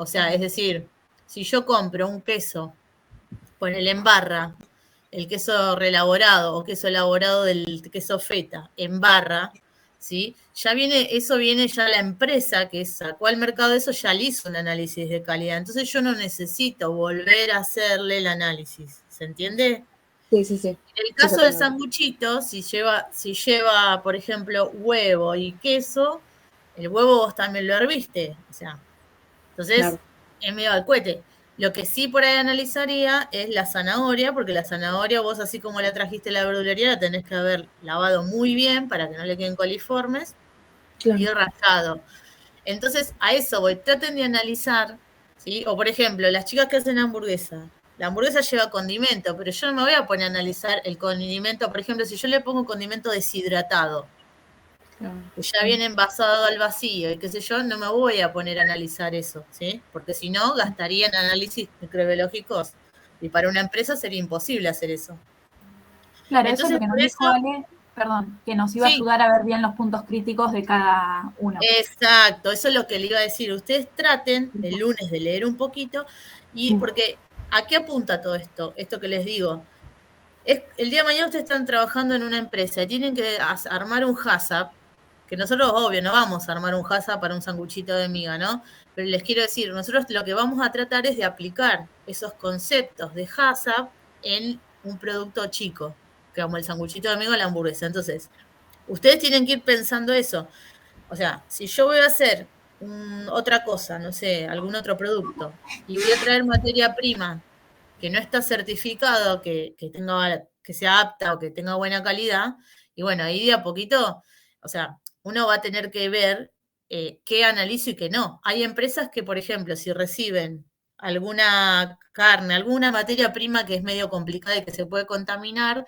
O sea, es decir, si yo compro un queso, ponele en barra, el queso reelaborado o queso elaborado del queso feta en barra, ¿sí? Ya viene ya la empresa que sacó al mercado eso, ya le hizo un análisis de calidad. Entonces yo no necesito volver a hacerle el análisis. ¿Se entiende? Sí, sí, sí. En el Sí, caso del totalmente. sanguchito, si lleva, por ejemplo, huevo y queso, el huevo vos también lo herviste. O sea, entonces Claro. es medio al cohete. Lo que sí por ahí analizaría es la zanahoria, porque la zanahoria vos así como la trajiste a la verdulería, la tenés que haber lavado muy bien para que no le queden coliformes y Claro. rallado. Entonces a eso voy, traten de analizar, ¿sí? O por ejemplo, las chicas que hacen hamburguesa. La hamburguesa lleva condimento, pero yo no me voy a poner a analizar el condimento. Por ejemplo, si yo le pongo condimento deshidratado, Claro. que ya viene envasado al vacío y qué sé yo, no me voy a poner a analizar eso, ¿sí? Porque si no, gastaría en análisis microbiológicos y para una empresa sería imposible hacer eso. Claro, eso es lo Entonces, que nos por dijo eso, Ale, perdón, que nos iba a sí, ayudar a ver bien los puntos críticos de cada uno. exacto, eso es lo que le iba a decir. Ustedes traten el lunes de leer un poquito y porque ¿a qué apunta todo esto? Esto que les digo. El día de mañana ustedes están trabajando en una empresa y tienen que armar un HACCP, que nosotros, obvio, no vamos a armar un HACCP para un sanguchito de miga, ¿no? Pero les quiero decir, nosotros lo que vamos a tratar es de aplicar esos conceptos de HACCP en un producto chico, como el sanguchito de miga o la hamburguesa. Entonces, ustedes tienen que ir pensando eso. O sea, si yo voy a hacer otra cosa, no sé, algún otro producto, y voy a traer materia prima que no está certificado, que sea apta o que tenga buena calidad, y bueno, ahí de a poquito, o sea, uno va a tener que ver qué analizo y qué no. Hay empresas que, por ejemplo, si reciben alguna carne, alguna materia prima que es medio complicada y que se puede contaminar,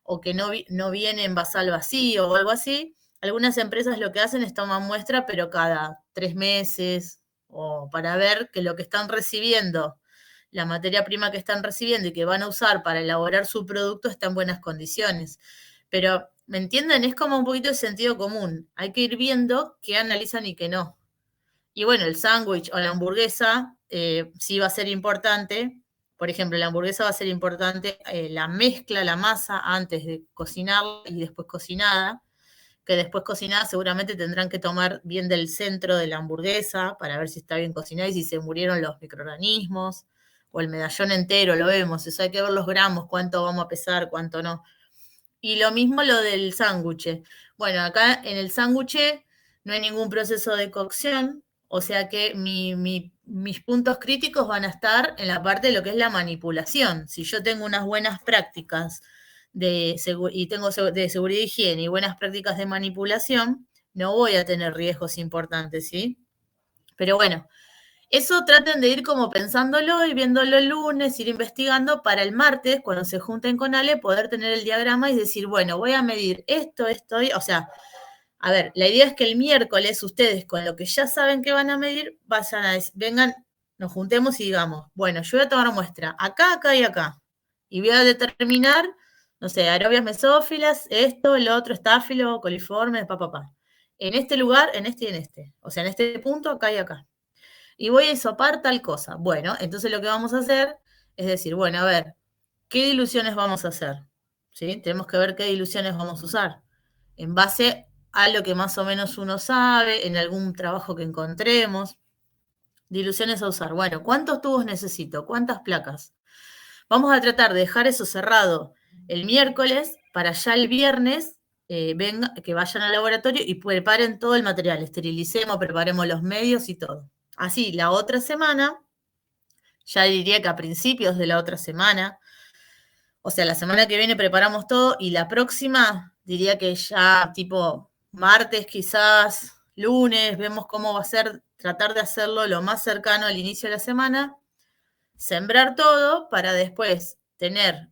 o que no viene envasada al vacío o algo así, algunas empresas lo que hacen es tomar muestra, pero cada 3 meses, o para ver que lo que están recibiendo, la materia prima que están recibiendo y que van a usar para elaborar su producto está en buenas condiciones. Pero, ¿me entienden? Es como un poquito de sentido común. Hay que ir viendo qué analizan y qué no. Y bueno, el sándwich o la hamburguesa sí va a ser importante. Por ejemplo, la hamburguesa va a ser importante la mezcla, la masa antes de cocinarla y después cocinada, que después cocinada seguramente tendrán que tomar bien del centro de la hamburguesa para ver si está bien cocinada y si se murieron los microorganismos, o el medallón entero, lo vemos, eso hay que ver los gramos, cuánto vamos a pesar, cuánto no. Y lo mismo lo del sándwich. Bueno, acá en el sándwich no hay ningún proceso de cocción, o sea que mis puntos críticos van a estar en la parte de lo que es la manipulación. Si yo tengo unas buenas prácticas y tengo de seguridad y higiene y buenas prácticas de manipulación, no voy a tener riesgos importantes, ¿sí? Pero bueno, eso traten de ir como pensándolo y viéndolo el lunes, ir investigando para el martes, cuando se junten con Ale, poder tener el diagrama y decir, bueno, voy a medir o sea, a ver, la idea es que el miércoles ustedes con lo que ya saben que van a medir, vengan, nos juntemos y digamos, bueno, yo voy a tomar muestra acá, acá y acá. Y voy a determinar, no sé, aerobias mesófilas, esto, el otro, estáfilo, coliforme, papá. En este lugar, en este y en este. O sea, en este punto, acá y acá. Y voy a hisopar tal cosa. Bueno, entonces lo que vamos a hacer es decir, bueno, a ver, ¿qué diluciones vamos a hacer? ¿Sí? Tenemos que ver qué diluciones vamos a usar. En base a lo que más o menos uno sabe, en algún trabajo que encontremos. Diluciones a usar. Bueno, ¿cuántos tubos necesito? ¿Cuántas placas? Vamos a tratar de dejar eso cerrado el miércoles para ya el viernes que vayan al laboratorio y preparen todo el material. Esterilicemos, preparemos los medios y todo. Así, la otra semana, ya diría que a principios de la otra semana, o sea, la semana que viene preparamos todo y la próxima diría que ya tipo martes quizás, lunes, vemos cómo va a ser, tratar de hacerlo lo más cercano al inicio de la semana, sembrar todo para después tener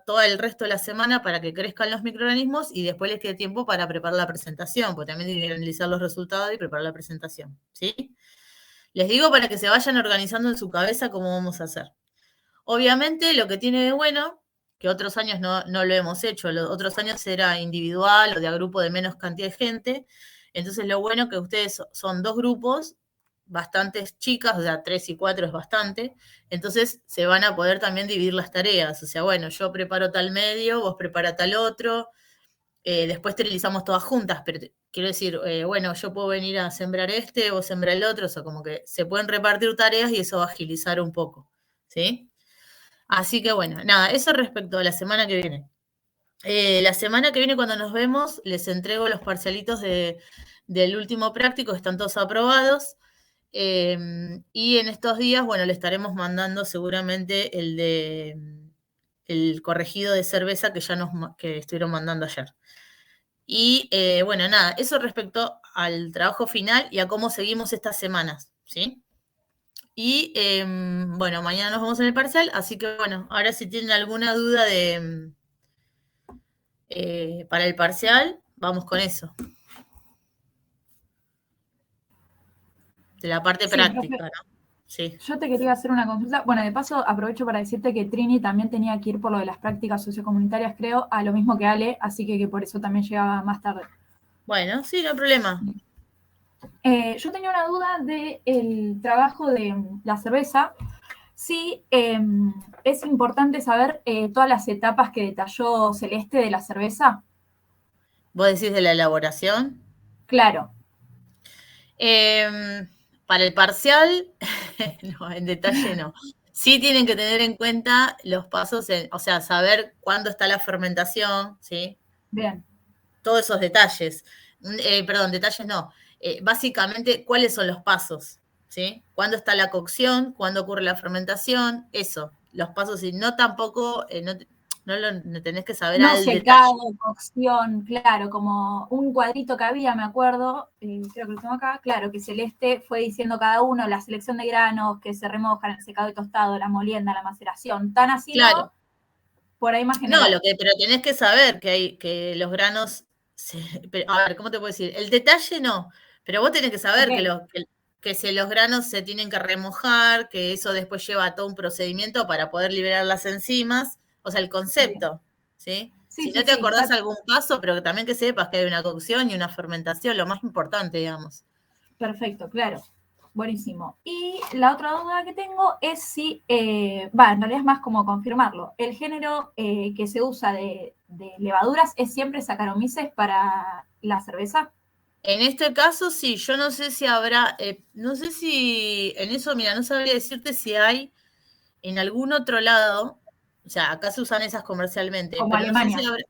todo el resto de la semana para que crezcan los microorganismos y después les quede tiempo para preparar la presentación, porque también tienen que analizar los resultados y preparar la presentación, ¿sí? Les digo para que se vayan organizando en su cabeza cómo vamos a hacer. Obviamente lo que tiene de bueno, que otros años no lo hemos hecho, los otros años era individual o de a grupo de menos cantidad de gente, entonces lo bueno que ustedes son dos grupos bastantes chicas, o sea, 3 y 4 es bastante, entonces se van a poder también dividir las tareas, o sea, bueno, yo preparo tal medio, vos prepara tal otro, después esterilizamos todas juntas, pero quiero decir, bueno, yo puedo venir a sembrar vos sembrar el otro, o sea, como que se pueden repartir tareas y eso va a agilizar un poco, ¿sí? Así que bueno, nada, eso respecto a la semana que viene. La semana que viene cuando nos vemos, les entrego los parcialitos del último práctico, están todos aprobados. Y en estos días, bueno, le estaremos mandando seguramente el corregido de cerveza que estuvieron mandando ayer. Y bueno, nada, eso respecto al trabajo final y a cómo seguimos estas semanas, ¿sí? Y bueno, mañana nos vemos en el parcial, así que bueno, ahora si tienen alguna duda para el parcial, vamos con eso. De la parte práctica, profe, ¿no? Sí. Yo te quería hacer una consulta. Bueno, de paso aprovecho para decirte que Trini también tenía que ir por lo de las prácticas sociocomunitarias, creo, a lo mismo que Ale, así que por eso también llegaba más tarde. Bueno, sí, no hay problema. Yo tenía una duda del trabajo de la cerveza. Sí, es importante saber todas las etapas que detalló Celeste de la cerveza. ¿Vos decís de la elaboración? Claro. Para el parcial, no, en detalle no. Sí tienen que tener en cuenta los pasos, o sea, saber cuándo está la fermentación, ¿sí? Bien. Todos esos detalles. Perdón, detalles no. Básicamente, ¿cuáles son los pasos? ¿Sí? ¿Cuándo está la cocción? ¿Cuándo ocurre la fermentación? Eso, los pasos, y no tampoco, no tenés que saber No al secado, detalle. cocción, claro, como un cuadrito que había, me acuerdo, creo que lo tengo acá, claro, que Celeste fue diciendo cada uno, la selección de granos, que se remojan, el secado y tostado, la molienda, la maceración, tan así, Claro. ¿no? Por ahí más No, general. pero tenés que saber que los granos, a ver, ¿cómo te puedo decir? El detalle no, pero vos tenés que saber Okay. que los granos se tienen que remojar, que eso después lleva a todo un procedimiento para poder liberar las enzimas, o sea, el concepto, ¿sí? Sí, Si no te sí, acordás algún paso, pero que también que sepas que hay una cocción y una fermentación, lo más importante, digamos. perfecto, claro. Buenísimo. Y la otra duda que tengo es si, en realidad es más como confirmarlo. ¿El género que se usa de levaduras es siempre Saccharomyces para la cerveza? En este caso, sí, yo no sé si habrá, no sé si en eso, mira, no sabría decirte si hay en algún otro lado, o sea, acá se usan esas comercialmente, Como pero no sé Alemania. si habrá,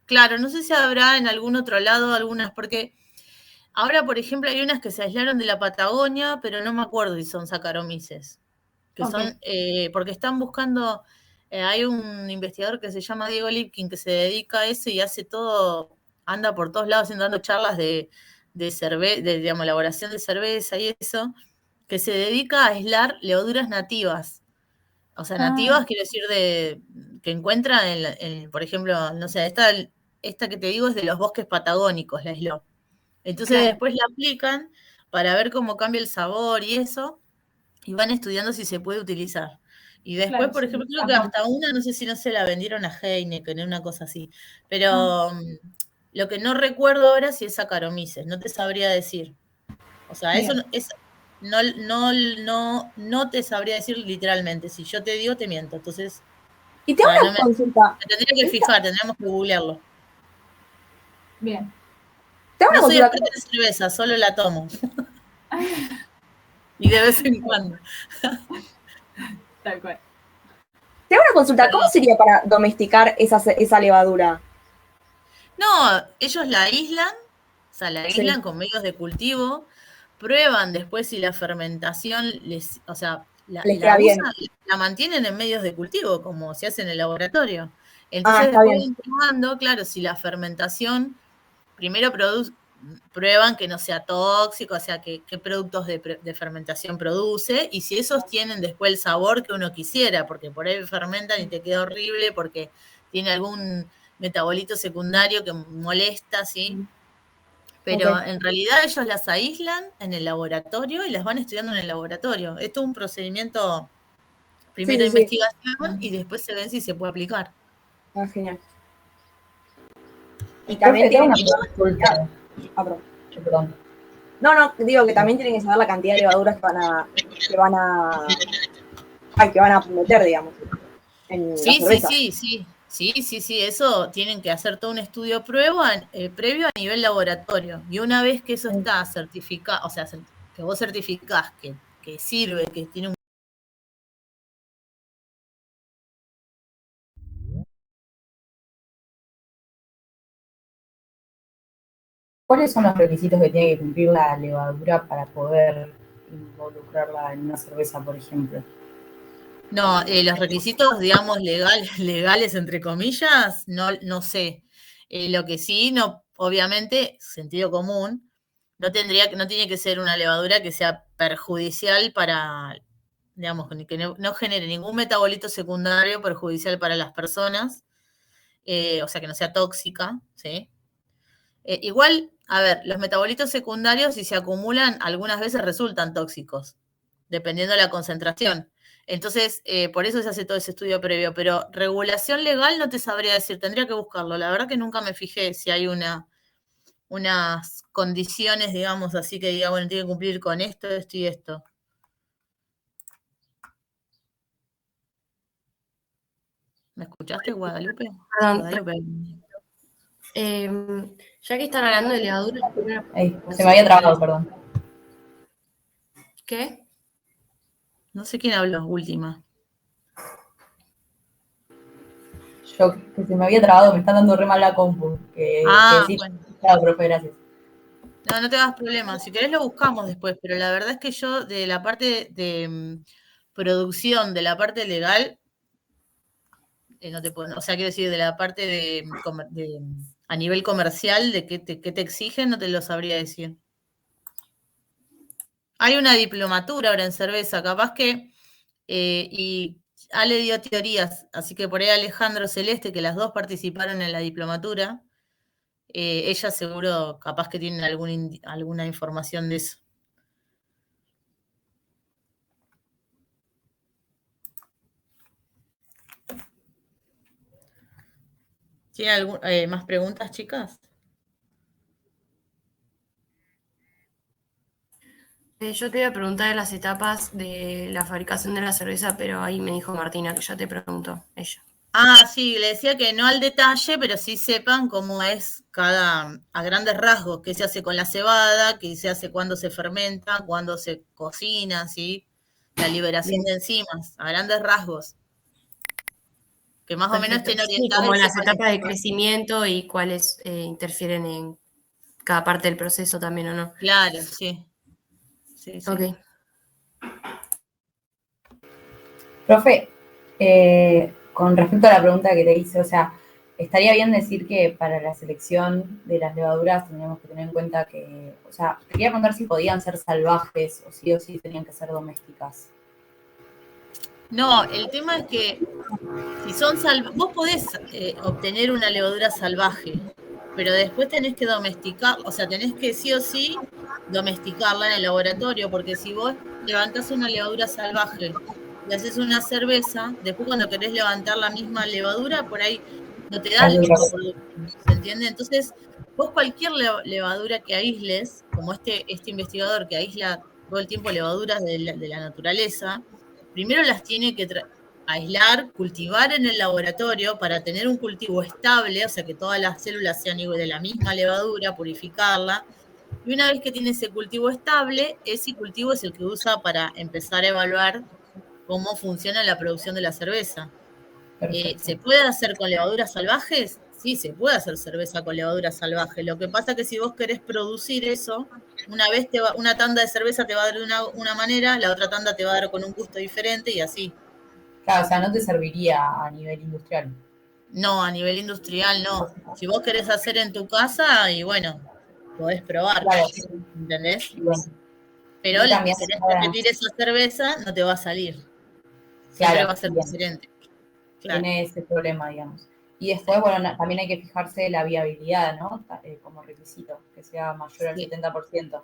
claro, no sé si habrá en algún otro lado algunas, porque ahora, por ejemplo, hay unas que se aislaron de la Patagonia, pero no me acuerdo si son Saccharomyces, que son, porque están buscando, hay un investigador que se llama Diego Lipkin que se dedica a eso y hace todo, anda por todos lados dando charlas de digamos, elaboración de cerveza y eso, que se dedica a aislar levaduras nativas. O sea, nativas quiero decir que encuentran, por ejemplo, no sé, esta que te digo es de los bosques patagónicos, la aisló. Entonces Claro. después la aplican para ver cómo cambia el sabor y eso, y van estudiando si se puede utilizar. Y después, Claro, por sí, ejemplo, creo que tampón. hasta una, no sé si no se la vendieron a Heineken, una cosa así. Pero lo que no recuerdo ahora si es Saccharomyces, no te sabría decir. O sea, Bien. eso no te sabría decir literalmente. Si yo te digo, te miento. Entonces, Y te hago no una consulta. me tendría que fijar, tendríamos que googlearlo. Bien. Te hago No una soy consulta. experta en cerveza, solo la tomo. Y de vez en cuando. Tal cual. Te hago una consulta. ¿Cómo Perdón. sería para domesticar esa levadura? No, ellos la aíslan, o sea, la Sí. aíslan con medios de cultivo, prueban después si la fermentación o sea, Les la queda bien. usan, la mantienen en medios de cultivo, como se hace en el laboratorio. Ah, Entonces está después bien. van probando, claro, si la fermentación, primero prueban que no sea tóxico, o sea, qué productos de fermentación produce, y si esos tienen después el sabor que uno quisiera, porque por ahí fermentan y te queda horrible porque tiene algún metabolito secundario que molesta, ¿sí? Pero Ok. en realidad ellos las aíslan en el laboratorio y las van estudiando en el laboratorio. Esto es un procedimiento, Sí, primero sí, sí. investigación y después se ven si se puede aplicar. Ah, genial. Y Profe, también tengo tienen una que... consulta. Ah, perdón. Perdón. No, digo que también tienen que saber la cantidad de levaduras que van a meter, digamos, en la cerveza. Sí, eso tienen que hacer todo un estudio previo a nivel laboratorio. Y una vez que eso está certificado, o sea, que vos certificás que sirve, que tiene un... ¿Cuáles son los requisitos que tiene que cumplir la levadura para poder involucrarla en una cerveza, por ejemplo? No, los requisitos, digamos, legales, entre comillas, no sé. Lo que sí, no, obviamente, sentido común, no tiene que ser una levadura que sea perjudicial para, digamos, que no genere ningún metabolito secundario perjudicial para las personas, o sea, que no sea tóxica, ¿sí? Igual, a ver, los metabolitos secundarios, si se acumulan, algunas veces resultan tóxicos, dependiendo de la concentración. Entonces, por eso se hace todo ese estudio previo. Pero regulación legal no te sabría decir, tendría que buscarlo. La verdad que nunca me fijé si hay unas condiciones, digamos, así que diga, bueno, tiene que cumplir con esto, esto y esto. ¿Me escuchaste, Guadalupe? Perdón. Guadalupe. Ya que están hablando de levaduras, Se me había trabado, perdón. ¿Qué? No sé quién habló, última. Yo, que se me había trabado, me está dando re mal la compu. Sí, Bueno. Claro, profe, gracias. No te hagas problema. Si querés lo buscamos después, pero la verdad es que yo de la parte de producción, de la parte legal, no te puedo, o sea, quiero decir, de la parte a nivel comercial, de qué te exigen, no te lo sabría decir. Hay una diplomatura ahora en cerveza, capaz que, y Ale dio teorías, así que por ahí Alejandro Celeste, que las dos participaron en la diplomatura, ella seguro capaz que tienen alguna información de eso. ¿Tienen más preguntas, chicas? Yo te iba a preguntar de las etapas de la fabricación de la cerveza, pero ahí me dijo Martina que ya te preguntó ella. Sí, le decía que no al detalle, pero sí sepan cómo es a grandes rasgos, qué se hace con la cebada, qué se hace cuando se fermenta, cuando se cocina, ¿sí? La liberación de enzimas, a grandes rasgos. Que más o menos estén Sí, orientados. como y las sepan etapas de crecimiento y cuáles interfieren en cada parte del proceso también, ¿o no? Claro, sí. Sí. Ok. Profe, con respecto a la pregunta que te hice, o sea, estaría bien decir que para la selección de las levaduras tendríamos que tener en cuenta que, o sea, quería preguntar si podían ser salvajes o sí tenían que ser domésticas. No, el tema es que si son vos podés obtener una levadura salvaje, pero después tenés que domesticar, o sea, tenés que sí o sí domesticarla en el laboratorio, porque si vos levantás una levadura salvaje y haces una cerveza, después cuando querés levantar la misma levadura, por ahí no te da el mismo producto, ¿se entiende? Entonces, vos cualquier levadura que aísles, como este investigador que aísla todo el tiempo levaduras de la naturaleza, primero las tiene que aislar, cultivar en el laboratorio para tener un cultivo estable, o sea, que todas las células sean de la misma levadura, purificarla. Y una vez que tiene ese cultivo estable, ese cultivo es el que usa para empezar a evaluar cómo funciona la producción de la cerveza. ¿Se puede hacer con levaduras salvajes? Sí, se puede hacer cerveza con levadura salvaje. Lo que pasa es que si vos querés producir eso, una tanda de cerveza te va a dar de una manera, la otra tanda te va a dar con un gusto diferente y así. Claro, o sea, no te serviría a nivel industrial. No, a nivel industrial no. Si vos querés hacer en tu casa, y bueno, podés probar, claro. ¿Entendés? Bueno. Pero y también si querés repetir esa cerveza, no te va a salir. Siempre claro, va a ser diferente. Claro. Tiene ese problema, digamos. Y después, bueno, también hay que fijarse la viabilidad, ¿no? Como requisito, que sea mayor al 70%.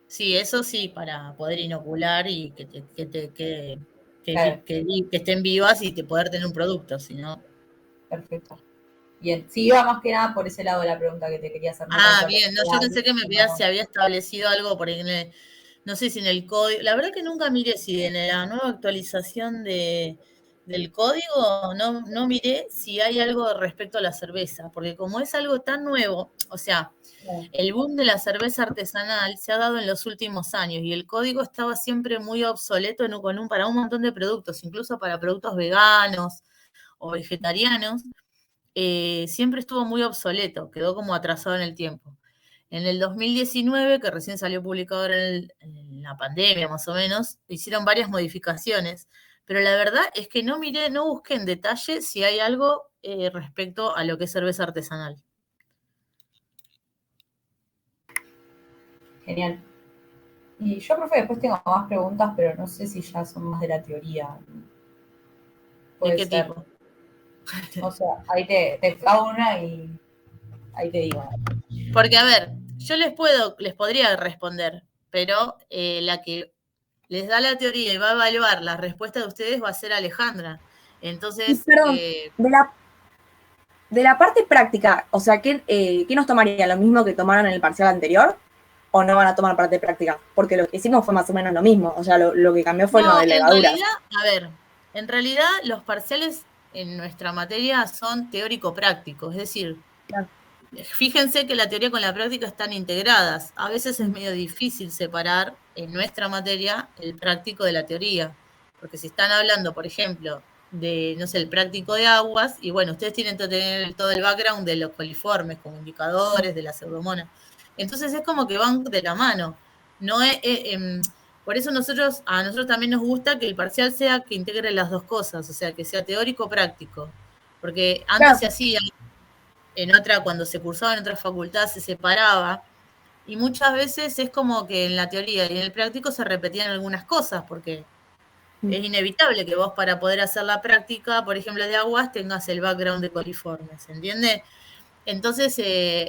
Sí, eso sí, para poder inocular y que Claro. estén vivas y poder tener un producto, si no. Perfecto. Bien, sí, iba más que nada por ese lado de la pregunta que te quería hacer. Bien, no, yo pensé que me pedías si había establecido algo por ahí, no sé si en el código, la verdad que nunca miré si en la nueva actualización del código, no miré si hay algo respecto a la cerveza, porque como es algo tan nuevo, o sea, el boom de la cerveza artesanal se ha dado en los últimos años y el código estaba siempre muy obsoleto para un montón de productos, incluso para productos veganos o vegetarianos. Siempre estuvo muy obsoleto, quedó como atrasado en el tiempo. En el 2019, que recién salió publicado en la pandemia más o menos, hicieron varias modificaciones, pero la verdad es que no busqué en detalle si hay algo respecto a lo que es cerveza artesanal. Genial. Y yo, profe, después tengo más preguntas, pero no sé si ya son más de la teoría. ¿De qué tipo? O sea, ahí te hago una y ahí te digo. Porque, a ver, yo les podría responder, pero la que les da la teoría y va a evaluar la respuesta de ustedes va a ser Alejandra. Entonces, perdón, de la parte práctica, o sea, ¿qué nos tomaría? ¿Lo mismo que tomaron en el parcial anterior? ¿O no van a tomar parte práctica? Porque lo que hicimos fue más o menos lo mismo. O sea, lo que cambió fue lo de levaduras. En realidad, los parciales en nuestra materia son teórico-prácticos. Es decir, claro, fíjense que la teoría con la práctica están integradas. A veces es medio difícil separar en nuestra materia el práctico de la teoría. Porque si están hablando, por ejemplo, de, no sé, el práctico de aguas, y bueno, ustedes tienen que tener todo el background de los coliformes, como indicadores, de la pseudomonas. Entonces es como que van de la mano. No por eso a nosotros también nos gusta que el parcial sea que integre las dos cosas, o sea, que sea teórico-práctico. Porque antes se hacía, cuando se cursaba en otra facultad se separaba, y muchas veces es como que en la teoría y en el práctico se repetían algunas cosas, porque es inevitable que vos para poder hacer la práctica, por ejemplo, de aguas, tengas el background de coliformes, ¿entiendes? Entonces,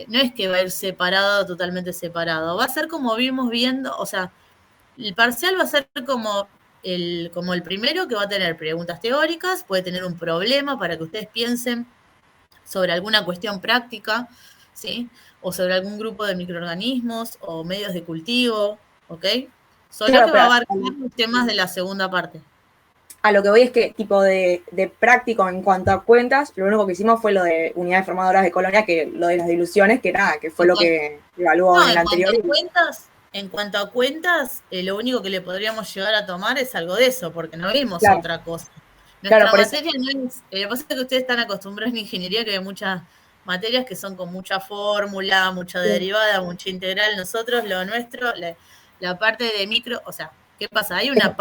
no es que va a ir separado, totalmente separado. Va a ser como vimos viendo, o sea, el parcial va a ser como el primero, que va a tener preguntas teóricas, puede tener un problema para que ustedes piensen sobre alguna cuestión práctica, ¿sí? O sobre algún grupo de microorganismos o medios de cultivo, ¿ok? Solo que va a abarcar los temas de la segunda parte. A lo que voy es que, tipo de práctico en cuanto a cuentas, lo único que hicimos fue lo de unidades formadoras de colonia, que lo de las diluciones, que nada, que fue lo que evaluó en el anterior. En cuanto a cuentas, lo único que le podríamos llegar a tomar es algo de eso, porque no vimos otra cosa. Nuestra materia no es. Lo que pasa es que ustedes están acostumbrados en ingeniería, que hay muchas materias que son con mucha fórmula, mucha derivada, mucha integral. Nosotros, lo nuestro, la parte de micro, o sea, ¿qué pasa? Hay una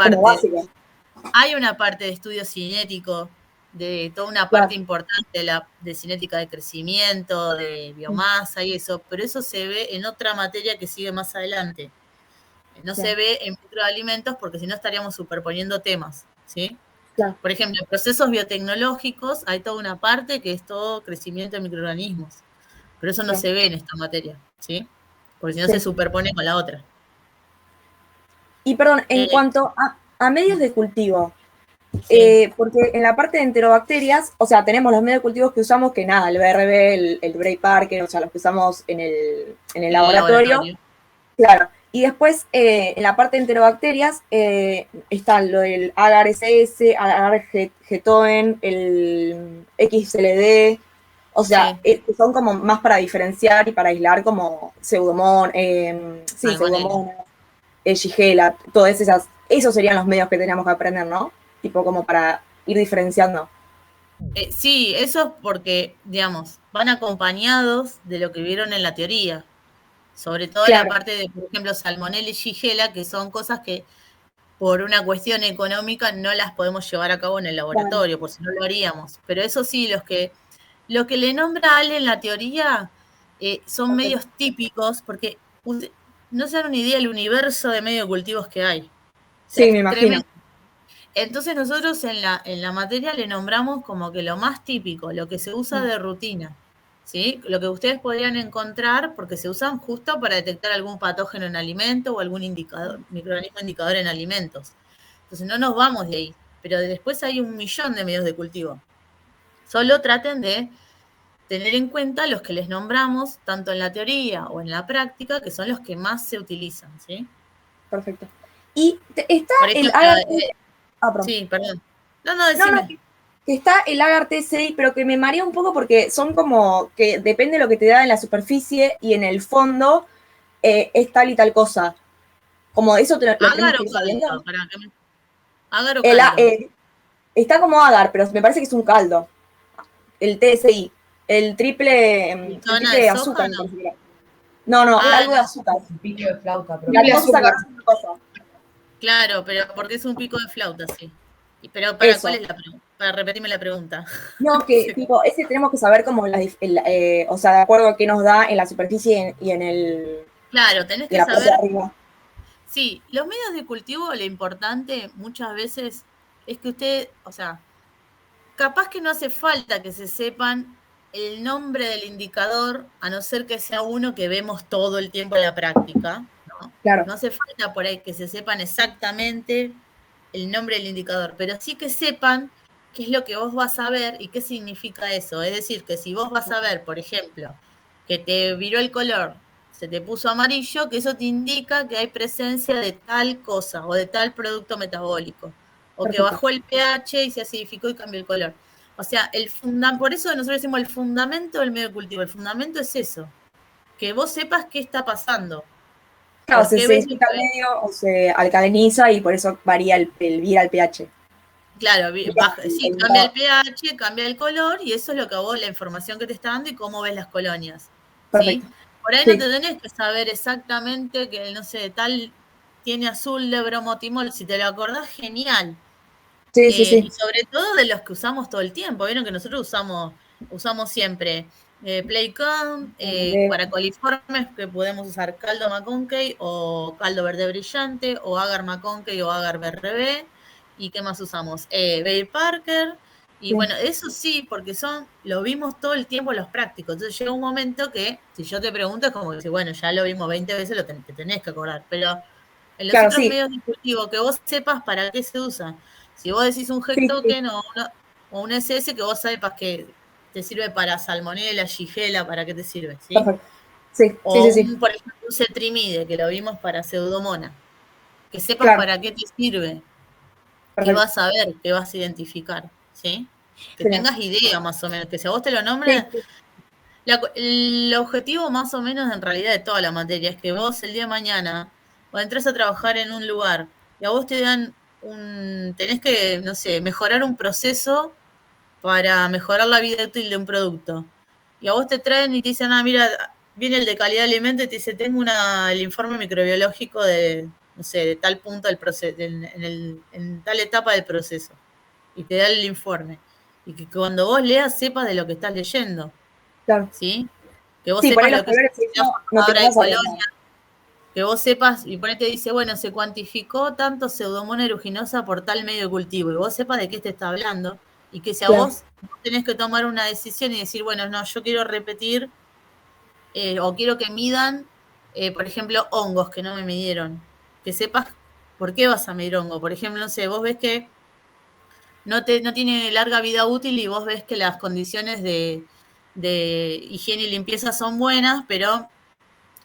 parte de estudio cinético, de toda una parte importante de cinética de crecimiento, de biomasa y eso, pero eso se ve en otra materia que sigue más adelante. No se ve en microalimentos porque si no estaríamos superponiendo temas, ¿sí? Claro. Por ejemplo, en procesos biotecnológicos hay toda una parte que es todo crecimiento de microorganismos, pero eso no se ve en esta materia, ¿sí? Porque si no se superpone con la otra. Y perdón, en cuanto a medios de cultivo, porque en la parte de enterobacterias, o sea, tenemos los medios de cultivos que usamos, que nada, el BRB, el Bray Parker, o sea, los que usamos en el laboratorio. Claro. Y después, en la parte de enterobacterias, está lo del agar SS, agar getoen, el XLD, o sea, son como más para diferenciar y para aislar como pseudomonas, Shigella, todas esas. Esos serían los medios que teníamos que aprender, ¿no? Tipo como para ir diferenciando. Sí, eso es porque, digamos, van acompañados de lo que vieron en la teoría. Sobre todo la parte de, por ejemplo, Salmonella y Shigella, que son cosas que por una cuestión económica no las podemos llevar a cabo en el laboratorio, por si no lo haríamos. Pero eso sí, lo que le nombra Ale en la teoría son medios típicos, porque no se dan una idea del universo de medios cultivos que hay. Sí, me imagino. Entonces nosotros en la materia le nombramos como que lo más típico, lo que se usa de rutina, ¿sí? Lo que ustedes podrían encontrar, porque se usan justo para detectar algún patógeno en alimento o algún microorganismo indicador en alimentos. Entonces no nos vamos de ahí, pero después hay 1 millón de medios de cultivo. Solo traten de tener en cuenta los que les nombramos, tanto en la teoría o en la práctica, que son los que más se utilizan, ¿sí? Perfecto. Y está Por el ejemplo, agar perdón. sí, perdón. No, No, decime. que está el agar TSI, pero que me marea un poco porque son como que depende de lo que te da en la superficie y en el fondo es tal y tal cosa. Como eso lo tenemos ¿Agar que o ir sabiendo. caldo? ¿Agar o caldo? Está como agar, pero me parece que es un caldo. El TSI. El ¿Y triple zona de azúcar, soja, me no? parece que era. No, Ah, algo de azúcar. Un pico de flauta, pero La cosa que hace una cosa. claro, pero porque es un pico de flauta, sí. Pero ¿cuál Eso. es la pregunta? Para repetirme la pregunta. No, que tipo, ese tenemos que saber como o sea, de acuerdo a qué nos da en la superficie y en Claro, tenés y en que la parte de saber. arriba. Sí, los medios de cultivo, lo importante muchas veces es que usted, o sea, capaz que no hace falta que se sepan el nombre del indicador, a no ser que sea uno que vemos todo el tiempo en la práctica, ¿no? Claro. No hace falta por ahí que se sepan exactamente el nombre del indicador, pero sí que sepan qué es lo que vos vas a ver y qué significa eso. Es decir, que si vos vas a ver, por ejemplo, que te viró el color, se te puso amarillo, que eso te indica que hay presencia de tal cosa o de tal producto metabólico, o que Perfecto. bajó el pH y se acidificó y cambió el color. O sea, por eso nosotros decimos el fundamento del medio de cultivo. El fundamento es eso, que vos sepas qué está pasando. Claro, ¿Por se qué ves lo acidifica el que ves? medio o se alcaliniza y por eso varía vira el pH. Claro, sí, El cambia el grado. pH, cambia el color, y eso es lo que a vos, la información que te está dando y cómo ves las colonias. Perfecto. ¿Sí? Por ahí no Sí, te tenés que saber exactamente que, no sé, tal tiene azul de bromotimol. Si te lo acordás, genial. sí. Y sobre todo de los que usamos todo el tiempo. Vieron que nosotros usamos siempre Playcom, para coliformes que podemos usar caldo McConkey o caldo verde brillante o agar McConkey o agar BRB. ¿Y qué más usamos? Babe Parker. Y Sí. bueno, eso sí, porque lo vimos todo el tiempo los prácticos. Entonces llega un momento que, si yo te pregunto, es como que, bueno, ya lo vimos 20 veces, te tenés que acordar. Pero en los Claro, otros sí. medios de cultivo, que vos sepas para qué se usa. Si vos decís un Sí. G-token o un SS, que vos sepas que te sirve para salmonella, shigella, ¿para qué te sirve? ¿Sí? Perfecto. Sí. O Sí. por ejemplo, un cetrimide, que lo vimos para pseudomona. Que sepas Claro. para qué te sirve, qué Perfecto. vas a ver, qué vas a identificar, ¿sí? Que Genial. tengas idea más o menos, que si a vos te lo Sí, nombran, el objetivo más o menos en realidad de toda la materia es que vos el día de mañana, cuando entrás a trabajar en un lugar y a vos te dan tenés que, no sé, mejorar un proceso para mejorar la vida útil de un producto. Y a vos te traen y te dicen, mira, viene el de calidad de alimento y te dice, tengo el informe microbiológico de, no sé, de tal punto del proceso, en tal etapa del proceso. Y te da el informe. Y que cuando vos leas sepas de lo que estás leyendo. claro. ¿Sí? Que vos Sí, por ahí sepas los lo que es colores una no te formadora de quedas arriesgado. colonia, que vos sepas, y por ahí te dice, bueno, se cuantificó tanto pseudomonas aeruginosa por tal medio de cultivo, y vos sepas de qué te está hablando, y que si a Claro. vos tenés que tomar una decisión y decir, bueno, no, yo quiero repetir, o quiero que midan, por ejemplo, hongos que no me midieron, que sepas por qué vas a medir hongo. Por ejemplo, no sé, vos ves que no tiene larga vida útil y vos ves que las condiciones de higiene y limpieza son buenas, pero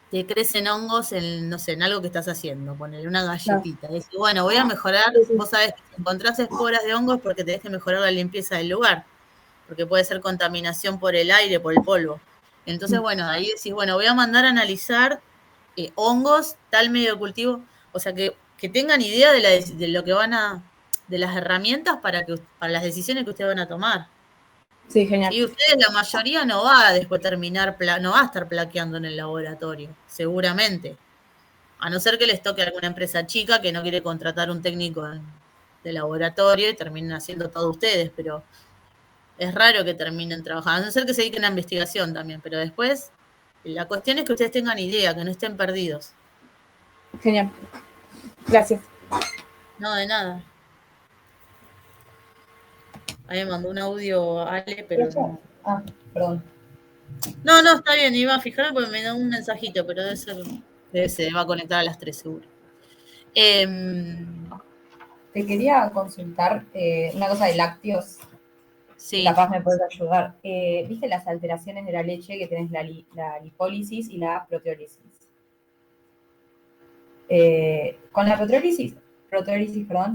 te crecen hongos en, no sé, en algo que estás haciendo, ponerle una Claro. galletita. Y bueno, voy a mejorar, Sí, sí. vos sabés que si encontrás esporas de hongos porque tenés que mejorar la limpieza del lugar, porque puede ser contaminación por el aire, por el polvo. Entonces, bueno, ahí decís, bueno, voy a mandar a analizar hongos, tal medio de cultivo, o sea, que tengan idea de lo que de las herramientas para las decisiones que ustedes van a tomar. Sí, genial. Sí, ustedes, la mayoría no va a después no va a estar plaqueando en el laboratorio, seguramente. A no ser que les toque a alguna empresa chica que no quiere contratar un técnico de laboratorio y terminen haciendo todo ustedes, pero es raro que terminen trabajando, a no ser que se dediquen a investigación también, pero después la cuestión es que ustedes tengan idea, que no estén perdidos. Genial. Gracias. No, de nada. Ahí me mandó un audio Ale, pero no. Ah, perdón. No, está bien, iba a fijarme porque me da un mensajito, pero se va a conectar a las 3 seguro. Te quería consultar una cosa de lácteos. Sí. Capaz me puedes ayudar. ¿Viste las alteraciones de la leche que tenés la lipólisis y la proteólisis? Con la proteólisis,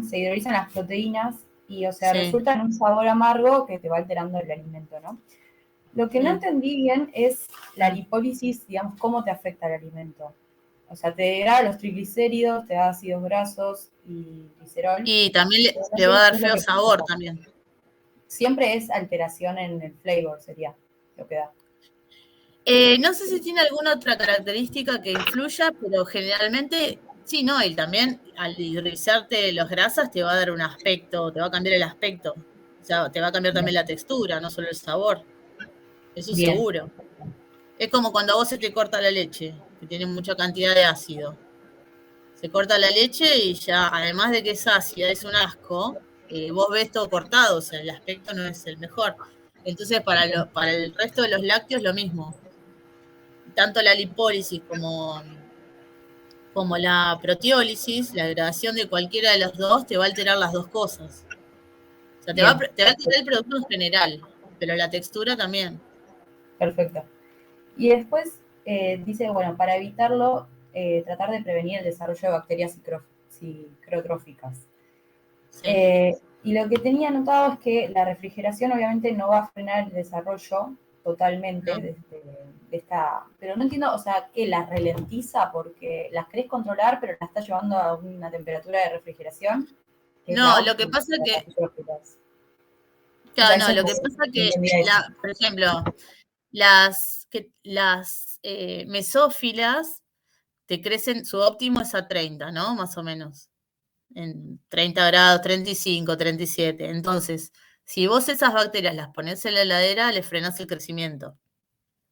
se hidrolizan las proteínas y, o sea, Sí. resulta en un sabor amargo que te va alterando el alimento, ¿no? Lo que no entendí bien es la lipólisis, digamos, cómo te afecta el alimento. O sea, te degrada los triglicéridos, te da ácidos grasos y glicerol. Y también le va a dar feo sabor también. Siempre es alteración en el flavor, sería lo que da. No sé si tiene alguna otra característica que influya, pero generalmente sí, no, y también al hidrolizarte las grasas te va a dar un aspecto, te va a cambiar el aspecto. O sea, te va a cambiar también la textura, no solo el sabor. Eso Bien. seguro. Es como cuando a vos se te corta la leche, que tiene mucha cantidad de ácido. Se corta la leche y ya, además de que es ácida, es un asco, vos ves todo cortado, o sea, el aspecto no es el mejor. Entonces, para el resto de los lácteos, lo mismo. Tanto la lipólisis como la proteólisis, la degradación de cualquiera de los dos te va a alterar las dos cosas. O sea, te va a alterar el producto en general, pero la textura también. Perfecto. Y después dice, bueno, para evitarlo, tratar de prevenir el desarrollo de bacterias cicrotróficas. Sí. Y lo que tenía anotado es que la refrigeración obviamente no va a frenar el desarrollo totalmente de esta... Pero no entiendo, o sea, que las ralentiza porque las querés controlar, pero las estás llevando a una temperatura de refrigeración. No, lo que pasa que... Claro, no, lo que pasa que, por ejemplo, las mesófilas te crecen, su óptimo es a 30, ¿no? Más o menos. En 30 grados, 35, 37. Entonces, si vos esas bacterias las pones en la heladera, les frenás el crecimiento.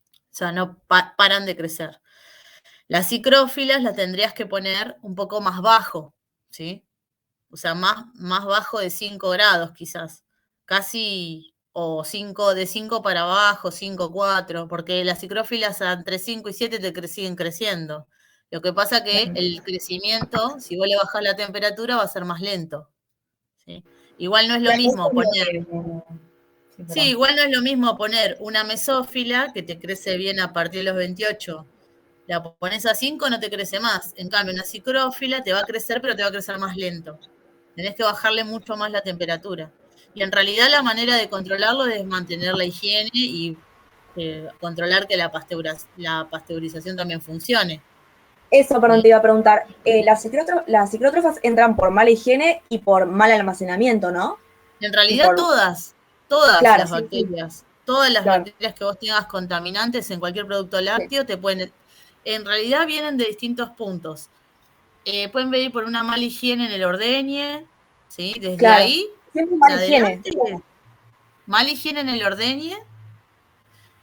O sea, no paran de crecer. Las cicrófilas las tendrías que poner un poco más bajo, ¿sí? O sea, más bajo de 5 grados quizás. Casi, o 5, de 5 para abajo, 5, 4, porque las cicrófilas entre 5 y 7 te siguen creciendo. Lo que pasa que el crecimiento, si vos le bajás la temperatura, va a ser más lento. ¿Sí? Igual no es lo mismo poner... Sí, igual no es lo mismo poner una mesófila que te crece bien a partir de los 28. La pones a 5, no te crece más. En cambio, una cicrófila te va a crecer, pero te va a crecer más lento. Tenés que bajarle mucho más la temperatura. Y en realidad la manera de controlarlo es mantener la higiene y controlar que la pasteurización también funcione. Eso, perdón, te iba a preguntar. Las ciclótrofas entran por mala higiene y por mal almacenamiento, ¿no? En realidad todas claro, las bacterias, sí. Todas las bacterias que vos tengas contaminantes en cualquier producto lácteo te pueden... En realidad vienen de distintos puntos. Pueden venir por una mala higiene en el ordeñe, ¿sí? Desde ahí, siempre mala higiene. Mala higiene en el ordeñe,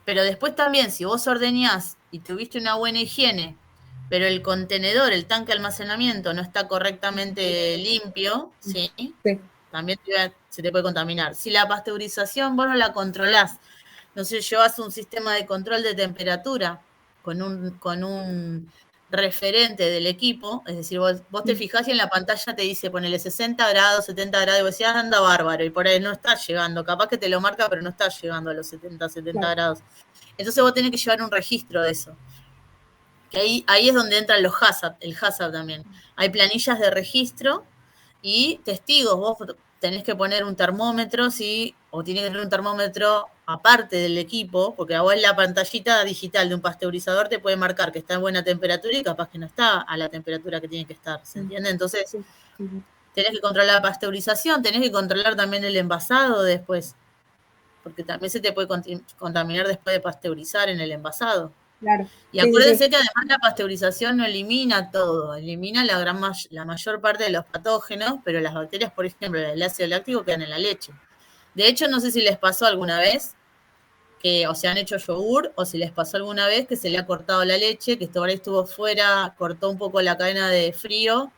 pero después también, si vos ordeñás y tuviste una buena higiene, pero el contenedor, el tanque de almacenamiento no está correctamente limpio, ¿sí? También se te puede contaminar. Si la pasteurización vos no la controlás, no sé, llevas un sistema de control de temperatura con un referente del equipo, es decir, vos te fijás y en la pantalla te dice, ponele 60 grados, 70 grados, y vos decís, anda bárbaro, y por ahí no está llegando, capaz que te lo marca, pero no está llegando a los 70 grados. Entonces vos tenés que llevar un registro de eso. Que ahí es donde entran los hazard, el hazard también. Hay planillas de registro y testigos, vos tenés que poner un termómetro, ¿sí? O tiene que tener un termómetro aparte del equipo, porque a vos en la pantallita digital de un pasteurizador te puede marcar que está en buena temperatura y capaz que no está a la temperatura que tiene que estar, ¿se entiende? Entonces, tenés que controlar la pasteurización, tenés que controlar también el envasado después, porque también se te puede contaminar después de pasteurizar en el envasado. Claro. Y acuérdense que además la pasteurización no elimina todo, elimina la mayor parte de los patógenos, pero las bacterias, por ejemplo, el ácido láctico quedan en la leche. De hecho, no sé si les pasó alguna vez que o se han hecho yogur, o si les pasó alguna vez que se le ha cortado la leche, que esto ahora estuvo fuera, cortó un poco la cadena de frío.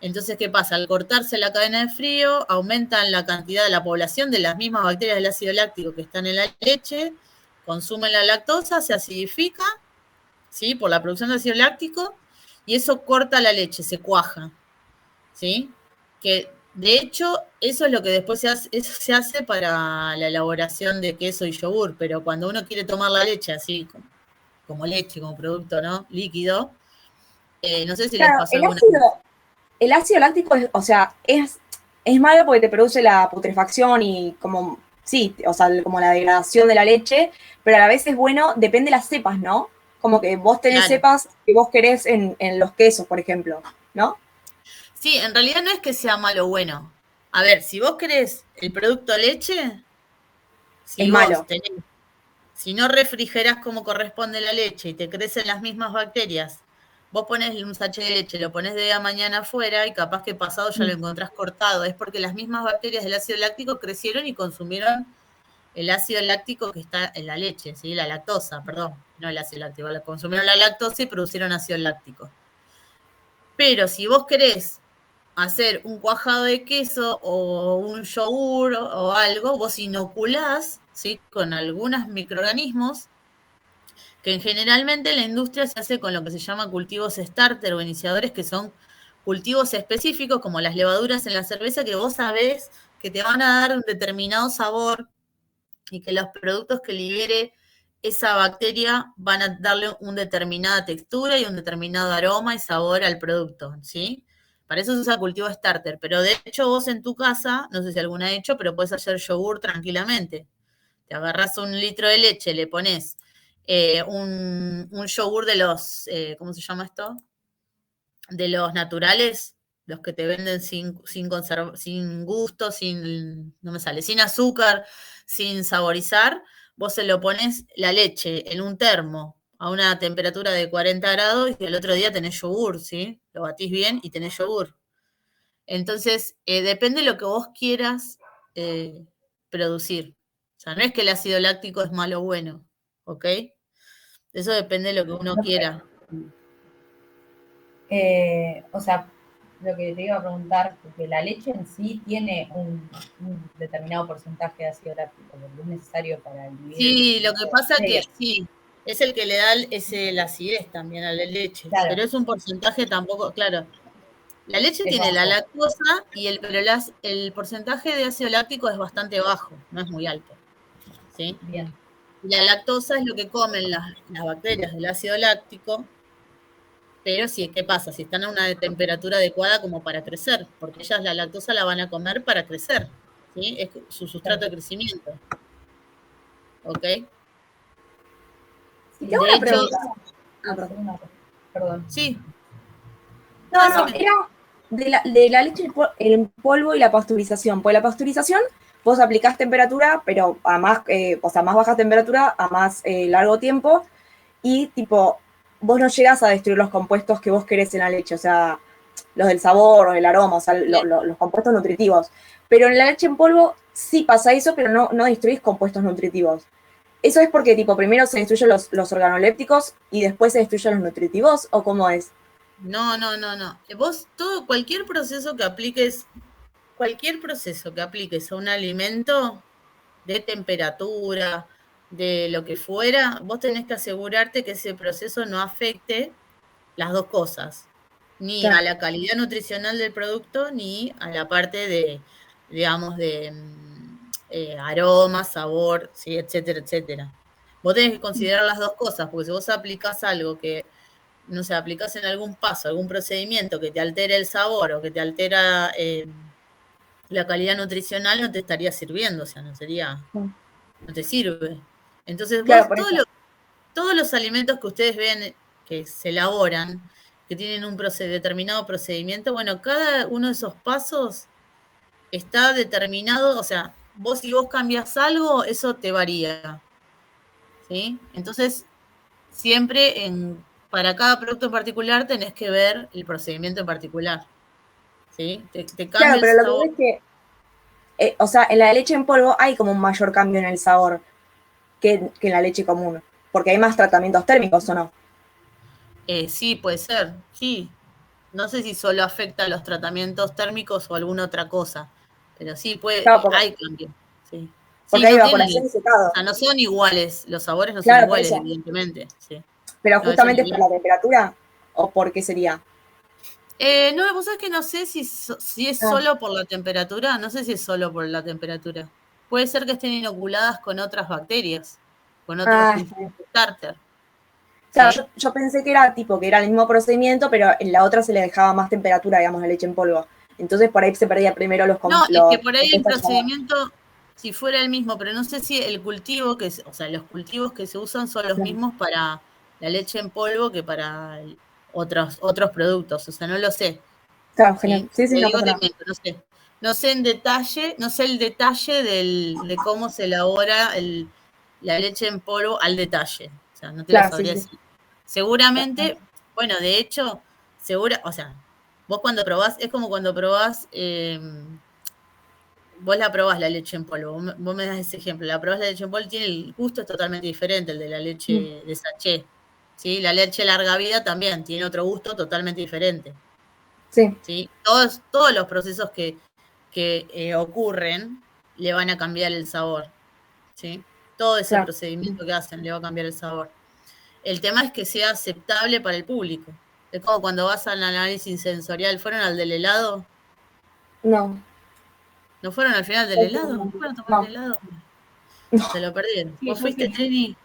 Entonces, ¿qué pasa? Al cortarse la cadena de frío, aumentan la cantidad de la población de las mismas bacterias del ácido láctico que están en la leche, consumen la lactosa, se acidifica, ¿sí? Por la producción de ácido láctico, y eso corta la leche, se cuaja, ¿sí? Que De hecho, eso es lo que después eso se hace para la elaboración de queso y yogur, pero cuando uno quiere tomar la leche así, como leche, como producto, ¿no? Líquido, no sé si les Claro, pasó alguna vez. el ácido láctico, o sea, es malo porque te produce la putrefacción y como, sí, o sea, como la degradación de la leche, pero a la vez es bueno, depende de las cepas, ¿no? Como que vos tenés Claro. cepas que vos querés en los quesos, por ejemplo, ¿no? Sí, en realidad no es que sea malo o bueno. A ver, si vos querés el producto leche, Es si malo. vos tenés, si no refrigerás como corresponde la leche y te crecen las mismas bacterias, vos pones un sachet de leche, lo pones de día a mañana afuera y capaz que pasado ya lo encontrás cortado. Es porque las mismas bacterias del ácido láctico crecieron y consumieron el ácido láctico que está en la leche, ¿sí? La lactosa, perdón, no el ácido láctico. Consumieron la lactosa y producieron ácido láctico. Pero si vos querés hacer un cuajado de queso o un yogur o algo, vos inoculás, ¿sí? Con algunos microorganismos que generalmente la industria se hace con lo que se llama cultivos starter o iniciadores, que son cultivos específicos como las levaduras en la cerveza, que vos sabés que te van a dar un determinado sabor y que los productos que libere esa bacteria van a darle una determinada textura y un determinado aroma y sabor al producto, ¿sí? Para eso se usa cultivo starter, pero de hecho vos en tu casa, no sé si alguna ha hecho, pero puedes hacer yogur tranquilamente. Te agarras 1 litro de leche, le pones un yogur de los, ¿cómo se llama esto? De los naturales, los que te venden sin gusto, no me sale, sin azúcar, sin saborizar, vos se lo pones la leche en un termo a una temperatura de 40 grados y el otro día tenés yogur, ¿sí? Lo batís bien y tenés yogur. Entonces, depende de lo que vos quieras producir. O sea, no es que el ácido láctico es malo o bueno, ¿ok? Eso depende de lo que uno quiera. O sea, lo que te iba a preguntar, porque la leche en sí tiene un determinado porcentaje de ácido láctico, porque es necesario para el vivir. Sí, lo que pasa es que sí, es el que le da la acidez también a la leche, Claro. pero es un porcentaje tampoco, claro. La leche Es tiene la bajo. lactosa, pero el porcentaje de ácido láctico es bastante bajo, no es muy alto. ¿Sí? Bien. La lactosa es lo que comen las bacterias del ácido láctico, pero sí, ¿qué pasa? Si están a una temperatura adecuada como para crecer, porque ellas la lactosa la van a comer para crecer, ¿sí? Es su sustrato de crecimiento. ¿Ok? Y tengo De una hecho, pregunta. Perdón. sí. No, era de la leche en polvo y la pasteurización. Pues la pasteurización, vos aplicás temperatura, pero a más, o sea, más baja temperatura, a más largo tiempo, y tipo, vos no llegás a destruir los compuestos que vos querés en la leche, o sea, los del sabor, el aroma, o sea, los compuestos nutritivos. Pero en la leche en polvo sí pasa eso, pero no destruís compuestos nutritivos. ¿Eso es porque, tipo, primero se destruyen los organolépticos y después se destruyen los nutritivos? ¿O cómo es? No. Vos, cualquier proceso que apliques a un alimento, de temperatura, de lo que fuera, vos tenés que asegurarte que ese proceso no afecte las dos cosas, ni a la calidad nutricional del producto, ni a la parte de, digamos, de aroma, sabor, ¿sí? Etcétera, etcétera. Vos tenés que considerar las dos cosas, porque si vos aplicás algo que, no sé, aplicás en algún paso, algún procedimiento que te altere el sabor o que te altera la calidad nutricional, no te estaría sirviendo, o sea, no te sirve. Entonces vos, Claro, todos los alimentos que ustedes ven que se elaboran, que tienen un determinado procedimiento, bueno, cada uno de esos pasos está determinado, o sea, si vos cambias algo, eso te varía. ¿Sí? Entonces, siempre para cada producto en particular tenés que ver el procedimiento en particular. ¿Sí? Te cambia claro, el pero lo que sabor. veo es que, o sea, en la leche en polvo hay como un mayor cambio en el sabor que en la leche común, porque hay más tratamientos térmicos, ¿o no? Sí, puede ser, sí. No sé si solo afecta a los tratamientos térmicos o alguna otra cosa, pero sí, Claro, hay cambio. Sí, sí, porque hay no tienen, evaporación y secado. o sea, no son iguales, los sabores no son Claro, por iguales, eso. evidentemente. Sí. Pero No, eso justamente ni es por hablar. la temperatura, ¿o por qué sería? No, vos sabés que no sé si es Ah. solo por la temperatura, no sé si es solo por la temperatura. Puede ser que estén inoculadas con otras bacterias, con otros cultivos starter. Claro, ¿sí? yo pensé que era tipo, que era el mismo procedimiento, pero en la otra se le dejaba más temperatura, digamos, la leche en polvo. Entonces por ahí se perdía primero No, es que por ahí el compuestos sabor. procedimiento, si fuera el mismo, pero no sé si el cultivo o sea, los cultivos que se usan son los mismos para la leche en polvo que para otros productos, o sea, no lo sé. Claro, ¿sí? genial. Sí, Te no digo, pasa te nada. miento, no sé. No sé en detalle, no sé el detalle de cómo se elabora la leche en polvo al detalle. O sea, no te lo Claro, sí, sabría sí. decir. Seguramente, bueno, de hecho, o sea, vos cuando probás, es como cuando probás, vos la probás la leche en polvo, vos me das ese ejemplo, la probás la leche en polvo, tiene el gusto es totalmente diferente, el de la leche de sachet. ¿sí? La leche larga vida también tiene otro gusto totalmente diferente. Sí, ¿sí? Todos los procesos que ocurren le van a cambiar el sabor. ¿sí? Todo ese claro. procedimiento que hacen le va a cambiar el sabor. El tema es que sea aceptable para el público. Es como cuando vas al análisis sensorial. ¿Fueron al del helado? No. ¿No fueron al final del helado? ¿No fueron a tomar el No. helado? No. Se lo perdieron. Sí, ¿Vos yo fuiste, sí. Trini?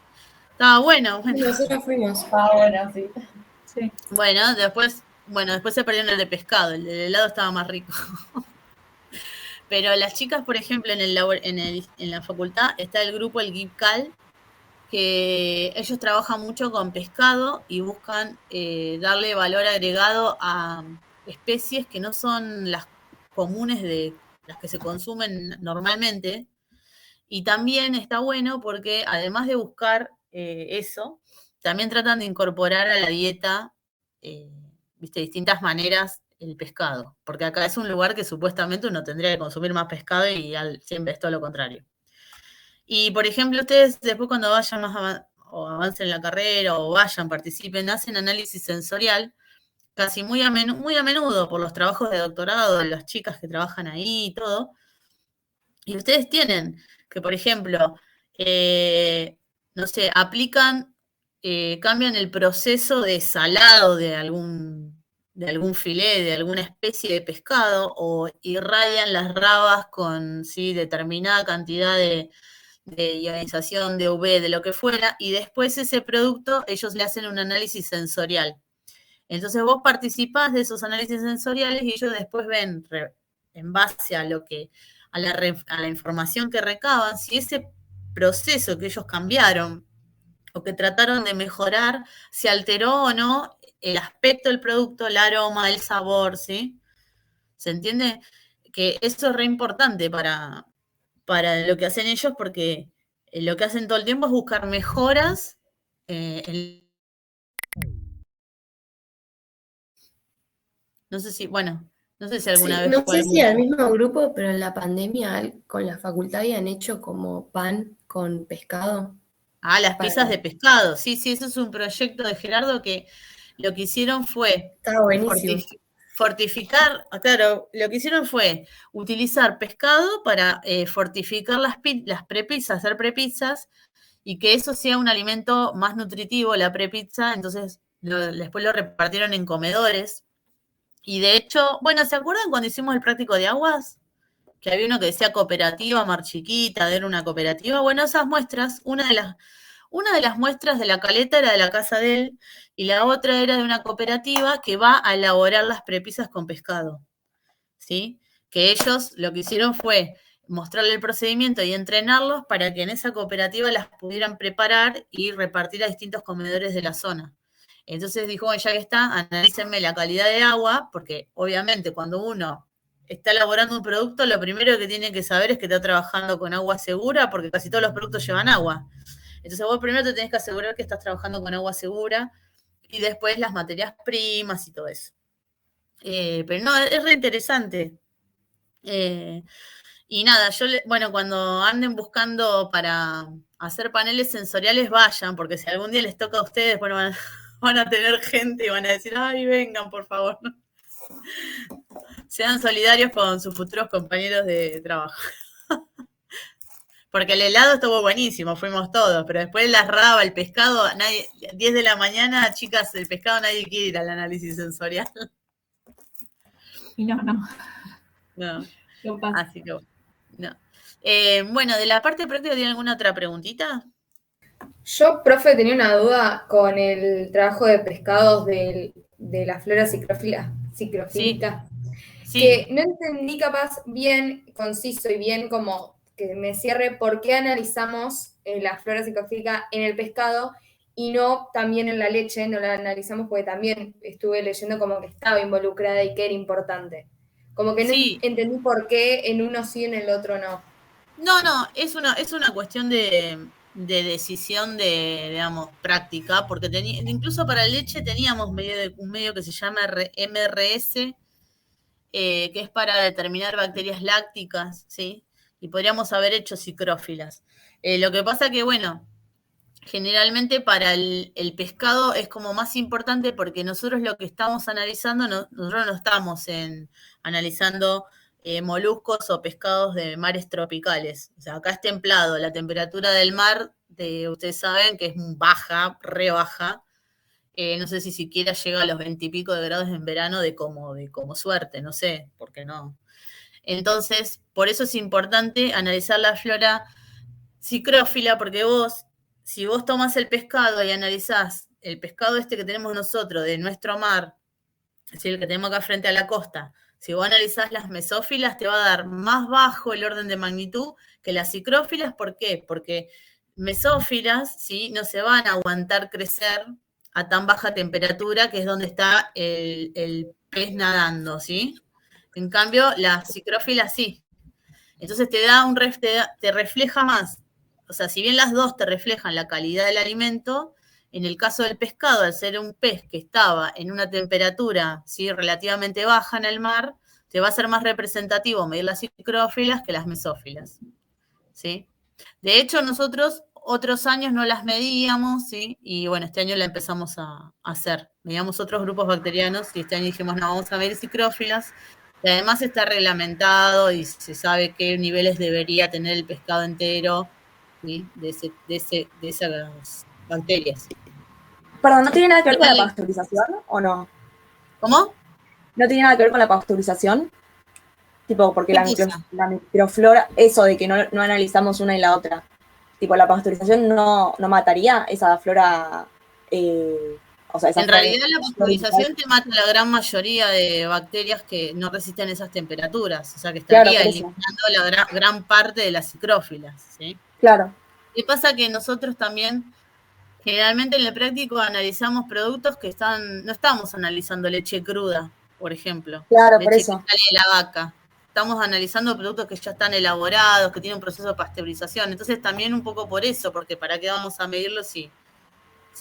Estaba bueno. Nosotros fuimos. Ah, bueno, sí. Sí. Bueno, después se perdieron el de pescado. El del helado estaba más rico. Pero las chicas, por ejemplo, en la facultad está el grupo, el GIPCAL, que ellos trabajan mucho con pescado y buscan darle valor agregado a especies que no son las comunes de las que se consumen normalmente. Y también está bueno porque además de buscar eso, también tratan de incorporar a la dieta, viste, distintas maneras el pescado. Porque acá es un lugar que supuestamente uno tendría que consumir más pescado y siempre es todo lo contrario. Y, por ejemplo, ustedes después cuando vayan o avancen en la carrera o vayan, participen, hacen análisis sensorial, casi muy a menudo por los trabajos de doctorado de las chicas que trabajan ahí y todo. Y ustedes tienen que, por ejemplo, no sé, cambian el proceso de salado de algún filé, de alguna especie de pescado, o irradian las rabas con ¿sí? determinada cantidad de ionización, de UV, de lo que fuera, y después ese producto ellos le hacen un análisis sensorial. Entonces vos participás de esos análisis sensoriales y ellos después ven, en base a a la información que recaban, si ese proceso que ellos cambiaron o que trataron de mejorar, se alteró o no el aspecto del producto, el aroma, el sabor, ¿sí? ¿Se entiende? Que eso es re importante para lo que hacen ellos porque lo que hacen todo el tiempo es buscar mejoras en no sé si, bueno, no sé si alguna Sí, vez no fue sé si algún al curso. mismo grupo, pero en la pandemia con la facultad habían hecho como pan con pescado. Ah, las Para... pizzas de pescado. Sí, sí, eso es un proyecto de Gerardo que lo que hicieron fue Estaba buenísimo. fortificar, claro, lo que hicieron fue utilizar pescado para fortificar las prepizzas, hacer prepizzas, y que eso sea un alimento más nutritivo, la prepizza, entonces después lo repartieron en comedores. Y de hecho, bueno, ¿se acuerdan cuando hicimos el práctico de aguas? Que había uno que decía cooperativa Mar Chiquita, era una cooperativa. Bueno, esas muestras, una de las muestras de la caleta era de la casa de él y la otra era de una cooperativa que va a elaborar las prepisas con pescado. ¿Sí? Que ellos lo que hicieron fue mostrarle el procedimiento y entrenarlos para que en esa cooperativa las pudieran preparar y repartir a distintos comedores de la zona. Entonces dijo, bueno, ya que está, analícenme la calidad de agua, porque obviamente cuando uno está elaborando un producto, lo primero que tiene que saber es que está trabajando con agua segura, porque casi todos los productos llevan agua. Entonces vos primero te tenés que asegurar que estás trabajando con agua segura y después las materias primas y todo eso. Pero no, es re interesante. Y nada, bueno, cuando anden buscando para hacer paneles sensoriales, vayan, porque si algún día les toca a ustedes, bueno, van a tener gente y van a decir, ay, vengan, por favor. Sean solidarios con sus futuros compañeros de trabajo. Porque el helado estuvo buenísimo, fuimos todos, pero después las rabas, el pescado, 10 de la mañana, chicas, el pescado nadie quiere ir al análisis sensorial. Y no. No, No pasa. así que no. Bueno, de la parte práctica, ¿tiene alguna otra preguntita? Yo, profe, tenía una duda con el trabajo de pescados de la flora cicrofílica, Sí. que no entendí capaz bien conciso y bien como que me cierre por qué analizamos la flora cicrofílica en el pescado y no también en la leche. No la analizamos porque también estuve leyendo como que estaba involucrada y que era importante. Como que no Sí. entendí por qué en uno sí, en el otro no. No, es una cuestión de decisión digamos, práctica, porque incluso para leche teníamos un medio que se llama MRS, que es para determinar bacterias lácticas, ¿sí? Y podríamos haber hecho cicrófilas. Lo que pasa que, bueno, generalmente para el pescado es como más importante porque nosotros lo que estamos analizando, nosotros no estamos analizando moluscos o pescados de mares tropicales. O sea, acá es templado, la temperatura del mar, ustedes saben que es baja, re baja. No sé si siquiera llega a los 20 y pico de grados en verano de como suerte, no sé, por qué no. Entonces, por eso es importante analizar la flora cicrófila, porque si vos tomás el pescado y analizás el pescado este que tenemos nosotros de nuestro mar, es decir, el que tenemos acá frente a la costa, si vos analizás las mesófilas, te va a dar más bajo el orden de magnitud que las cicrófilas. ¿Por qué? Porque mesófilas, ¿sí?, no se van a aguantar crecer a tan baja temperatura, que es donde está el pez nadando, ¿sí? En cambio, las cicrófilas sí. Entonces te refleja más. O sea, si bien las dos te reflejan la calidad del alimento, en el caso del pescado, al ser un pez que estaba en una temperatura, ¿sí?, relativamente baja en el mar, te va a ser más representativo medir las cicrófilas que las mesófilas, ¿sí? De hecho, nosotros otros años no las medíamos, ¿sí? Y bueno, este año la empezamos a hacer. Medíamos otros grupos bacterianos y este año dijimos, no, vamos a medir cicrófilas. Y además está reglamentado y se sabe qué niveles debería tener el pescado entero, ¿sí?, de esas bacterias. Perdón, ¿no tiene nada que ver con la pasteurización o no? ¿Cómo? ¿No tiene nada que ver con la pasteurización? Tipo, porque la microflora, eso de que no analizamos una y la otra, tipo, la pasteurización no mataría esa flora. O sea, en realidad la pasteurización te mata la gran mayoría de bacterias que no resisten esas temperaturas, o sea que estaría eliminando la gran parte de las cicrófilas, ¿sí? Claro. Y pasa que nosotros también, generalmente en el práctico analizamos productos que no estamos analizando leche cruda, por ejemplo. Claro, leche por eso. que sale de la vaca. Estamos analizando productos que ya están elaborados, que tienen un proceso de pasteurización. Entonces también un poco por eso, porque ¿para qué vamos a medirlo si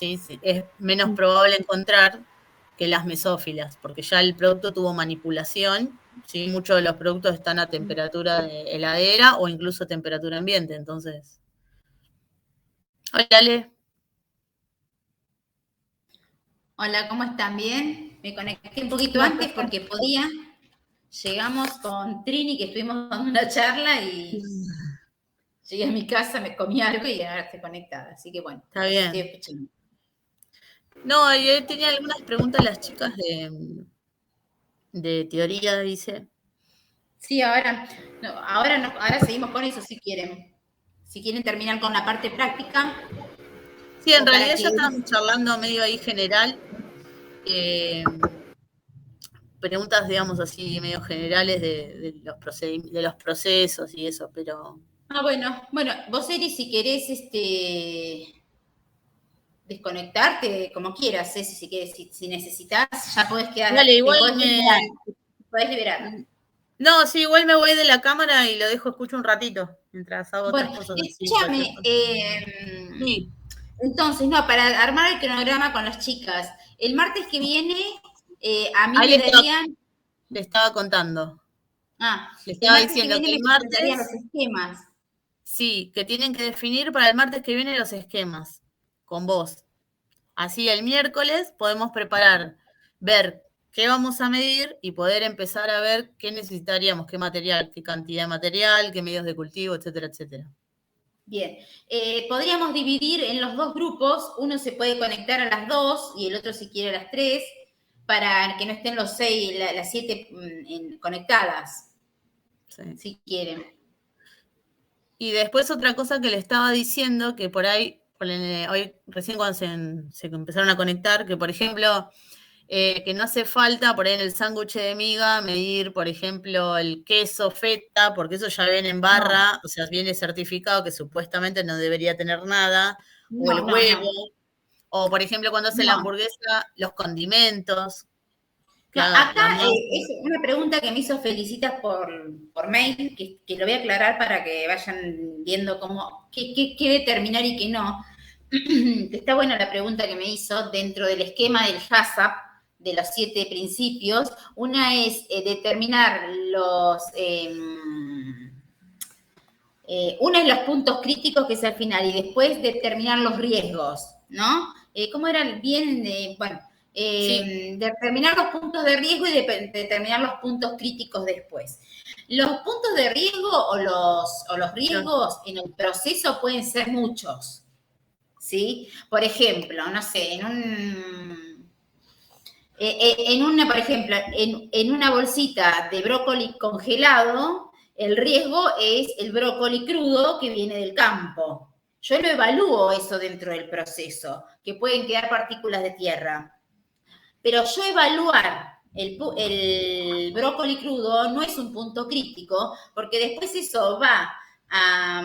es menos probable encontrar que las mesófilas? Porque ya el producto tuvo manipulación, ¿sí? Muchos de los productos están a temperatura de heladera o incluso temperatura ambiente, entonces. Hola, Ale. Hola, ¿cómo están? ¿Bien? Me conecté un poquito antes porque podía. Llegamos con Trini, que estuvimos dando una charla y llegué a mi casa, me comí algo y ahora estoy conectada. Así que bueno, está bien. Estoy escuchando. No, yo tenía algunas preguntas las chicas de teoría, dice. Sí, ahora seguimos con eso si quieren. Si quieren terminar con la parte práctica. Sí, en realidad ya estábamos charlando medio ahí general. Preguntas, digamos así, medio generales de los procesos y eso, pero... Bueno, vos, Eri, si querés desconectarte como quieras, si quieres, si necesitas, ya podés quedar. Dale, igual podés liberar. No, sí, igual me voy de la cámara y lo dejo, escucho un ratito, mientras hago otras cosas. Escúchame, sí. Entonces, no, para armar el cronograma con las chicas, el martes que viene, a mí ahí me darían... Le estaba contando. Le estaba diciendo que el martes... los esquemas. Sí, que tienen que definir para el martes que viene los esquemas, con vos. Así el miércoles podemos preparar, ver qué vamos a medir y poder empezar a ver qué necesitaríamos, qué material, qué cantidad de material, qué medios de cultivo, etcétera, etcétera. Bien, podríamos dividir en los dos grupos, uno se puede conectar a las 2 y el otro si quiere a las 3, para que no estén las 7 conectadas, Sí. si quieren. Y después otra cosa que le estaba diciendo, que por ahí, hoy recién cuando se empezaron a conectar, que por ejemplo, que no hace falta por ahí en el sándwich de miga medir, por ejemplo, el queso feta, porque eso ya viene en barra, o sea, viene certificado que supuestamente no debería tener nada, o el huevo, o por ejemplo cuando hace la hamburguesa, los condimentos. No, acá es una pregunta que me hizo Felicitas por mail, que lo voy a aclarar para que vayan viendo qué determinar y qué no. Está buena la pregunta que me hizo dentro del esquema del HACCP, de los 7 principios. Una es determinar uno es los puntos críticos, que es al final, y después determinar los riesgos, ¿no? ¿Cómo era bien? Sí. Determinar los puntos de riesgo y determinar los puntos críticos después. Los puntos de riesgo o los riesgos en el proceso pueden ser muchos, ¿sí? Por ejemplo, no sé, por ejemplo, en una bolsita de brócoli congelado, el riesgo es el brócoli crudo que viene del campo. Yo lo evalúo eso dentro del proceso, que pueden quedar partículas de tierra. Pero yo evaluar el brócoli crudo no es un punto crítico, porque después eso va a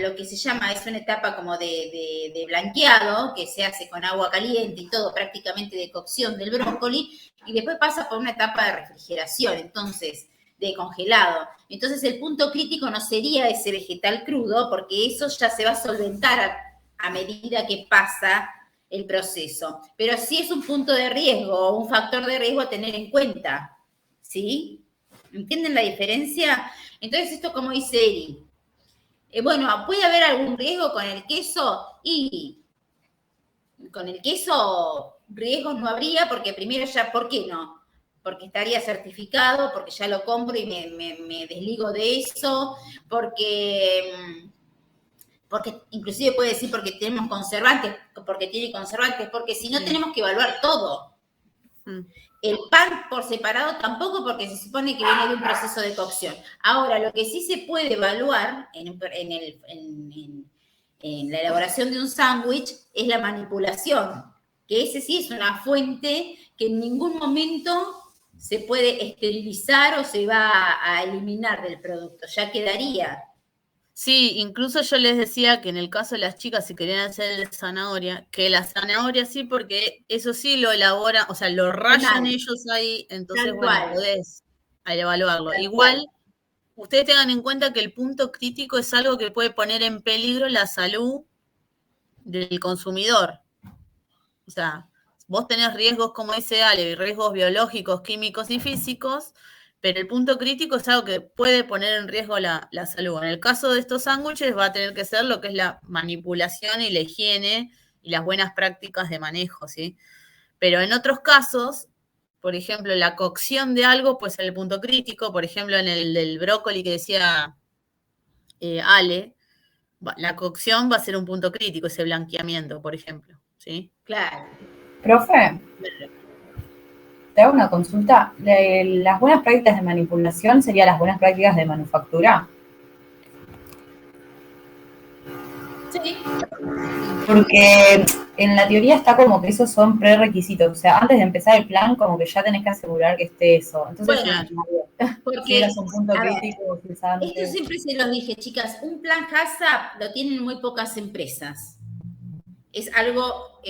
lo que se llama, es una etapa como de blanqueado, que se hace con agua caliente y todo, prácticamente de cocción del brócoli, y después pasa por una etapa de refrigeración, entonces, de congelado. Entonces el punto crítico no sería ese vegetal crudo, porque eso ya se va a solventar a medida que pasa el proceso. Pero sí es un punto de riesgo, un factor de riesgo a tener en cuenta, ¿sí? ¿Entienden la diferencia? Entonces esto, como dice Eri, bueno, ¿puede haber algún riesgo con el queso? Y con el queso riesgos no habría, porque primero ya, ¿por qué no? Porque estaría certificado, porque ya lo compro y me desligo de eso, porque inclusive puede decir porque tenemos conservantes, porque tiene conservantes, porque si no tenemos que evaluar todo. El pan por separado tampoco, porque se supone que viene de un proceso de cocción. Ahora, lo que sí se puede evaluar en la elaboración de un sándwich es la manipulación, que ese sí es una fuente que en ningún momento se puede esterilizar o se va a eliminar del producto, ya quedaría. Sí, incluso yo les decía que en el caso de las chicas, si querían hacer de zanahoria, que la zanahoria sí, porque eso sí lo elaboran, o sea, lo rayan ellos ahí, entonces, bueno, podés evaluarlo. Igual, ustedes tengan en cuenta que el punto crítico es algo que puede poner en peligro la salud del consumidor. O sea, vos tenés riesgos, como dice Ale, riesgos biológicos, químicos y físicos, pero el punto crítico es algo que puede poner en riesgo la salud. En el caso de estos sándwiches va a tener que ser lo que es la manipulación y la higiene y las buenas prácticas de manejo, ¿sí? Pero en otros casos, por ejemplo, la cocción de algo puede ser el punto crítico. Por ejemplo, en el del brócoli que decía Ale, la cocción va a ser un punto crítico, ese blanqueamiento, por ejemplo, ¿sí? Claro. Profe, te hago una consulta. ¿Las buenas prácticas de manipulación serían las buenas prácticas de manufactura? Sí. Porque en la teoría está como que esos son prerequisitos. O sea, antes de empezar el plan, como que ya tenés que asegurar que esté eso. Entonces, bueno, porque si eras un punto crítico, esto siempre se los dije, chicas, un plan HACCP lo tienen muy pocas empresas. Es algo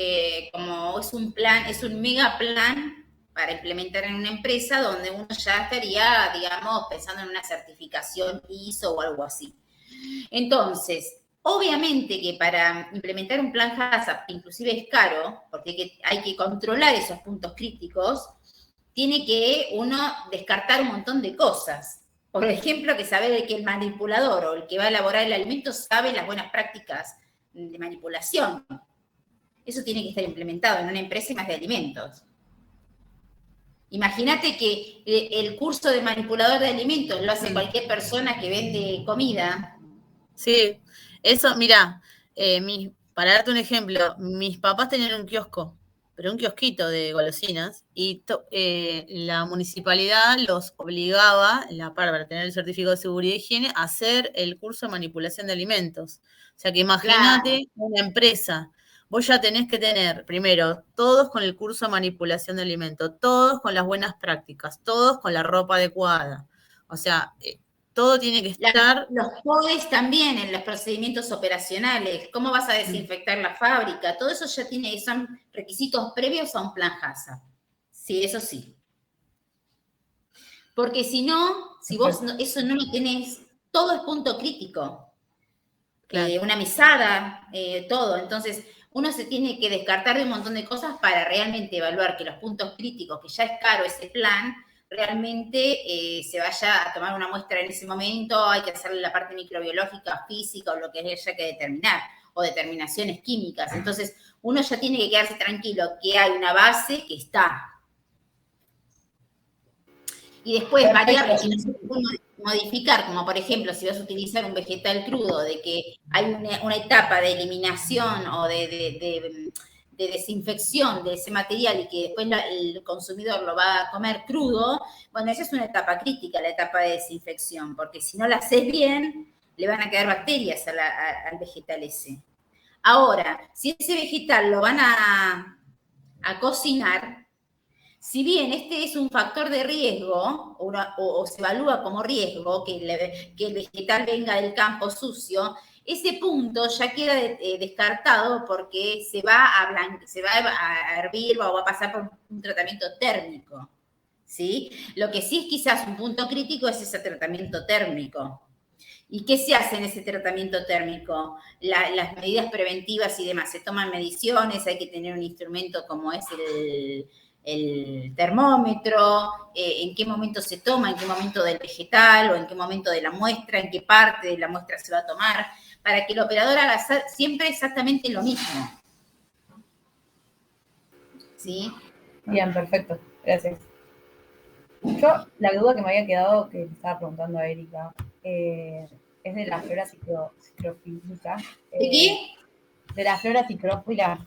como es un plan, es un mega plan para implementar en una empresa donde uno ya estaría, digamos, pensando en una certificación ISO o algo así. Entonces, obviamente que para implementar un plan HACCP, que inclusive es caro, porque hay que controlar esos puntos críticos, tiene que uno descartar un montón de cosas. Por ejemplo, que saber que el manipulador o el que va a elaborar el alimento sabe las buenas prácticas de manipulación. Eso tiene que estar implementado en una empresa más de alimentos. Imagínate que el curso de manipulador de alimentos lo hace cualquier persona que vende comida. Sí, eso, mira, para darte un ejemplo, mis papás tenían un kiosco pero un kiosquito de golosinas, y la municipalidad los obligaba, para tener el certificado de seguridad y higiene, a hacer el curso de manipulación de alimentos. O sea que imagínate una empresa, vos ya tenés que tener, primero, todos con el curso de manipulación de alimentos, todos con las buenas prácticas, todos con la ropa adecuada. O sea, todo tiene que estar... Los POEs también en los procedimientos operacionales. ¿Cómo vas a desinfectar la fábrica? Todo eso ya son requisitos previos a un plan HACCP. Sí, eso sí. Porque si no, si vos eso no lo tenés, todo es punto crítico. Claro. Una mesada, todo. Entonces, uno se tiene que descartar de un montón de cosas para realmente evaluar que los puntos críticos, que ya es caro ese plan, realmente se vaya a tomar una muestra en ese momento, hay que hacerle la parte microbiológica, física o lo que haya que determinar, o determinaciones químicas. Entonces, uno ya tiene que quedarse tranquilo que hay una base que está. Y después variables que no se pueden modificar, como por ejemplo, si vas a utilizar un vegetal crudo, de que hay una etapa de eliminación o de desinfección de ese material y que después el consumidor lo va a comer crudo, bueno, esa es una etapa crítica, la etapa de desinfección, porque si no la haces bien, le van a quedar bacterias al vegetal ese. Ahora, si ese vegetal lo van a cocinar, si bien este es un factor de riesgo, o se evalúa como riesgo, que el vegetal venga del campo sucio, ese punto ya queda descartado porque se va a hervir o va a pasar por un tratamiento térmico, ¿sí? Lo que sí es quizás un punto crítico es ese tratamiento térmico. ¿Y qué se hace en ese tratamiento térmico? Las medidas preventivas y demás. Se toman mediciones, hay que tener un instrumento como es el termómetro, en qué momento se toma, en qué momento del vegetal o en qué momento de la muestra, en qué parte de la muestra se va a tomar, para que el operador haga siempre exactamente lo mismo. ¿Sí? Bien, perfecto. Gracias. Yo, la duda que me había quedado, que le estaba preguntando a Erika, es de la flora psicrofílica. ¿De qué? De la flora psicrófila.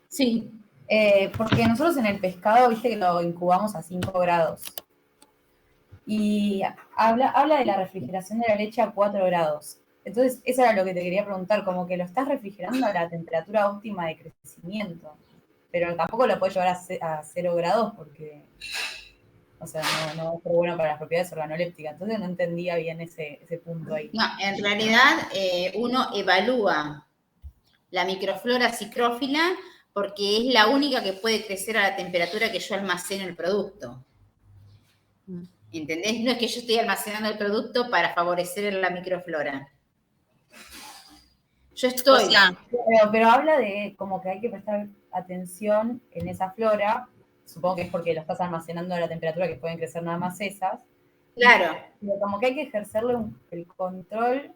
Sí. Porque nosotros en el pescado, viste que lo incubamos a 5 grados. Y habla de la refrigeración de la leche a 4 grados. Entonces, eso era lo que te quería preguntar, como que lo estás refrigerando a la temperatura óptima de crecimiento. Pero tampoco lo puedes llevar a 0 grados porque, o sea, no es bueno para las propiedades organolépticas. Entonces no entendía bien ese punto ahí. No, en realidad uno evalúa la microflora psicrófila porque es la única que puede crecer a la temperatura que yo almaceno el producto. ¿Entendés? No es que yo estoy almacenando el producto para favorecer la microflora. Yo estoy... O sea, pero habla de como que hay que prestar atención en esa flora, supongo que es porque lo estás almacenando a la temperatura que pueden crecer nada más esas. Claro. Pero como que hay que ejercerle el control,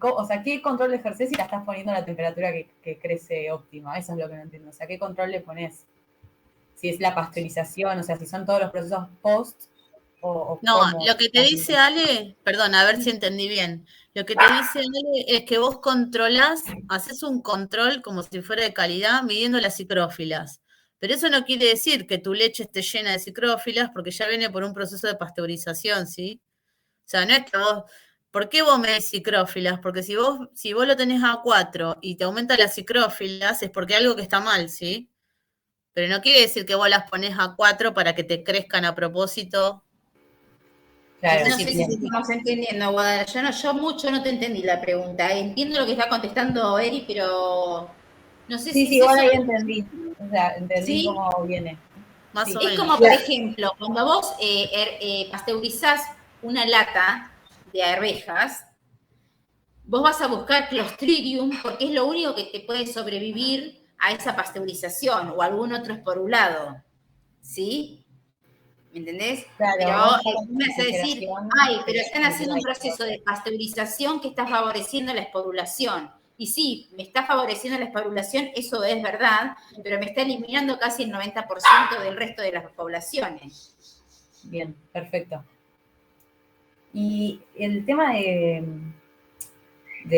o sea, ¿qué control le ejerces si la estás poniendo a la temperatura que crece óptima? Eso es lo que no entiendo. O sea, ¿qué control le pones? Si es la pasteurización, o sea, si son todos los procesos post o no, cómo. Lo que te dice Ale, perdón, a ver si entendí bien. Lo que te dice Ale es que vos controlás, haces un control como si fuera de calidad midiendo las psicrófilas. Pero eso no quiere decir que tu leche esté llena de psicrófilas porque ya viene por un proceso de pasteurización, ¿sí? O sea, no es que vos... ¿Por qué vos medís psicrófilas? Porque si vos lo tenés a 4 y te aumenta las psicrófilas es porque hay algo que está mal, ¿sí? Pero no quiere decir que vos las ponés a 4 para que te crezcan a propósito. Claro, no sé si estamos entendiendo, Guadalajara. Yo mucho no te entendí la pregunta. Entiendo lo que está contestando Eri, pero no sé si sí, igual ahí entendí. O sea, entendí ¿sí? Cómo viene. Más o menos. Es como, por ejemplo, cuando vos pasteurizás una lata de arvejas, vos vas a buscar Clostridium porque es lo único que te puede sobrevivir a esa pasteurización o algún otro esporulado. ¿Sí? ¿Me entendés? Claro, pero me hace decir, ay, pero están haciendo un proceso de pasteurización que está favoreciendo la esporulación. Y sí, me está favoreciendo la esporulación, eso es verdad, pero me está eliminando casi el 90% del resto de las poblaciones. Bien, perfecto. Y el tema de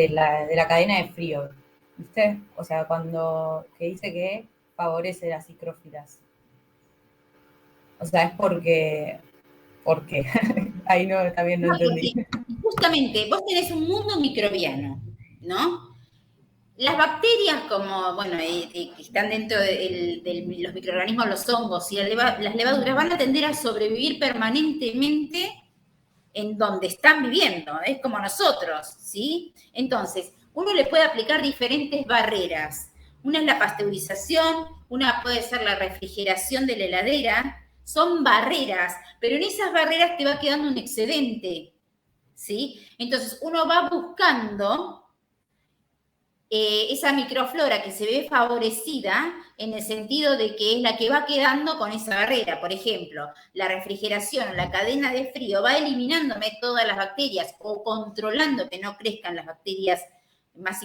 la cadena de frío, ¿viste? O sea, que dice que favorece las cicrófilas? O sea, es porque ahí no, también no entendí. Justamente, vos tenés un mundo microbiano, ¿no? Las bacterias, como, bueno, que están dentro de los microorganismos, los hongos y las levaduras, van a tender a sobrevivir permanentemente en donde están viviendo, es como nosotros, ¿sí? Entonces, uno le puede aplicar diferentes barreras. Una es la pasteurización, una puede ser la refrigeración de la heladera, son barreras, pero en esas barreras te va quedando un excedente, ¿sí? Entonces, uno va buscando esa microflora que se ve favorecida en el sentido de que es la que va quedando con esa barrera. Por ejemplo, la refrigeración o la cadena de frío va eliminándome todas las bacterias o controlando que no crezcan las bacterias más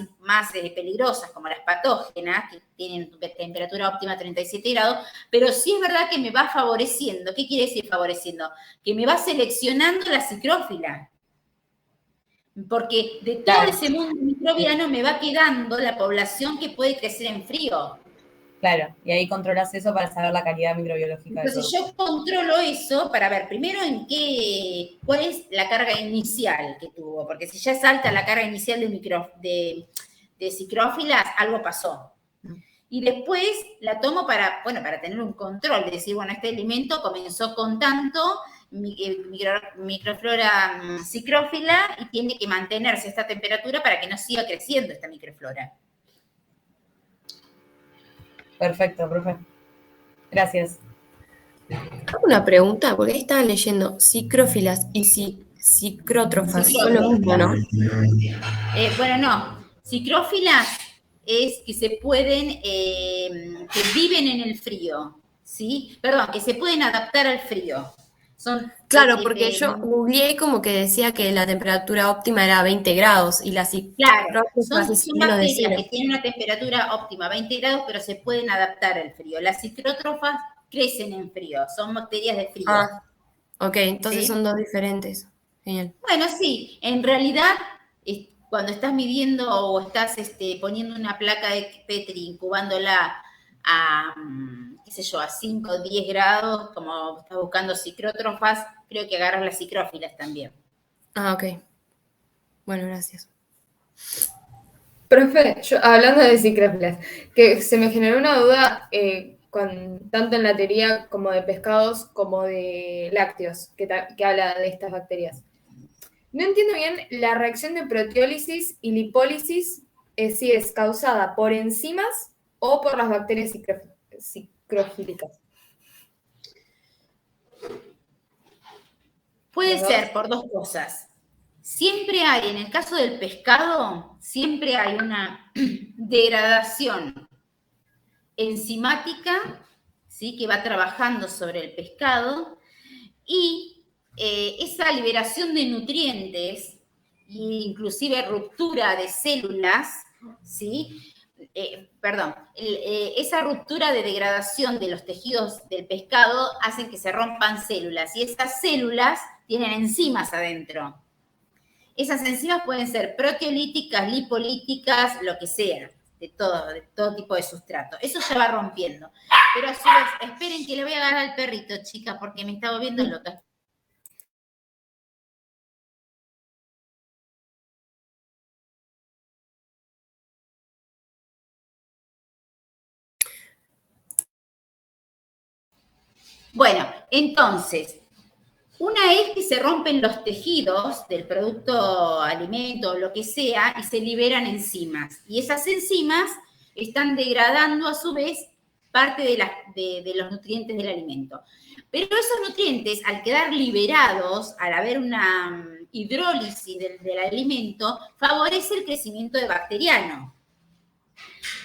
peligrosas como las patógenas, que tienen temperatura óptima 37 grados, pero sí es verdad que me va favoreciendo. ¿Qué quiere decir favoreciendo? Que me va seleccionando la cicrófila. Porque de todo ese mundo microbiano me va quedando la población que puede crecer en frío. Claro, y ahí controlas eso para saber la calidad microbiológica. Entonces yo controlo eso para ver primero cuál es la carga inicial que tuvo, porque si ya es alta la carga inicial de cicrófilas, algo pasó. Y después la tomo para tener un control, de decir, bueno, este alimento comenzó con tanto microflora cicrófila y tiene que mantenerse a esta temperatura para que no siga creciendo esta microflora. Perfecto, profe. Gracias. Hago una pregunta, porque ahí estaba leyendo cicrófilas y cicrótrofas. Son lo mismo, ¿no? Bueno, no. Cicrófilas es que se pueden, que viven en el frío, ¿sí? Perdón, que se pueden adaptar al frío. Claro, porque yo googleé como que decía que la temperatura óptima era 20 grados y la Claro, son bacterias que tienen una temperatura óptima, 20 grados, pero se pueden adaptar al frío. Las cicrótrofas crecen en frío, son bacterias de frío. Ah, ok, entonces ¿sí? son dos diferentes. Genial. Bueno, sí, en realidad, cuando estás midiendo o estás poniendo una placa de Petri, incubándola a, qué sé yo, a 5 o 10 grados, como estás buscando cicrótrofas, creo que agarras las cicrófilas también. Ah, ok. Bueno, gracias. Profe, hablando de cicrófilas, que se me generó una duda tanto en la teoría como de pescados como de lácteos, que habla de estas bacterias. No entiendo bien la reacción de proteólisis y lipólisis, si es causada por enzimas o por las bacterias cicrofílicas. Puede ser por dos cosas. Siempre hay, en el caso del pescado, siempre hay una degradación enzimática, ¿sí? Que va trabajando sobre el pescado y esa liberación de nutrientes e inclusive ruptura de células, ¿sí? Esa ruptura de degradación de los tejidos del pescado hacen que se rompan células y esas células tienen enzimas adentro. Esas enzimas pueden ser proteolíticas, lipolíticas, lo que sea, de todo tipo de sustrato. Eso se va rompiendo. Pero a su vez, esperen que le voy a agarrar al perrito, chicas, porque me está volviendo loca. Bueno, entonces, una es que se rompen los tejidos del producto alimento o lo que sea y se liberan enzimas. Y esas enzimas están degradando a su vez parte de los nutrientes del alimento. Pero esos nutrientes, al quedar liberados, al haber una hidrólisis del alimento, favorece el crecimiento de bacteriano.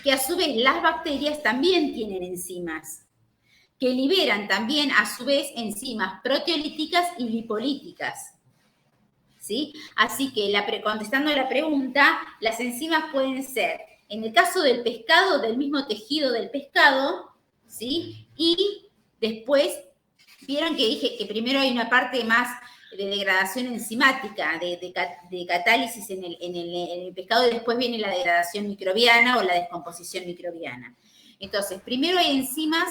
Que a su vez las bacterias también tienen enzimas que liberan también, a su vez, enzimas proteolíticas y lipolíticas. ¿Sí? Así que, contestando a la pregunta, las enzimas pueden ser, en el caso del pescado, del mismo tejido del pescado, ¿sí? Y después, vieron que dije que primero hay una parte más de degradación enzimática, de catálisis en el pescado, y después viene la degradación microbiana o la descomposición microbiana. Entonces, primero hay enzimas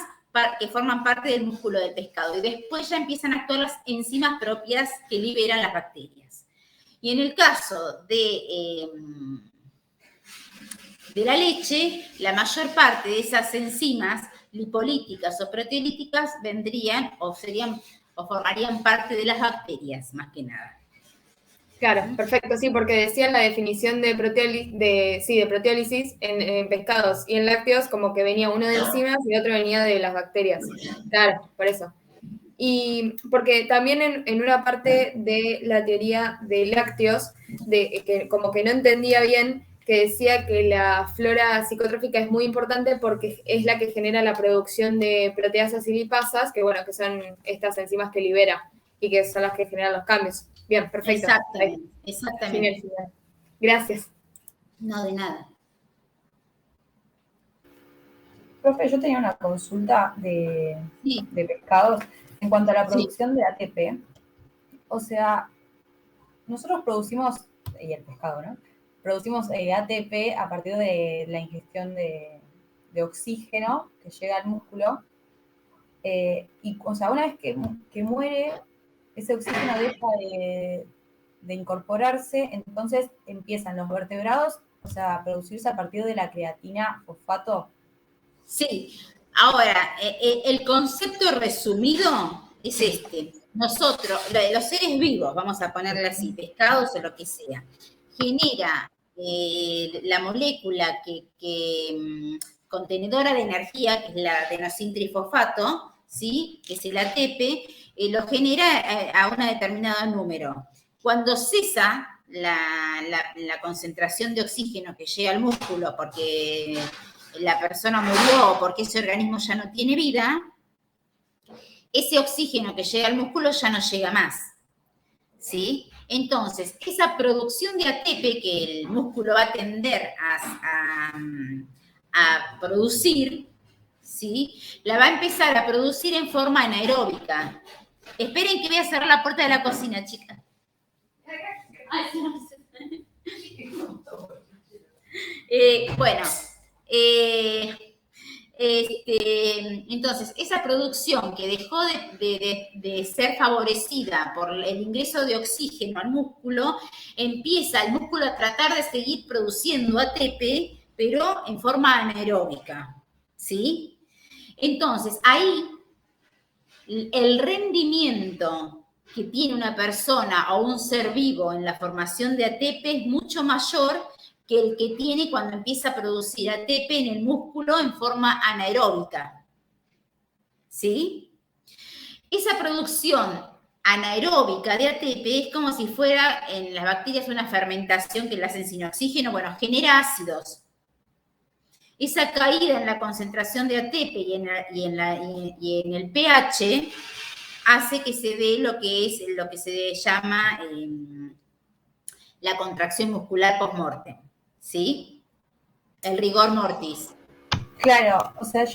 que forman parte del músculo del pescado y después ya empiezan a actuar las enzimas propias que liberan las bacterias. Y en el caso de la leche, la mayor parte de esas enzimas lipolíticas o proteolíticas vendrían o formarían parte de las bacterias, más que nada. Claro, perfecto, sí, porque decían la definición de proteólisis en pescados y en lácteos como que venía uno de enzimas y otro venía de las bacterias. Claro, por eso. Y porque también en una parte de la teoría de lácteos, que como que no entendía bien, que decía que la flora psicotrófica es muy importante porque es la que genera la producción de proteasas y lipasas, que bueno, que son estas enzimas que libera y que son las que generan los cambios. Bien, perfecto. Exactamente. Genial. Gracias. No, de nada. Profe, yo tenía una consulta de pescados en cuanto a la producción de ATP. O sea, nosotros producimos, y el pescado, ¿no? Producimos ATP a partir de la ingestión de oxígeno que llega al músculo. Y, o sea, una vez que muere, ese oxígeno deja de incorporarse, entonces empiezan los vertebrados, o sea, a producirse a partir de la creatina fosfato. Sí, ahora, el concepto resumido es este. Nosotros, los seres vivos, vamos a ponerle así, pescados o lo que sea, genera la molécula contenedora de energía, que es la adenosintrifosfato, ¿sí? Que es el ATP, lo genera a un determinado número. Cuando cesa la concentración de oxígeno que llega al músculo porque la persona murió o porque ese organismo ya no tiene vida, ese oxígeno que llega al músculo ya no llega más, ¿sí? Entonces, esa producción de ATP que el músculo va a tender a producir, ¿sí? La va a empezar a producir en forma anaeróbica. Esperen que voy a cerrar la puerta de la cocina, chicas. Entonces, esa producción que dejó de ser favorecida por el ingreso de oxígeno al músculo, empieza el músculo a tratar de seguir produciendo ATP, pero en forma anaeróbica, ¿sí? Entonces, ahí el rendimiento que tiene una persona o un ser vivo en la formación de ATP es mucho mayor que el que tiene cuando empieza a producir ATP en el músculo en forma anaeróbica. ¿Sí? Esa producción anaeróbica de ATP es como si fuera en las bacterias una fermentación que la hacen sin oxígeno, bueno, genera ácidos. Esa caída en la concentración de ATP y en el pH hace que se dé lo que se llama la contracción muscular post-mortem, ¿sí? El rigor mortis. Claro, o sea,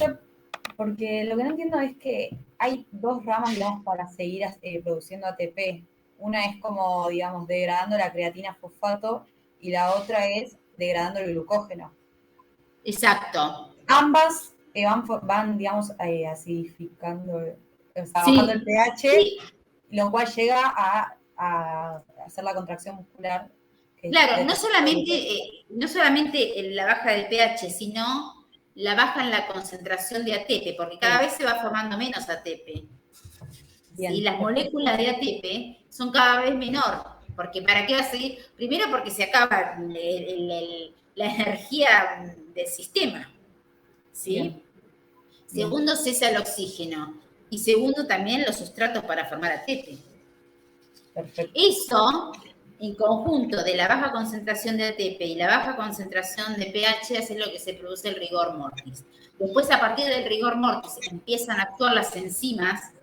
porque lo que no entiendo es que hay dos ramas, digamos, para seguir produciendo ATP. Una es como, digamos, degradando la creatina fosfato y la otra es degradando el glucógeno. Exacto. Ambas van digamos, acidificando, o sea, bajando el pH, lo cual llega a hacer la contracción muscular. Claro, no solamente la baja del pH, sino la baja en la concentración de ATP, porque cada vez se va formando menos ATP. Bien. Y las moléculas de ATP son cada vez menor, porque ¿para qué va a seguir? Primero porque se acaba la energía del sistema, ¿sí? Bien. Segundo, cesa el oxígeno. Y segundo, también los sustratos para formar ATP. Perfecto. Eso, en conjunto de la baja concentración de ATP y la baja concentración de pH, es lo que se produce el rigor mortis. Después, a partir del rigor mortis, empiezan a actuar las enzimas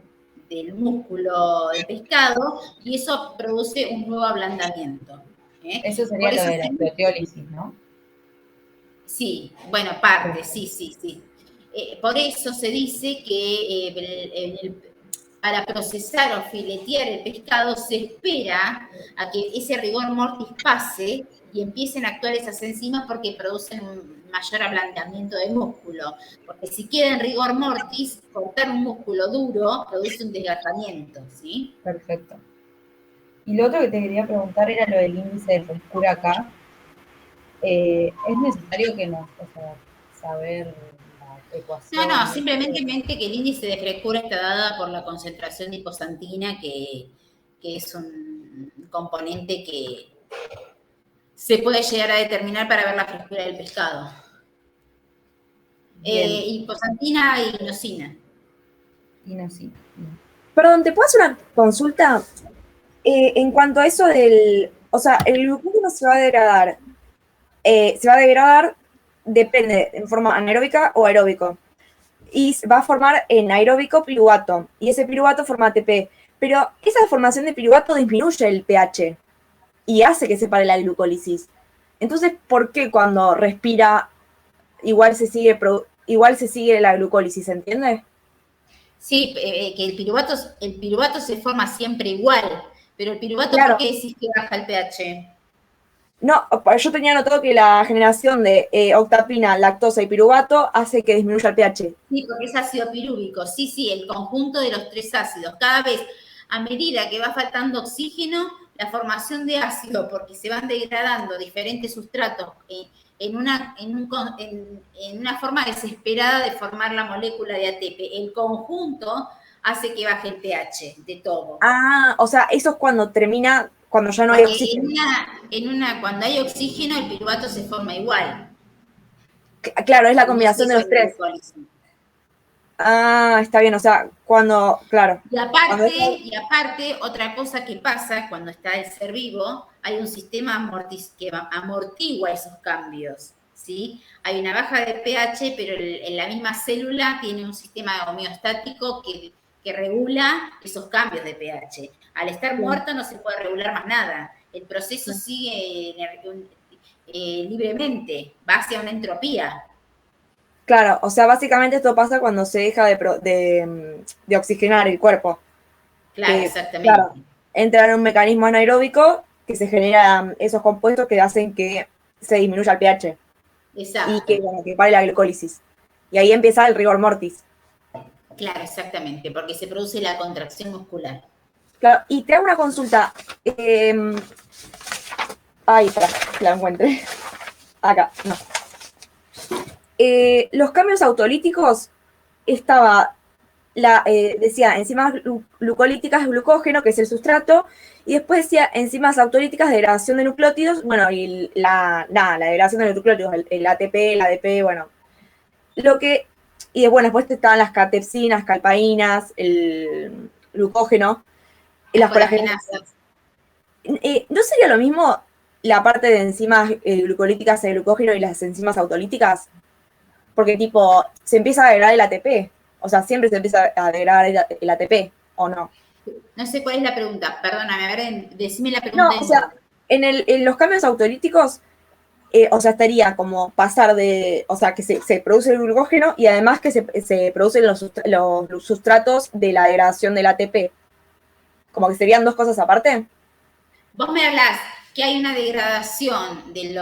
del músculo del pescado y eso produce un nuevo ablandamiento. Eso sería lo de la proteólisis, ¿no? Sí, bueno, parte, sí. Por eso se dice que para procesar o filetear el pescado se espera a que ese rigor mortis pase y empiecen a actuar esas enzimas porque producen un mayor ablandamiento de músculo. Porque si queda en rigor mortis, cortar un músculo duro produce un desgastamiento, ¿sí? Perfecto. Y lo otro que te quería preguntar era lo del índice de frescura acá. ¿Es necesario que nos, o sea, saber la ecuación? No, simplemente que el índice de frescura está dada por la concentración de hiposantina, que es un componente que se puede llegar a determinar para ver la frescura del pescado. Hiposantina y inosina. Inosina. Perdón, ¿te puedo hacer una consulta? En cuanto a eso o sea, el glucógeno se va a degradar, depende, en forma anaeróbica o aeróbico. Y va a formar en aeróbico piruvato, y ese piruvato forma ATP. Pero esa formación de piruvato disminuye el pH y hace que se pare la glucólisis. Entonces, ¿por qué cuando respira igual se sigue la glucólisis, ¿entiendes? Sí, que el piruvato se forma siempre igual, pero el piruvato, Claro. ¿por qué decís que baja el pH? No, yo tenía notado que la generación de octapina, lactosa y piruvato hace que disminuya el pH. Sí, porque es ácido pirúvico. Sí, el conjunto de los 3 ácidos. Cada vez, a medida que va faltando oxígeno, la formación de ácido, porque se van degradando diferentes sustratos en una forma desesperada de formar la molécula de ATP. El conjunto hace que baje el pH de todo. Ah, o sea, eso es cuando ya no hay oxígeno. Cuando hay oxígeno, el piruvato se forma igual. Claro, es la combinación de los tres. Ah, está bien, o sea, claro. Y aparte, otra cosa que pasa cuando está el ser vivo, hay un sistema que amortigua esos cambios, ¿sí? Hay una baja de pH, pero en la misma célula tiene un sistema homeostático que regula esos cambios de pH. Al estar muerto no se puede regular más nada. El proceso sigue libremente, va hacia una entropía. Claro, o sea, básicamente esto pasa cuando se deja de oxigenar el cuerpo. Claro, exactamente. Claro, entra en un mecanismo anaeróbico que se generan esos compuestos que hacen que se disminuya el pH. Exacto. Y que pare la glucólisis. Y ahí empieza el rigor mortis. Claro, exactamente, porque se produce la contracción muscular. Claro, y te hago una consulta. Espera, la encuentre. Acá, no. Los cambios autolíticos decía enzimas glucolíticas de glucógeno, que es el sustrato, y después decía enzimas autolíticas de degradación de nucleótidos, bueno, y la degradación de los nucleótidos, el ATP, el ADP, bueno. Y después estaban las catepsinas, calpaínas, el glucógeno, y las colagenasas. ¿No sería lo mismo la parte de enzimas glucolíticas de glucógeno y las enzimas autolíticas? Porque, se empieza a degradar el ATP. O sea, siempre se empieza a degradar el ATP, ¿o no? No sé cuál es la pregunta. Perdóname, a ver, decime la pregunta. No, o sea, en los cambios autolíticos, o sea, estaría como pasar o sea, que se produce el glucógeno y además que se producen los sustratos de la degradación del ATP. Como que serían dos cosas aparte. Vos me hablás que hay una degradación del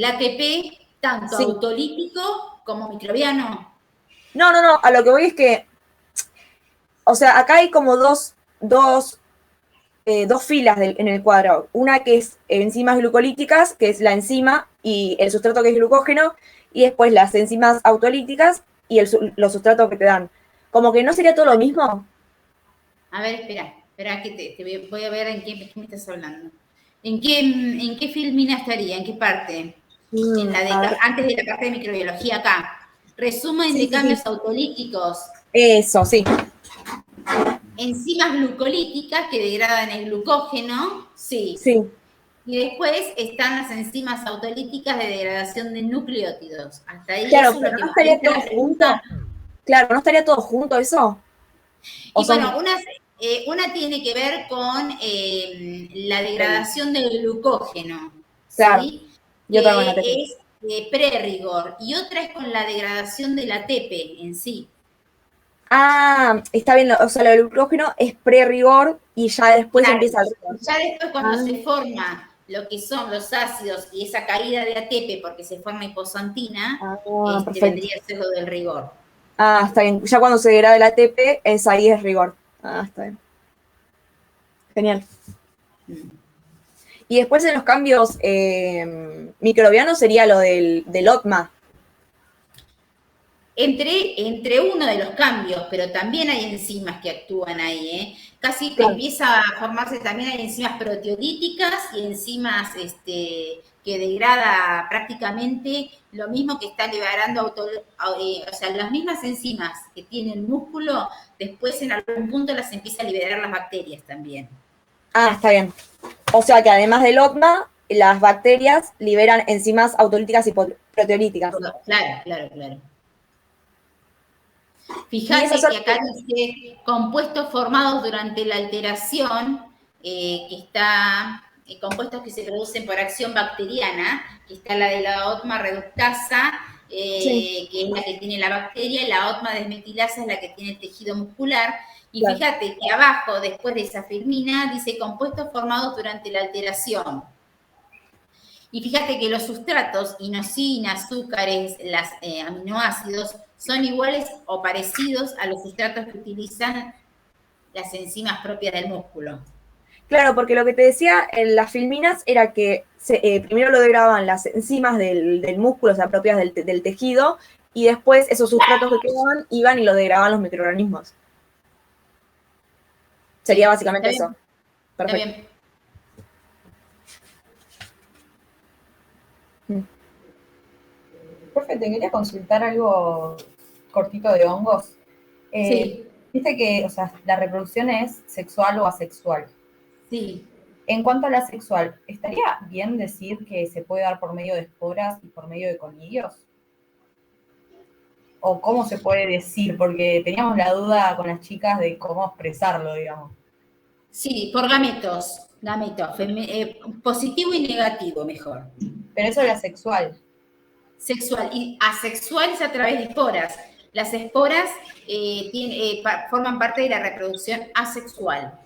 ATP, tanto autolítico como microbiano. No, a lo que voy es que, o sea, acá hay como dos filas en el cuadro. Una que es enzimas glucolíticas, que es la enzima y el sustrato que es glucógeno, y después las enzimas autolíticas y los sustratos que te dan. Como que no sería todo lo mismo. A ver, espera que te voy a ver en qué me estás hablando. ¿En qué filmina estaría? ¿En qué parte? Antes de la parte de microbiología acá. Resumen de cambios autolíticos. Eso, sí. Enzimas glucolíticas que degradan el glucógeno, sí. Y después están las enzimas autolíticas de degradación de nucleótidos. Hasta ahí. Claro, pero no estaría todo junto. Claro, ¿no estaría todo junto eso? Y bueno, una tiene que ver con la degradación del glucógeno. Claro. ¿Sí? Y otra con es pre-rigor. Y otra es con la degradación del ATP en sí. Ah, está bien, o sea, lo del glucógeno es pre-rigor y ya después empieza el rigor. Ya después cuando se forma lo que son los ácidos y esa caída de ATP porque se forma hiposantina, Perfecto. vendría a ser lo del rigor. Está bien. Ya cuando se degrada el ATP, ahí es rigor. Está bien. Genial. Y después en los cambios microbianos sería lo del OTMA. Entre uno de los cambios, pero también hay enzimas que actúan ahí, ¿eh? Casi Claro. empieza a formarse también, hay enzimas proteolíticas y enzimas que degrada prácticamente lo mismo que está liberando, o sea, las mismas enzimas que tiene el músculo, después en algún punto las empieza a liberar las bacterias también. Está bien. O sea que además del OTMA, las bacterias liberan enzimas autolíticas y proteolíticas. Claro. Fíjate que acá dice compuestos formados durante la alteración, que está, compuestos que se producen por acción bacteriana, que está la de la OTMA reductasa, que es la que tiene la bacteria, y la OTMA desmetilasa es la que tiene el tejido muscular. Y fíjate que abajo, después de esa firmina, dice compuestos formados durante la alteración. Y fíjate que los sustratos, inosina, azúcares, los aminoácidos, son iguales o parecidos a los sustratos que utilizan las enzimas propias del músculo. Claro, porque lo que te decía en las filminas era que primero lo degradaban las enzimas del músculo, o sea, propias del tejido, y después esos sustratos que quedaban iban y lo degradaban los microorganismos. Sería básicamente eso. Perfecto. Está bien. Profe, te quería consultar algo cortito de hongos. Sí. Viste que, o sea, la reproducción es sexual o asexual. Sí. En cuanto a la sexual, ¿estaría bien decir que se puede dar por medio de esporas y por medio de conidios? ¿O cómo se puede decir? Porque teníamos la duda con las chicas de cómo expresarlo, digamos. Sí, por gametos, positivo y negativo, mejor. Pero eso era sexual. Sexual. Y asexual es a través de esporas. Las esporas forman parte de la reproducción asexual.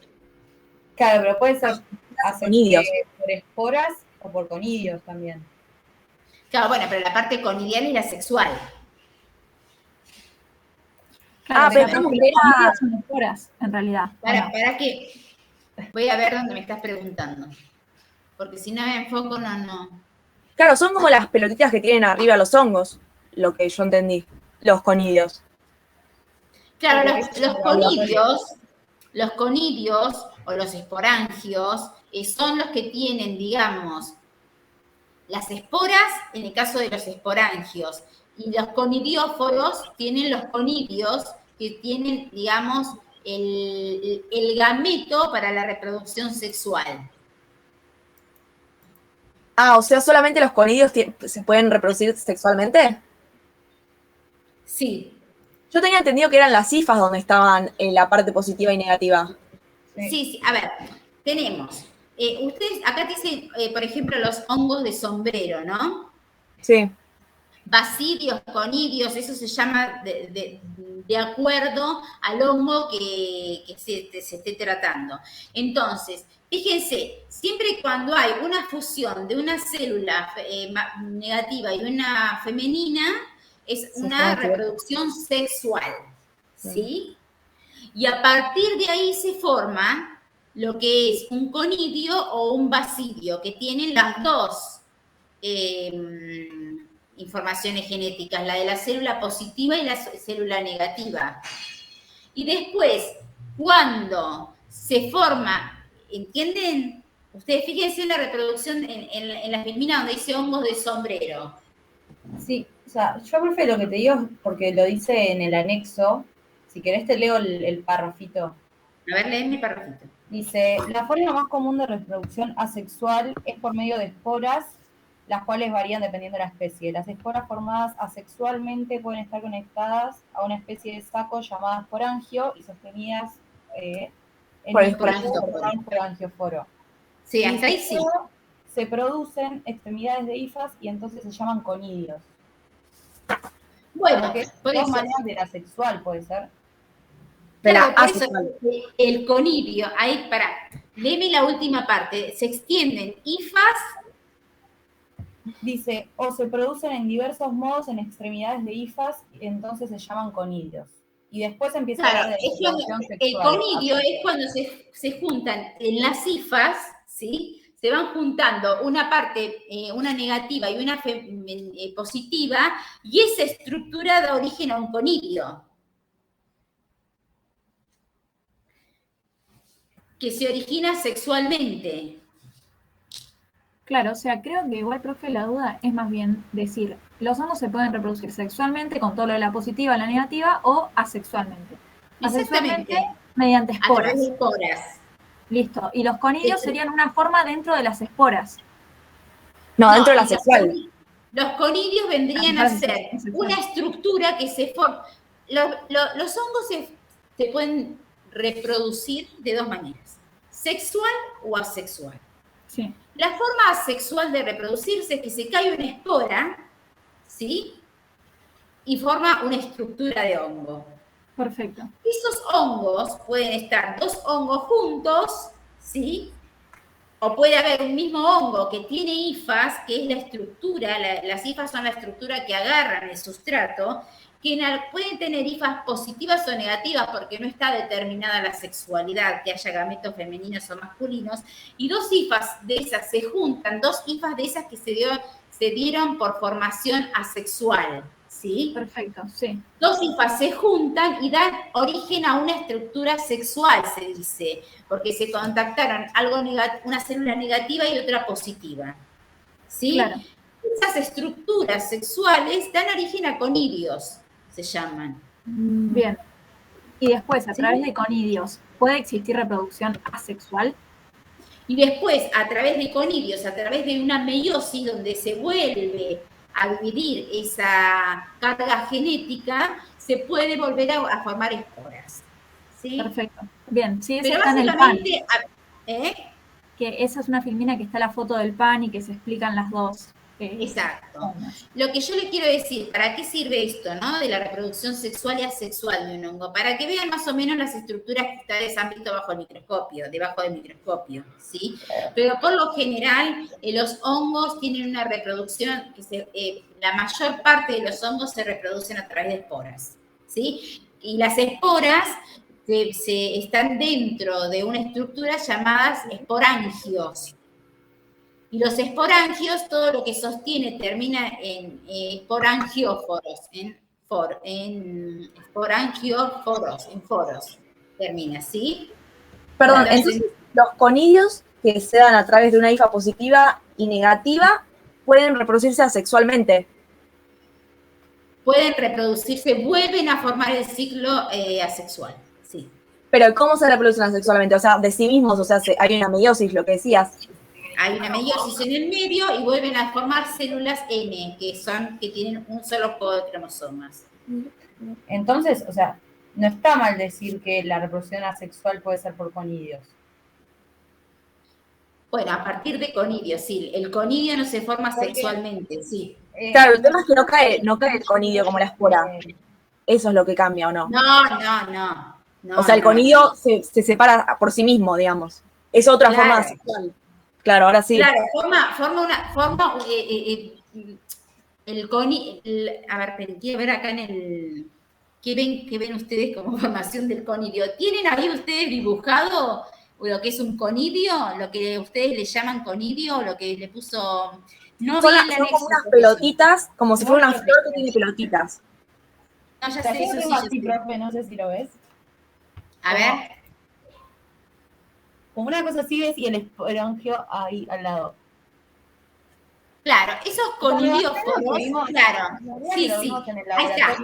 Claro, pero puede ser conidios. Por esporas o por conidios también. Claro, bueno, pero la parte conidial es la sexual. Claro, pero como que era... son esporas, en realidad. Para que voy a ver dónde me estás preguntando. Porque si no me enfoco, no. Claro, son como las pelotitas que tienen arriba los hongos, lo que yo entendí, los conidios. Claro, los conidios o los esporangios son los que tienen, digamos, las esporas en el caso de los esporangios, y los conidióforos tienen los conidios que tienen, digamos, el gameto para la reproducción sexual. O sea, ¿solamente los conidios se pueden reproducir sexualmente? Sí. Yo tenía entendido que eran las hifas donde estaban en la parte positiva y negativa. Sí. A ver, tenemos... ustedes, acá dicen, por ejemplo, los hongos de sombrero, ¿no? Sí. Basidios, conidios, eso se llama de acuerdo al hongo que se esté tratando. Entonces, fíjense, siempre y cuando hay una fusión de una célula negativa y una femenina, es una reproducción sexual, ¿sí? Y a partir de ahí se forma lo que es un conidio o un basidio, que tienen las dos informaciones genéticas, la de la célula positiva y la célula negativa. Y después, cuando se forma, ¿entienden? Ustedes fíjense en la reproducción, en la filmina donde dice hongos de sombrero. Sí, o sea, yo, profe, lo que te digo es porque lo dice en el anexo. Si querés te leo el párrafito. A ver, lee mi párrafito. Dice, la forma más común de reproducción asexual es por medio de esporas, las cuales varían dependiendo de la especie. Las esporas formadas asexualmente pueden estar conectadas a una especie de saco llamada esporangio y sostenidas en el esporangióforo. Sí, hasta ahí sí. Se producen extremidades de hifas y entonces se llaman conidios. Bueno, por eso maneras de la sexual puede ser. Claro, por eso el conidio, ahí léeme la última parte. Se extienden hifas. Dice, o se producen en diversos modos en extremidades de hifas, entonces se llaman conidios. Y después empieza a hablar de reproducción El sexual. conidio es cuando se juntan en las hifas, ¿sí? Se van juntando una parte, una negativa y una positiva, y esa estructura da origen a un conidio. Que se origina sexualmente. Claro, o sea, creo que igual, profe, la duda es más bien decir, los hongos se pueden reproducir sexualmente con todo lo de la positiva, la negativa, o asexualmente. Asexualmente mediante A través esporas. de esporas. Listo. Y los conidios serían una forma dentro de las esporas. No, dentro de la sexual. Los conidios vendrían a ser una estructura que se forma. Los hongos se pueden reproducir de dos maneras, sexual o asexual. Sí. La forma asexual de reproducirse es que se cae una espora, ¿sí? Y forma una estructura de hongo. Perfecto. Esos hongos pueden estar dos hongos juntos, ¿sí? O puede haber un mismo hongo que tiene hifas, que es la estructura, las hifas son la estructura que agarran el sustrato, que pueden tener hifas positivas o negativas porque no está determinada la sexualidad, que haya gametos femeninos o masculinos, y dos hifas de esas se juntan, dos hifas de esas que se dieron por formación asexual, ¿sí? Perfecto, sí. Dos hifas se juntan y dan origen a una estructura sexual, se dice, porque se contactaron una célula negativa y otra positiva, ¿sí? Claro. Esas estructuras sexuales dan origen a conidios, se llaman. Bien. Y después, a través de conidios, ¿puede existir reproducción asexual? Y después, a través de conidios, a través de una meiosis donde se vuelve a dividir esa carga genética, se puede volver a formar esporas. ¿Sí? Perfecto. Bien, sí, eso pero está en el pan. Que esa es una filmina que está la foto del pan y que se explican las dos. Exacto. Lo que yo le quiero decir, ¿para qué sirve esto, no? De la reproducción sexual y asexual de un hongo. Para que vean más o menos las estructuras que ustedes han visto bajo el microscopio, debajo del microscopio, ¿sí? Pero por lo general, los hongos tienen una reproducción, la mayor parte de los hongos se reproducen a través de esporas, ¿sí? Y las esporas están dentro de una estructura llamadas esporangios. Y los esporangios, todo lo que sostiene termina en esporangióforos, en foros, termina, ¿sí? Perdón, entonces los conidios que se dan a través de una hifa positiva y negativa pueden reproducirse asexualmente. Pueden reproducirse, vuelven a formar el ciclo asexual, sí. Pero ¿cómo se reproducen asexualmente? O sea, de sí mismos, o sea, hay una meiosis, lo que decías. Hay una meiosis en el medio y vuelven a formar células N, que tienen un solo juego de cromosomas. Entonces, o sea, no está mal decir que la reproducción asexual puede ser por conidios. Bueno, a partir de conidios, sí. El conidio no se forma sexualmente, sí. Claro, el tema es que no cae el conidio como la espora. Eso es lo que cambia, ¿o no? No. O sea, el conidio se separa por sí mismo, digamos. Es otra forma asexual. Claro, ahora sí. Claro, el conidio, a ver, quiero ver acá en el, ¿qué ven ustedes como formación del conidio? ¿Tienen ahí ustedes dibujado lo que es un conidio? Lo que ustedes le llaman conidio, lo que le puso... No son como unas pelotitas, como si fuera una flor que tiene pelotitas. No, ya sé, eso sí, profe, no sé si lo ves. A ver. Como una cosa así ves y el esporangio ahí al lado. Claro, esos conidióforos, claro, sí, ahí está.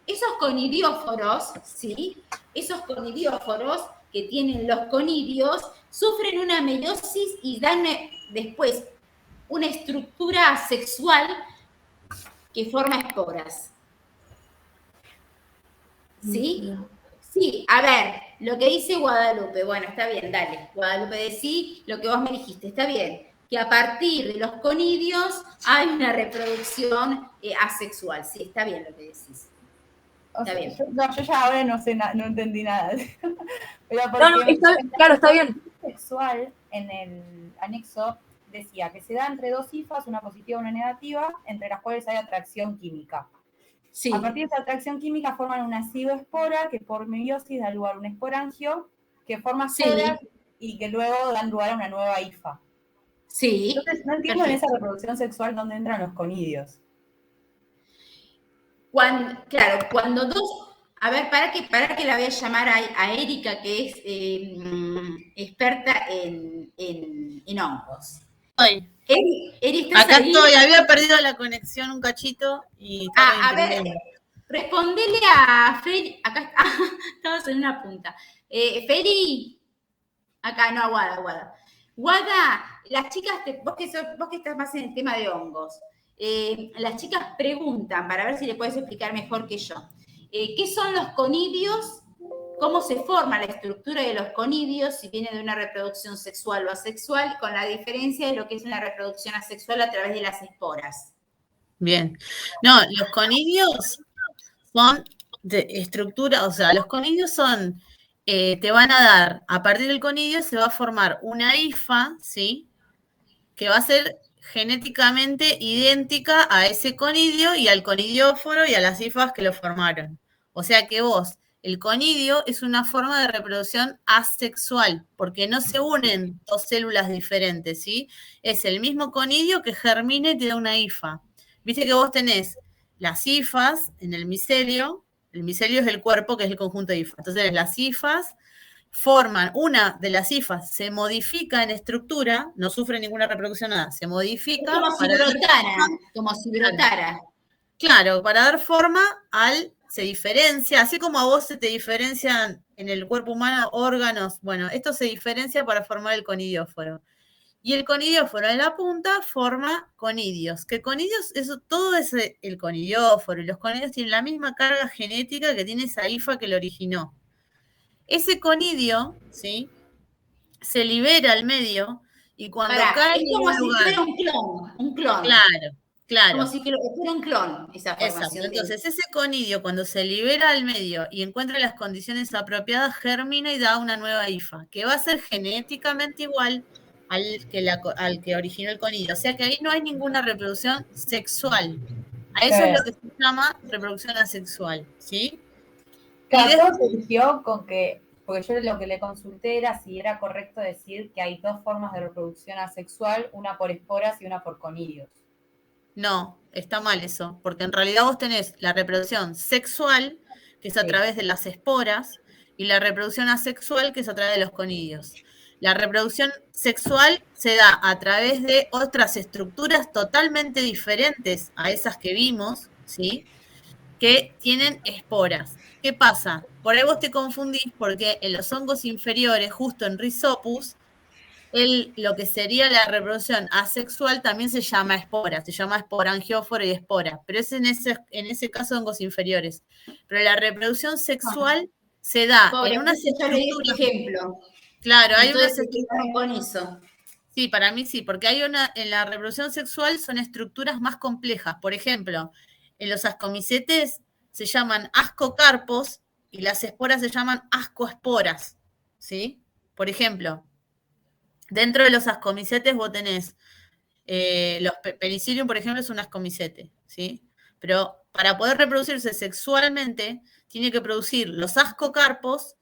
Esos conidióforos, ¿sí? Esos conidióforos que tienen los conidios sufren una meiosis y dan después una estructura sexual que forma esporas. ¿Sí? Sí, a ver, lo que dice Guadalupe, bueno, está bien, dale. Guadalupe, decí lo que vos me dijiste, está bien. Que a partir de los conidios hay una reproducción asexual. Sí, está bien lo que decís. O sea, Está bien. yo ya ahora no sé, no entendí nada. Pero Claro, está bien. Sexual en el anexo decía que se da entre dos hifas, una positiva y una negativa, entre las cuales hay atracción química. Sí. A partir de esa atracción química forman una cigoespora que por meiosis da lugar a un esporangio que forma esporas y que luego dan lugar a una nueva hifa. Sí. Entonces, no entiendo en esa reproducción sexual dónde entran los conidios. Cuando dos... A ver, para que la voy a llamar a Erika, que es experta en hongos. Eri, ¿estás Acá ahí? estoy, había perdido la conexión un cachito y estaba A ver, entendiendo. respondele a Feri. Acá estamos en una punta. Feri, acá, no, Guada. Guada, las chicas, vos que estás más en el tema de hongos, las chicas preguntan, para ver si le puedes explicar mejor que yo, ¿qué son los conidios? ¿Cómo se forma la estructura de los conidios? Si viene de una reproducción sexual o asexual, con la diferencia de lo que es una reproducción asexual a través de las esporas. Bien. No, los conidios son de estructura, o sea, los conidios son, te van a dar, a partir del conidio se va a formar una hifa, ¿sí? Que va a ser genéticamente idéntica a ese conidio y al conidióforo y a las hifas que lo formaron. O sea que vos, el conidio es una forma de reproducción asexual, porque no se unen dos células diferentes, ¿sí? Es el mismo conidio que germina y te da una hifa. Viste que vos tenés las hifas en el micelio es el cuerpo, que es el conjunto de hifas. Entonces las hifas forman, una de las hifas se modifica en estructura, no sufre ninguna reproducción, nada, se modifica. Como si brotara. Claro, para dar forma se diferencia, así como a vos se te diferencian en el cuerpo humano órganos, bueno, esto se diferencia para formar el conidióforo. Y el conidióforo en la punta forma conidios, que conidios, todo es el conidióforo, y los conidios tienen la misma carga genética que tiene esa hifa que lo originó. Ese conidio, ¿sí? Se libera al medio y cuando cae en como un lugar... si fuera un clon. Claro. Como si fuera un clon, esa formación. Exacto. Entonces, ese conidio, cuando se libera al medio y encuentra las condiciones apropiadas, germina y da una nueva hifa, que va a ser genéticamente igual al que originó el conidio. O sea que ahí no hay ninguna reproducción sexual. A eso es lo que se llama reproducción asexual, ¿sí? Claro, todo surgió con que, porque yo lo que le consulté era si era correcto decir que hay dos formas de reproducción asexual, una por esporas y una por conidios. No, está mal eso, porque en realidad vos tenés la reproducción sexual, que es a través de las esporas, y la reproducción asexual, que es a través de los conidios. La reproducción sexual se da a través de otras estructuras totalmente diferentes a esas que vimos, ¿sí? Que tienen esporas. ¿Qué pasa? Por ahí vos te confundís porque en los hongos inferiores, justo en Rhizopus, lo que sería la reproducción asexual también se llama espora, se llama esporangióforo y espora, pero es en ese caso hongos inferiores. Pero la reproducción sexual se da en unas estructuras. Ejemplo. Claro, hay unas estructuras con eso. Sí, para mí sí, porque en la reproducción sexual son estructuras más complejas. Por ejemplo, en los ascomicetes se llaman ascocarpos y las esporas se llaman ascoesporas, ¿sí? Por ejemplo, dentro de los ascomicetes vos tenés, los penicillium, por ejemplo, es un ascomicete, ¿sí? Pero para poder reproducirse sexualmente, tiene que producir los ascocarpos,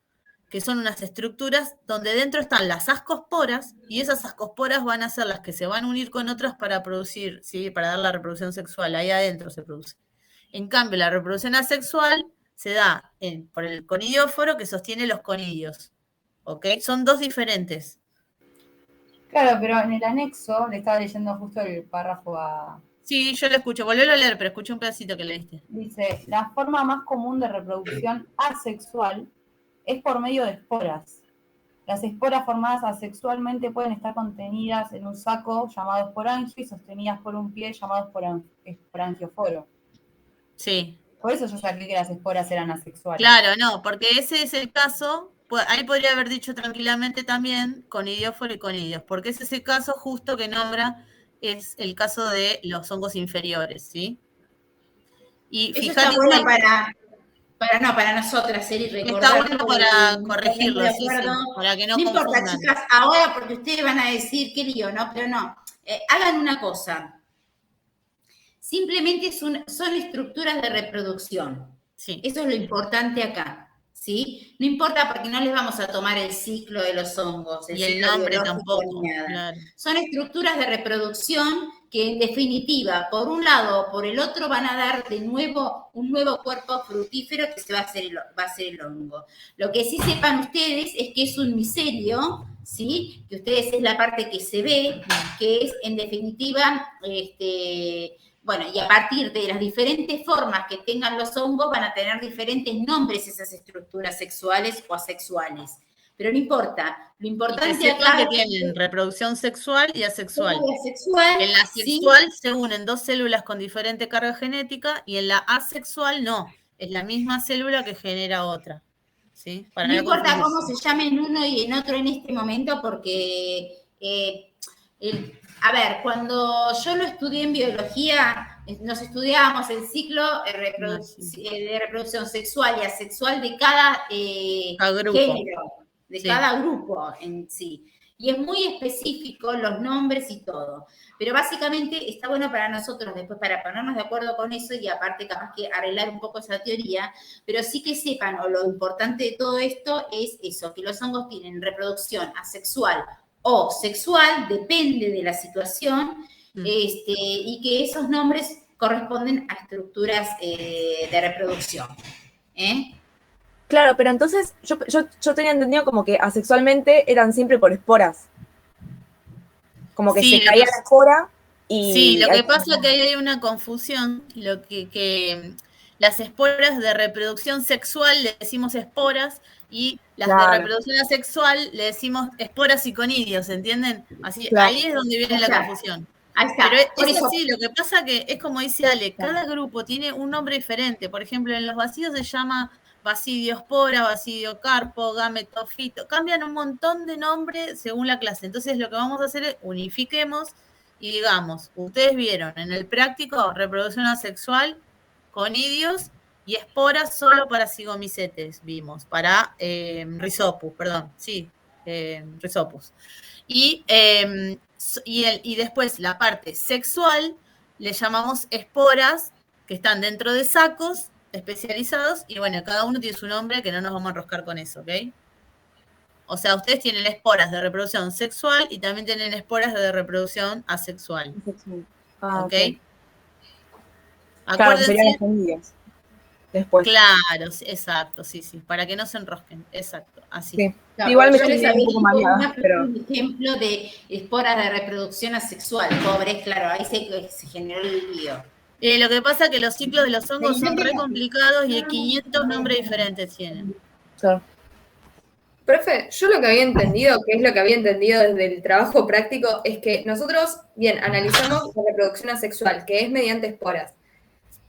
que son unas estructuras donde dentro están las ascosporas, y esas ascosporas van a ser las que se van a unir con otras para producir, ¿sí? Para dar la reproducción sexual, ahí adentro se produce. En cambio, la reproducción asexual se da por el conidióforo que sostiene los conidios, ¿ok? Son dos diferentes. Claro, pero en el anexo, le estaba leyendo justo el párrafo a... Sí, yo lo escucho, volvélo a leer, pero escuché un pedacito que leíste. Dice, la forma más común de reproducción asexual es por medio de esporas. Las esporas formadas asexualmente pueden estar contenidas en un saco llamado esporangio y sostenidas por un pie llamado esporangióforo. Sí. Por eso yo saqué que las esporas eran asexuales. Claro, no, porque ese es el caso, ahí podría haber dicho tranquilamente también conidióforo y conidios, porque ese es el caso justo que nombra, es el caso de los hongos inferiores, ¿sí? Y eso fíjate está bueno para nosotras, y recordar. Está bueno para corregirlo, de sí, acuerdo. para que no importa, confundan. chicas, ahora porque ustedes van a decir qué lío, ¿no? Pero no, hagan una cosa. Simplemente son estructuras de reproducción. Sí. Eso es lo importante acá, ¿sí? No importa porque no les vamos a tomar el ciclo de los hongos, Y el nombre tampoco. Ni nada. Claro. Son estructuras de reproducción que en definitiva, por un lado o por el otro, van a dar de nuevo un nuevo cuerpo fructífero que va a ser el hongo. Lo que sí sepan ustedes es que es un micelio, ¿sí? Que ustedes es la parte que se ve, que es en definitiva, bueno, y a partir de las diferentes formas que tengan los hongos van a tener diferentes nombres esas estructuras sexuales o asexuales. Pero no importa, lo importante acá es que tienen reproducción sexual y asexual. En la sexual se unen dos células con diferente carga genética y en la asexual no, es la misma célula que genera otra. ¿Sí? No importa cómo se llamen uno y en otro en este momento porque, a ver, cuando yo lo estudié en biología, nos estudiábamos el ciclo de reproducción sexual y asexual de cada género. De cada grupo en sí. Y es muy específico los nombres y todo. Pero básicamente está bueno para nosotros después para ponernos de acuerdo con eso y aparte capaz que arreglar un poco esa teoría, pero sí que sepan, o lo importante de todo esto es eso, que los hongos tienen reproducción asexual o sexual, depende de la situación, y que esos nombres corresponden a estructuras de reproducción. Claro, pero entonces yo tenía entendido como que asexualmente eran siempre por esporas. Como que se caía la espora y... Sí, lo que pasa es que hay una confusión, que las esporas de reproducción sexual le decimos esporas y las de reproducción asexual le decimos esporas y conidios, ¿entienden? Así, ahí es donde viene la confusión. Ahí está. Pero es así, lo que pasa que es como dice Ale, cada grupo tiene un nombre diferente. Por ejemplo, en los basidios se llama basidiospora, basidiocarpo, gametofito. Cambian un montón de nombres según la clase. Entonces lo que vamos a hacer es unifiquemos y digamos, ustedes vieron en el práctico reproducción asexual, conidios y esporas solo para cigomicetes, vimos, para Rhizopus, perdón, sí, Rhizopus. Y después la parte sexual le llamamos esporas que están dentro de sacos especializados y bueno, cada uno tiene su nombre que no nos vamos a enroscar con eso, ¿ok? O sea, ustedes tienen esporas de reproducción sexual y también tienen esporas de reproducción asexual. ¿Ok? Claro, serían las conidios. Después. Claro, exacto, sí, para que no se enrosquen, exacto, así. Sí. Claro, igual me les un poco mareada, pero... Un ejemplo de esporas de reproducción asexual, pobres, claro, ahí se generó el lío. Lo que pasa es que los ciclos de los hongos son re complicados y 500 nombres diferentes tienen. Claro. Profe, yo lo que había entendido, que es lo que había entendido desde el trabajo práctico, es que nosotros, bien, analizamos la reproducción asexual, que es mediante esporas.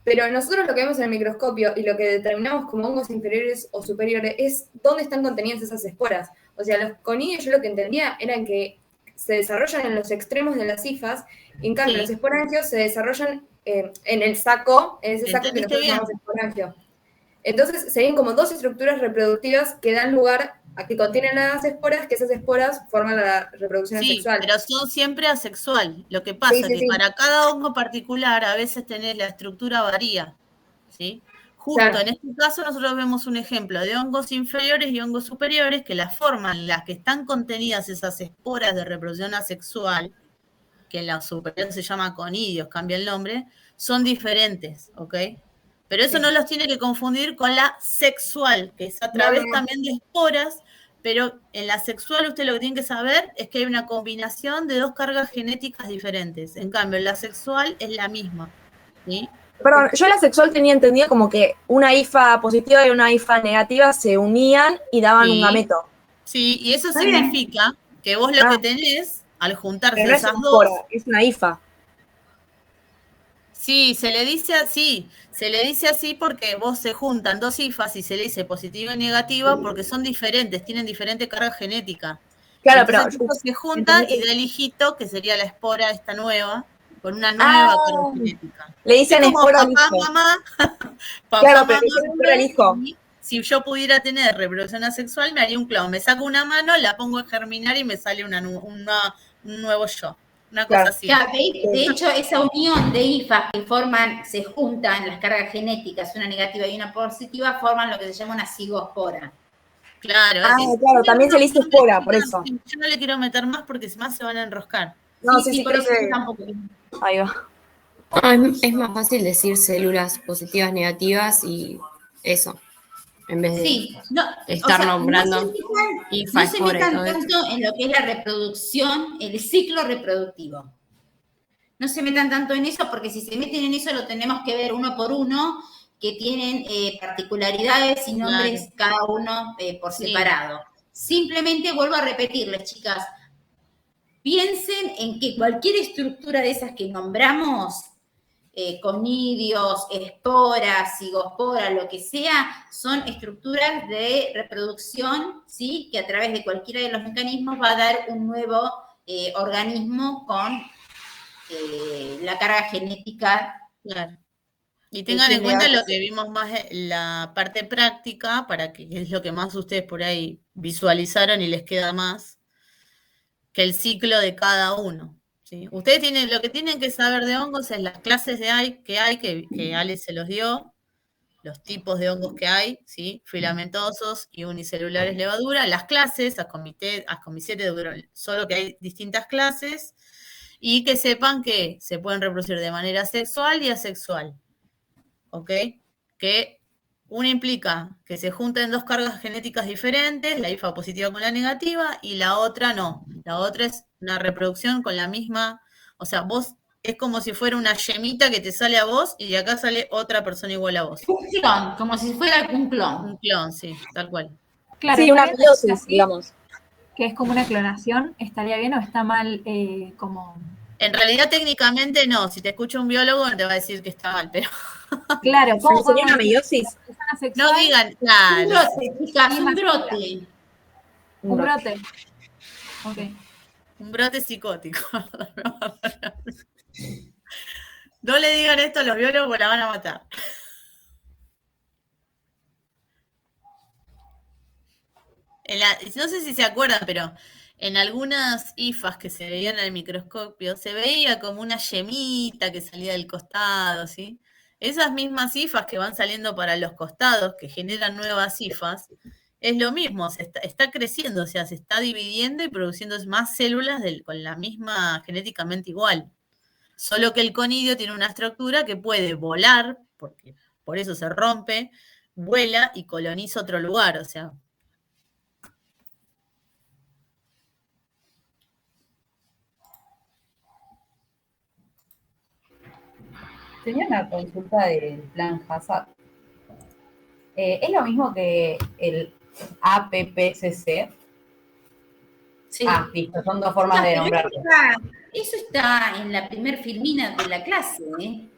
Pero nosotros lo que vemos en el microscopio y lo que determinamos como hongos inferiores o superiores es dónde están contenidas esas esporas. O sea, los conidios yo lo que entendía eran que se desarrollan en los extremos de las hifas, y en cambio los esporangios se desarrollan en el saco, en ese saco que nosotros llamamos esporangio. Entonces serían como dos estructuras reproductivas que dan lugar a que contienen las esporas, que esas esporas forman la reproducción asexual. Sí, pero son siempre asexual. Lo que pasa es que para cada hongo particular a veces tenés la estructura varía, ¿sí? Justo en este caso nosotros vemos un ejemplo de hongos inferiores y hongos superiores que la forma en la que están contenidas esas esporas de reproducción asexual, que en la superior se llama conidios, cambia el nombre, son diferentes, ¿ok? Pero eso no los tiene que confundir con la sexual, que es a través también de esporas, pero en la sexual usted lo que tiene que saber es que hay una combinación de dos cargas genéticas diferentes. En cambio, en la sexual es la misma, ¿sí? Perdón, yo en la sexual tenía entendido como que una hifa positiva y una hifa negativa se unían y daban un gameto. Sí, y eso significa que vos lo que tenés, al juntarse pero no esas es dos... es una hifa. Sí, se le dice así porque vos se juntan dos hifas y se le dice positiva y negativa porque son diferentes, tienen diferente carga genética. Claro, entonces pero se juntan y da el hijito, que sería la espora esta nueva, con una nueva carga genética. Le dicen Es como esporo al papá, hijo. mamá, papá, Claro, mamá, pero le dicen esporo al hijo. y si yo pudiera tener reproducción asexual, me haría un clon. Me saco una mano, la pongo a germinar y me sale un nuevo yo. Una cosa así. Claro, de hecho, esa unión de hifas que forman, se juntan las cargas genéticas, una negativa y una positiva, forman lo que se llama una cigospora. Claro. Claro, también se le hizo espora, por eso. Yo no le quiero meter más porque más se van a enroscar. No, Sí, por creo eso que... yo tampoco. Ahí va. Es más fácil decir células positivas, negativas y eso, en vez de Sí, no, estar nombrando no hifas, se espora y metan todo esto. tanto en lo que es la reproducción, el ciclo reproductivo. No se metan tanto en eso porque si se meten en eso lo tenemos que ver uno por uno, que tienen particularidades y nombres cada uno por separado. Simplemente vuelvo a repetirles, chicas, piensen en que cualquier estructura de esas que nombramos, conidios, esporas, cigosporas, lo que sea, son estructuras de reproducción, ¿sí? Que a través de cualquiera de los mecanismos va a dar un nuevo organismo con la carga genética. Claro. Y tengan en cuenta lo que vimos más en la parte práctica, para que es lo que más ustedes por ahí visualizaron y les queda más, que el ciclo de cada uno. ¿Sí? Ustedes lo que tienen que saber de hongos es las clases que Ale se los dio, los tipos de hongos que hay, ¿sí? Filamentosos y unicelulares levadura, las clases, Ascomycete, solo que hay distintas clases, y que sepan que se pueden reproducir de manera sexual y asexual. ¿Ok? Que una implica que se junten dos cargas genéticas diferentes, la hifas positiva con la negativa, y la otra no. La otra es una reproducción con la misma, o sea, vos es como si fuera una yemita que te sale a vos y de acá sale otra persona igual a vos. Un clon, como si fuera un clon. Un clon, sí, tal cual. Claro, sí, una meiosis, digamos. Que es como una clonación, ¿estaría bien o está mal como...? En realidad, técnicamente no. Si te escucha un biólogo, no te va a decir que está mal, pero... Claro, ¿cómo ¿Sería una meiosis? No digan, claro. Un brote, chicas, un brote. Un brote. Ok. Un brote psicótico. No le digan esto a los biólogos porque la van a matar. No sé si se acuerdan, pero en algunas hifas que se veían en el microscopio, se veía como una yemita que salía del costado, ¿sí? Esas mismas hifas que van saliendo para los costados, que generan nuevas hifas, es lo mismo, está creciendo, o sea, se está dividiendo y produciendo más células con la misma genéticamente igual. Solo que el conidio tiene una estructura que puede volar, porque por eso se rompe, vuela y coloniza otro lugar, o sea. Tenía una consulta del plan Hazard. ¿Es lo mismo que el APPCC? Sí. Ah, listo, son dos formas de nombrarlo. Eso está en la primer filmina de la clase, ¿eh?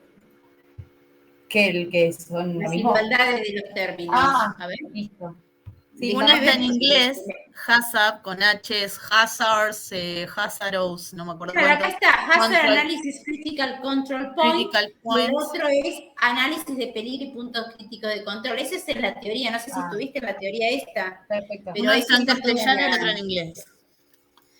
Que son Las lo mismo. igualdades de los términos. Ah, a ver. Listo. Sí, Una está en inglés, HACCP con H es Hazards, Hazaros, no me acuerdo Claro, cuánto. acá está Hazard Control, Analysis Critical Control Point. Critical Y el Points. otro es análisis de peligro y puntos críticos de control. Esa es la teoría. No sé si estuviste en la teoría esta. Perfecto. Pero Uno eso está en está todo castellano y el la- otro en inglés.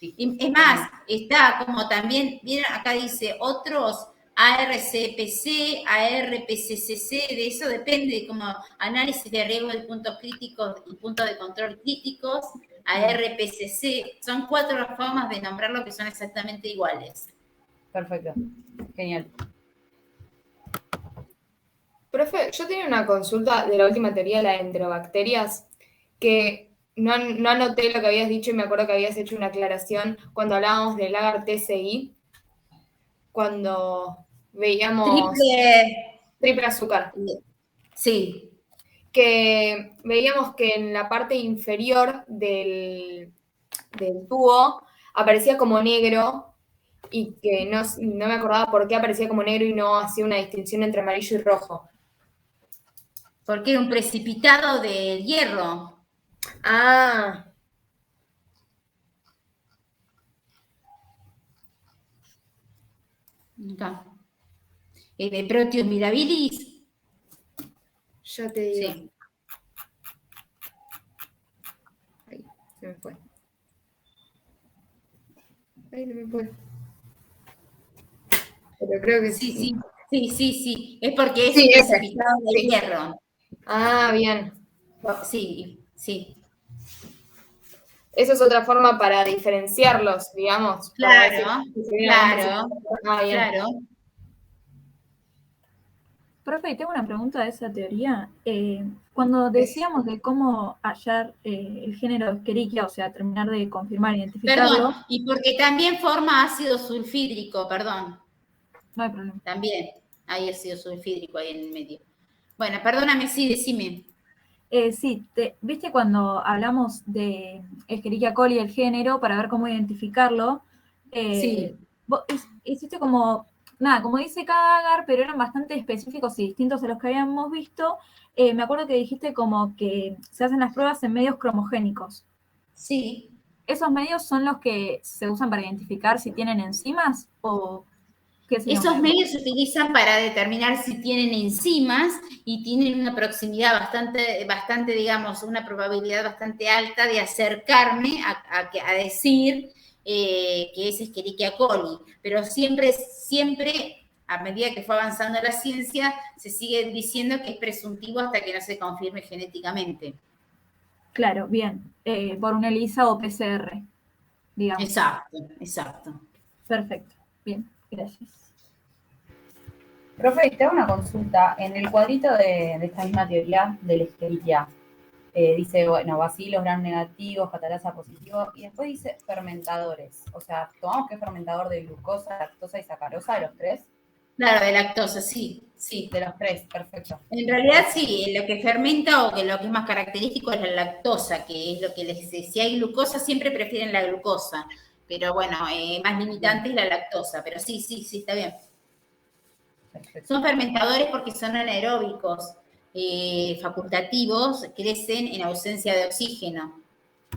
Es más, está como también, miren, acá dice otros ARCPC, ARPCCC, de eso depende, como análisis de riesgo de puntos críticos y puntos de control críticos, ARPCC, son 4 formas de nombrarlo que son exactamente iguales. Perfecto. Genial. Profe, yo tenía una consulta de la última teoría, la de enterobacterias, que no anoté lo que habías dicho y me acuerdo que habías hecho una aclaración cuando hablábamos del agar TCI, cuando veíamos triple azúcar. Sí. Que veíamos que en la parte inferior del tubo aparecía como negro y que no me acordaba por qué aparecía como negro y no hacía una distinción entre amarillo y rojo. Porque era un precipitado de hierro. Ah. Acá. De Proteus mirabilis. Ya te digo. Sí. Ahí, se me fue. Ahí se me fue. Pero creo que sí. Sí. Es porque es Sí, un ese. precipitado de Sí. hierro. Ah, bien. Sí. Esa es otra forma para diferenciarlos, digamos. Para decir que se viene algún precipitado. Ah, bien. Claro. Profe, tengo una pregunta de esa teoría. Cuando decíamos de cómo hallar el género Escherichia, o sea, terminar de confirmar, identificarlo. Perdón, y porque también forma ácido sulfídrico, perdón. No hay problema. También hay ácido sulfídrico ahí en el medio. Bueno, perdóname, sí, decime. Sí, ¿viste cuando hablamos de Escherichia coli, el género, para ver cómo identificarlo? Sí. Vos hiciste como dice Cagar, pero eran bastante específicos y distintos a los que habíamos visto. Me acuerdo que dijiste como que se hacen las pruebas en medios cromogénicos. Sí. ¿Esos medios son los que se usan para identificar si tienen enzimas o qué sería? Esos medios se utilizan para determinar si tienen enzimas y tienen una proximidad bastante, digamos, una probabilidad bastante alta de acercarme a decir que es Escherichia coli. Pero siempre, a medida que fue avanzando la ciencia, se sigue diciendo que es presuntivo hasta que no se confirme genéticamente. Claro, bien. Por una ELISA o PCR, digamos. Exacto. Perfecto. Bien, gracias. Profe, te hago una consulta. En el cuadrito de esta misma teoría de la Escherichia, dice, bueno, bacilos gram negativos, catalasa positivo, y después dice fermentadores. O sea, ¿tomamos que es fermentador de glucosa, lactosa y sacarosa de los tres? Claro, de lactosa, sí. De los tres, perfecto. En realidad sí, lo que fermenta o que lo que es más característico es la lactosa, que es lo que les dice. Si hay glucosa, siempre prefieren la glucosa, pero bueno, más limitante es la lactosa, pero sí, está bien. Perfecto. Son fermentadores porque son anaeróbicos, facultativos, crecen en ausencia de oxígeno.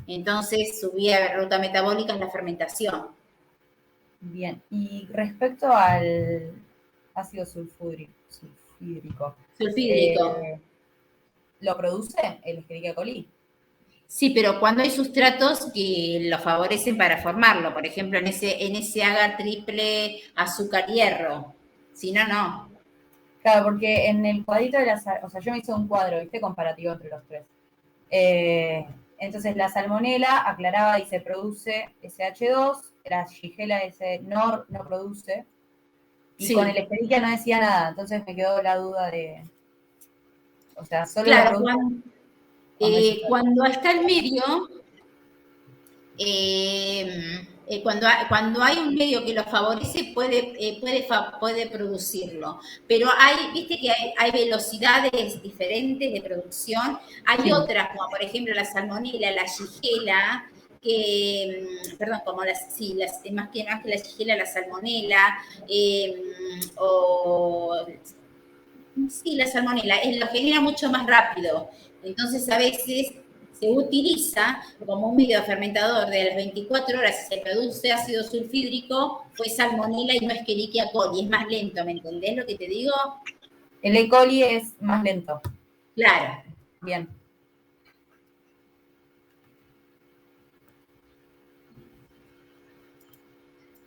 Entonces, su vía de ruta metabólica es la fermentación. Bien, y respecto al ácido sulfúrico, ¿lo produce el Escherichia coli? Sí, pero cuando hay sustratos que lo favorecen para formarlo, por ejemplo, en ese agar triple azúcar hierro, si no, no. Claro, porque en el cuadrito de o sea, yo me hice un cuadro, ¿viste? Comparativo entre los tres. Entonces, la salmonela aclaraba y se produce SH2, la Shigella no produce, y Sí. con el Escherichia no decía nada, entonces me quedó la duda de, o sea, solo claro, lo produce cuando está el medio, cuando hay un medio que lo favorece, puede producirlo. Pero viste que hay velocidades diferentes de producción. Hay otras, como por ejemplo la salmonela, la Shigella, como más que la Shigella, la salmonela, la salmonela, lo genera mucho más rápido. Entonces, a veces se utiliza como un medio fermentador de las 24 horas, si se produce ácido sulfídrico, fue salmonela y no Escherichia coli, es más lento, ¿me entendés lo que te digo? El E. coli es más lento. Claro. Bien.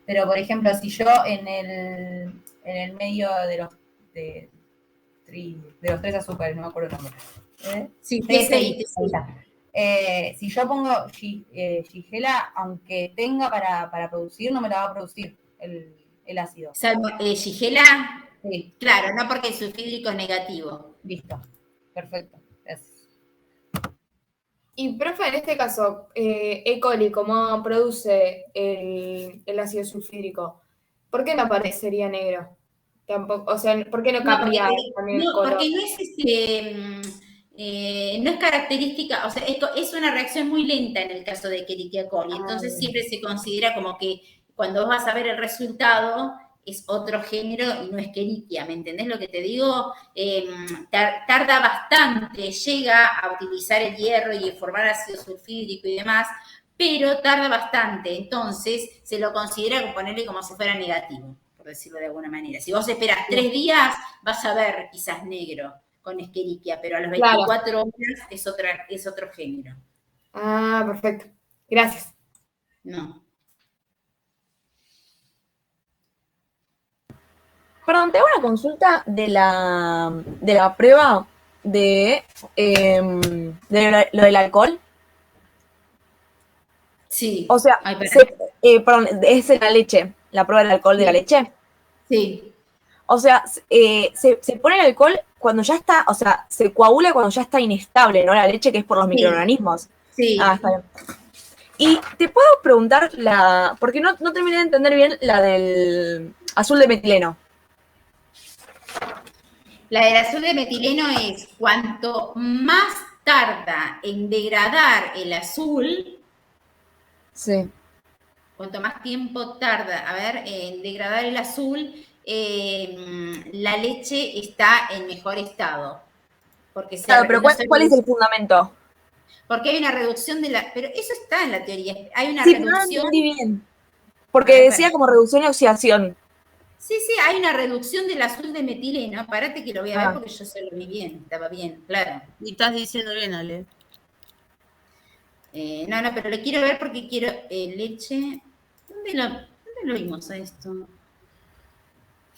Pero, por ejemplo, si yo en el medio de los tres azúcares, no me acuerdo el nombre. Sí, TSI. Si yo pongo Shigella, aunque tenga para producir, no me la va a producir el ácido. ¿Shigella? Sí. Claro, no porque el sulfídrico es negativo. Listo. Perfecto. Gracias. Y, profe, en este caso, E. coli, ¿cómo produce el ácido sulfídrico? ¿Por qué no aparecería negro? Tampoco, o sea, ¿por qué no cambia también el color? Porque no es característica, o sea, es una reacción muy lenta en el caso de Escherichia coli, entonces siempre se considera como que cuando vas a ver el resultado es otro género y no Escherichia, ¿me entendés lo que te digo? Tarda bastante, llega a utilizar el hierro y formar ácido sulfídrico y demás, pero tarda bastante, entonces se lo considera ponerle como si fuera negativo, por decirlo de alguna manera. Si vos esperas 3 días, vas a ver quizás negro con Escherichia, pero a los 24 horas es otro género. Ah, perfecto. Gracias. No. Perdón, te hago una consulta de la prueba de lo del alcohol. Sí. O sea, Ay, perdón, es en la leche, la prueba del alcohol de la leche. Sí. O sea, se pone el alcohol cuando ya está, o sea, se coagula cuando ya está inestable, ¿no? La leche, que es por los microorganismos. Sí. Ah, está bien. Y te puedo preguntar porque no terminé de entender bien la del azul de metileno. La del azul de metileno es cuanto más tarda en degradar el azul, Sí. cuanto más tiempo tarda, en degradar el azul, la leche está en mejor estado. Porque Claro, pero ¿cuál es el fundamento? Porque hay una reducción de la... Pero eso está en la teoría. Hay una Sí, pero no lo reducción... entendí bien. Porque decía como reducción y oxidación. Sí, hay una reducción del azul de metileno. Párate que lo voy a ver porque yo se lo vi bien. Estaba bien, claro. Y estás diciendo bien, Ale. No, pero lo quiero ver porque quiero leche... ¿Dónde lo vimos a esto?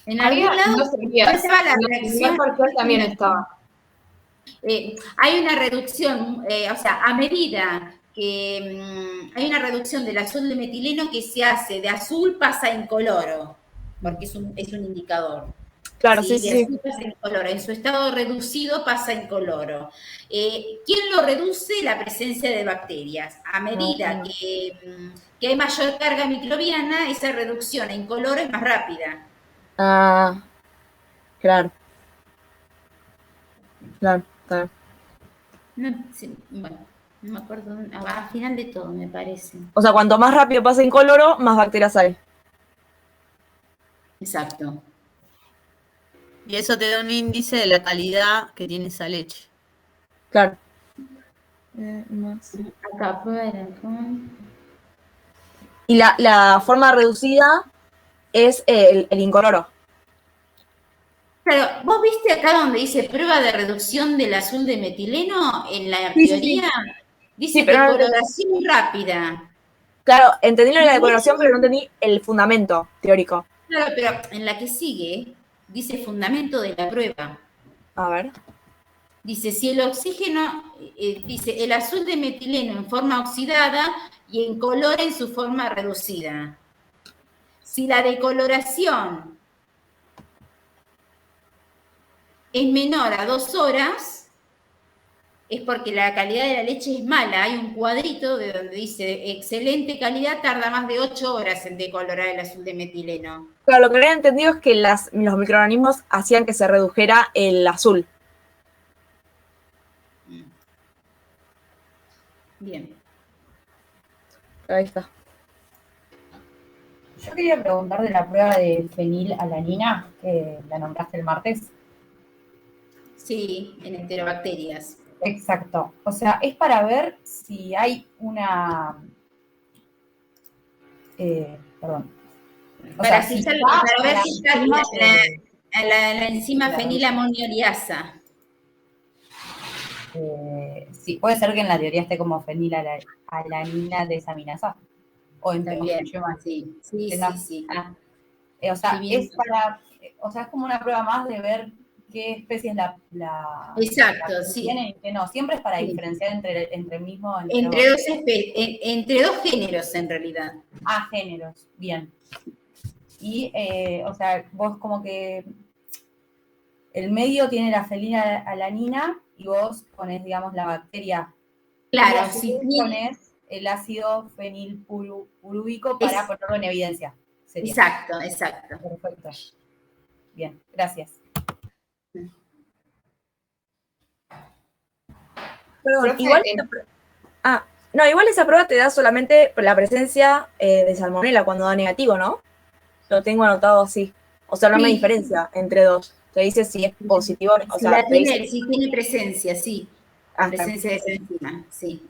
En algún lado estaba la reacción... también estaba. Hay una reducción, o sea, a medida que hay una reducción del azul de metileno que se hace de azul pasa a incoloro, porque es un indicador. Claro, ¿sí? sí. Azul pasa a incoloro. En su estado reducido pasa a incoloro. ¿Quién lo reduce? La presencia de bacterias. A medida que hay mayor carga microbiana, esa reducción a incoloro es más rápida. Ah, claro. Claro, está bien. Bueno, no me acuerdo, al final de todo, me parece. O sea, cuanto más rápido pasa incoloro, más bacterias hay. Exacto. Y eso te da un índice de la calidad que tiene esa leche. Claro. Acá fuera. Y la forma reducida es el incoloro. Claro, ¿vos viste acá donde dice prueba de reducción del azul de metileno? En la teoría dice decoloración rápida. Claro, entendí lo de la decoloración, pero no entendí el fundamento teórico. Claro, pero en la que sigue dice fundamento de la prueba. A ver. Dice, si el oxígeno, dice, el azul de metileno en forma oxidada y incolora en su forma reducida. Si la decoloración es menor a 2 horas, es porque la calidad de la leche es mala. Hay un cuadrito de donde dice, excelente calidad, tarda más de 8 horas en decolorar el azul de metileno. Claro, lo que había entendido es que los microorganismos hacían que se redujera el azul. Bien. Ahí está. Yo quería preguntar de la prueba de fenilalanina, que la nombraste el martes. Sí, en enterobacterias. Exacto. O sea, es para ver si hay una... perdón. O Para, sea, para ver si está la enzima fenilamonioliasa. Sí, puede ser que en la teoría esté como fenilalanina desaminasa. O en También, sí. O sea, es para, o sea, es como una prueba más de ver qué especie es la Exacto, que sí. tiene y qué no. Siempre es para diferenciar entre entre dos géneros, en realidad. Ah, géneros, bien. Y, o sea, vos como que el medio tiene la fenilalanina y vos pones, digamos, la bacteria. Claro, si pones el ácido fenilpurúbico para ponerlo en evidencia. Sería. Exacto. Perfecto. Bien, gracias. Perdón, igual esa prueba te da solamente la presencia de salmonela cuando da negativo, ¿no? Lo tengo anotado así. O sea, no me diferencia entre dos. Te dice si es positivo, o sea, si tiene presencia, sí. Presencia de esa enzima, sí.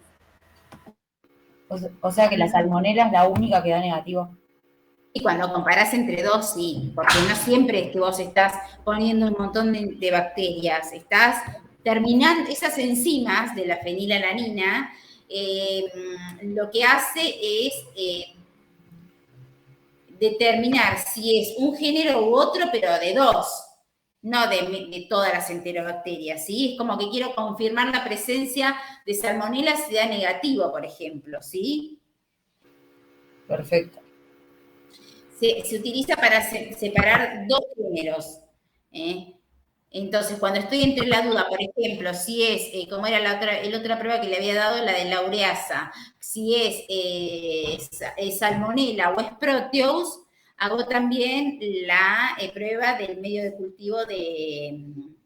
O sea que la salmonela es la única que da negativo. Y cuando comparás entre dos, sí, porque no siempre es que vos estás poniendo un montón de bacterias, estás terminando esas enzimas de la fenilalanina, lo que hace es determinar si es un género u otro, pero de dos, no de todas las enterobacterias, ¿sí? Es como que quiero confirmar la presencia de Salmonella si da negativo, por ejemplo, ¿sí? Perfecto. Se utiliza para separar dos géneros. Entonces, cuando estoy entre la duda, por ejemplo, si es, como era la otra prueba que le había dado, la de la ureasa, si es Salmonella o es Proteus, hago también la prueba del medio de cultivo del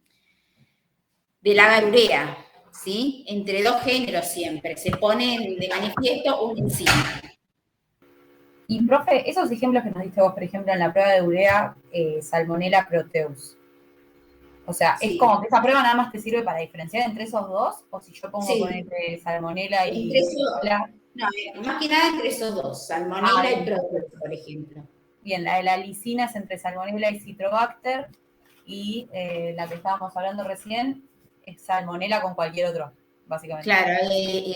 agar urea, ¿sí? Entre dos géneros siempre, se pone de manifiesto una enzima. Y, profe, esos ejemplos que nos diste vos, por ejemplo, en la prueba de urea, Salmonella Proteus. O sea, sí. ¿Es como que esa prueba nada más te sirve para diferenciar entre esos dos? ¿O si yo pongo entre Salmonella y urea? No, más que nada entre esos dos, Salmonella y Proteus, por ejemplo. Bien, la de la lisina es entre Salmonella y Citrobacter, y la que estábamos hablando recién es Salmonella con cualquier otro, básicamente. Claro,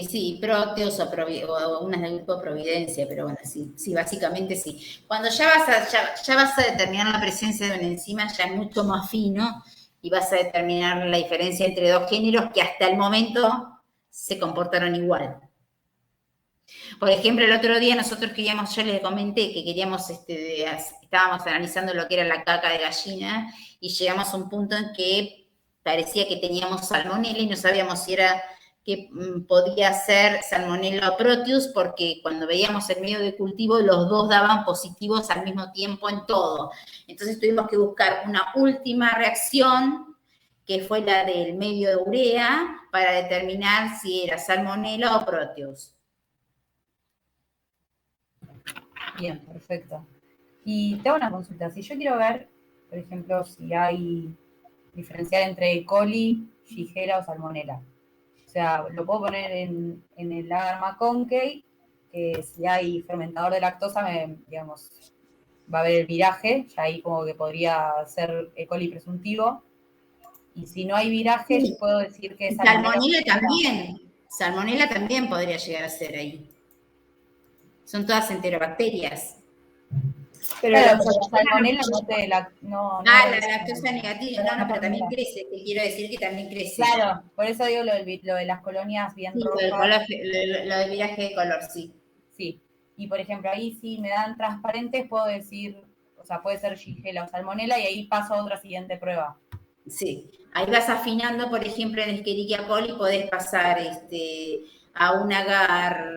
sí, Proteus o unas del grupo Providencia, pero bueno, sí, básicamente sí. Cuando ya vas a determinar la presencia de una enzima, ya es mucho más fino, y vas a determinar la diferencia entre dos géneros que hasta el momento se comportaron igual. Por ejemplo, el otro día nosotros yo les comenté que queríamos, estábamos analizando lo que era la caca de gallina, y llegamos a un punto en que parecía que teníamos Salmonella y no sabíamos si era que podía ser Salmonella o Proteus, porque cuando veíamos el medio de cultivo los dos daban positivos al mismo tiempo en todo. Entonces tuvimos que buscar una última reacción, que fue la del medio de urea, para determinar si era Salmonella o Proteus. Bien, perfecto. Y te hago una consulta. Si yo quiero ver, por ejemplo, si hay diferenciar entre E. coli, Shigella o Salmonella. O sea, lo puedo poner en el agar McConkey, que si hay fermentador de lactosa, digamos, va a haber el viraje, ya ahí como que podría ser E. coli presuntivo. Y si no hay viraje, sí, puedo decir que es Salmonella también podría llegar a ser ahí. Son todas enterobacterias. Pero la salmonella no la lactosa negativa, no, pero también crece, te quiero decir que también crece. Claro, por eso digo lo de las colonias bien rojas. Lo del viraje de color, sí. Sí, y por ejemplo, ahí si me dan transparentes, puedo decir, o sea, puede ser Shigella o Salmonella, y ahí paso a otra siguiente prueba. Sí, ahí vas afinando, por ejemplo, en Escherichia coli podés pasar a un agar...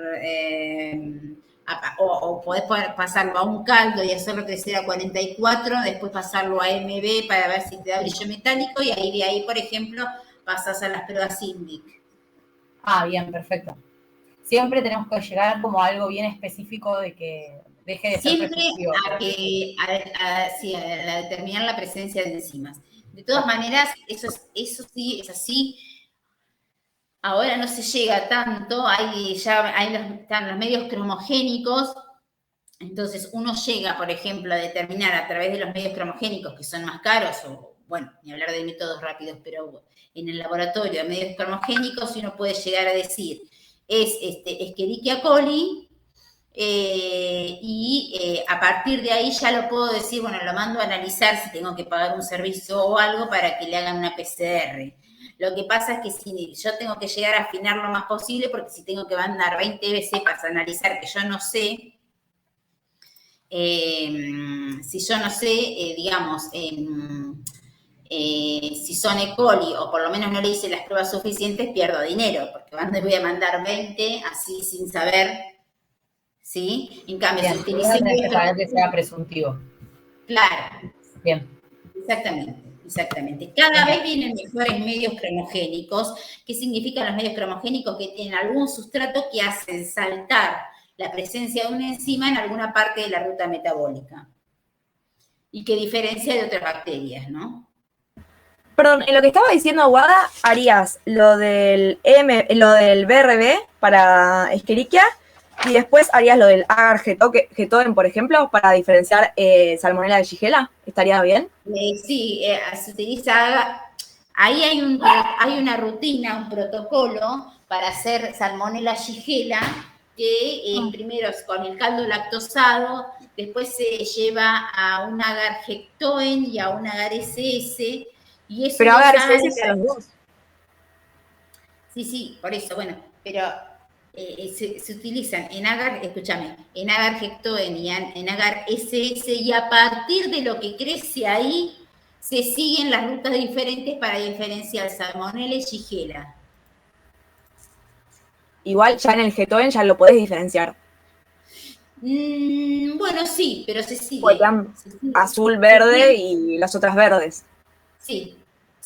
o podés pasarlo a un caldo y hacerlo crecer a 44, después pasarlo a MB para ver si te da brillo metálico, y ahí de ahí, por ejemplo, pasas a las pruebas INVIC. Bien, perfecto. Siempre tenemos que llegar como a algo bien específico de que deje de ser presuntivo. Siempre a determinar la presencia de enzimas. De todas maneras, eso sí es así. Ahora no se llega tanto, están los medios cromogénicos, entonces uno llega, por ejemplo, a determinar a través de los medios cromogénicos, que son más caros, o bueno, ni hablar de métodos rápidos, pero en el laboratorio de medios cromogénicos uno puede llegar a decir, es Escherichia coli, y a partir de ahí ya lo puedo decir, bueno, lo mando a analizar si tengo que pagar un servicio o algo para que le hagan una PCR. Lo que pasa es que si yo tengo que llegar a afinar lo más posible, porque si tengo que mandar 20 veces para analizar que yo no sé, si yo no sé, digamos, si son E. coli, o por lo menos no le hice las pruebas suficientes, pierdo dinero, porque voy a mandar 20 así sin saber, ¿sí? En cambio, bien, si utilicé... que saber que sea presuntivo. Claro. Bien. Exactamente. Cada vez vienen mejores medios cromogénicos. ¿Qué significan los medios cromogénicos? Que tienen algún sustrato que hacen saltar la presencia de una enzima en alguna parte de la ruta metabólica y que diferencia de otras bacterias, ¿no? Perdón, en lo que estaba diciendo Guada, harías lo del BRB para Escherichia Y después harías lo del agar Getoen, por ejemplo, para diferenciar Salmonella de Shigella. ¿Estaría bien? Sí, se utiliza, ahí hay una rutina, un protocolo para hacer Salmonella Shigella, que primero es con el caldo lactosado, después se lleva a un agar Gectoen y a un agar SS, y esos Pero dos agar agares, SS para los dos. sí, por eso, bueno, pero se utilizan en agar, escúchame, en agar Gectoen y en agar SS, y a partir de lo que crece ahí, se siguen las rutas diferentes para diferenciar Salmonella y Shigella. Igual ya en el Getoen ya lo podés diferenciar. Bueno, sí, pero se Porque sigue. están azul, verde y las otras verdes. Sí,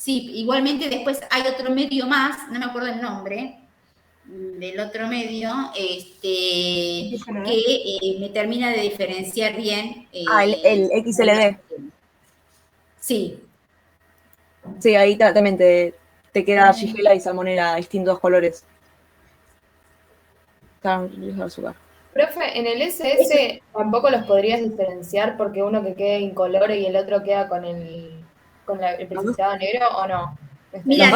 igualmente después hay otro medio más, no me acuerdo el nombre del otro medio, que me termina de diferenciar bien. El XLD. Sí. Sí, ahí también te queda Shigella y Salmonella distintos colores. Azúcar. Profe, en el SS tampoco los podrías diferenciar porque uno que quede incoloro y el otro queda con el precipitado negro, ¿o no? Mira,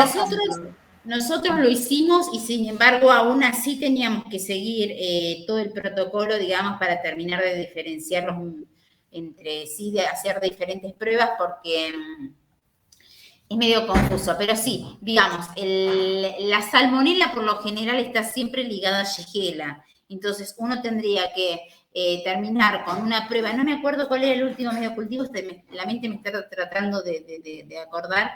nosotros lo hicimos y sin embargo aún así teníamos que seguir todo el protocolo, digamos, para terminar de diferenciarlos entre sí, de hacer diferentes pruebas porque es medio confuso, pero sí, digamos, la salmonela por lo general está siempre ligada a Shigella. Entonces, uno tendría que terminar con una prueba, no me acuerdo cuál era el último medio cultivo, la mente me está tratando de acordar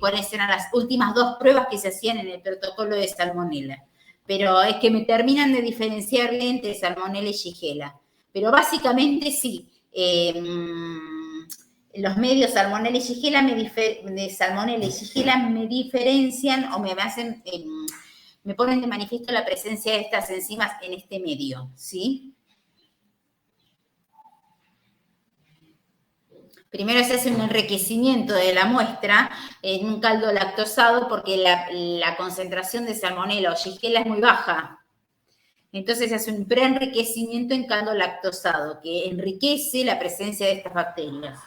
cuáles eran las últimas 2 pruebas que se hacían en el protocolo de salmonela. Pero es que me terminan de diferenciar entre salmonela y Shigella. Pero básicamente sí, los medios Salmonella y Shigella me diferencian o me hacen, me ponen de manifiesto la presencia de estas enzimas en este medio, ¿sí? Primero se hace un enriquecimiento de la muestra en un caldo lactosado porque la concentración de Salmonella o Shigella es muy baja. Entonces se hace un preenriquecimiento en caldo lactosado que enriquece la presencia de estas bacterias.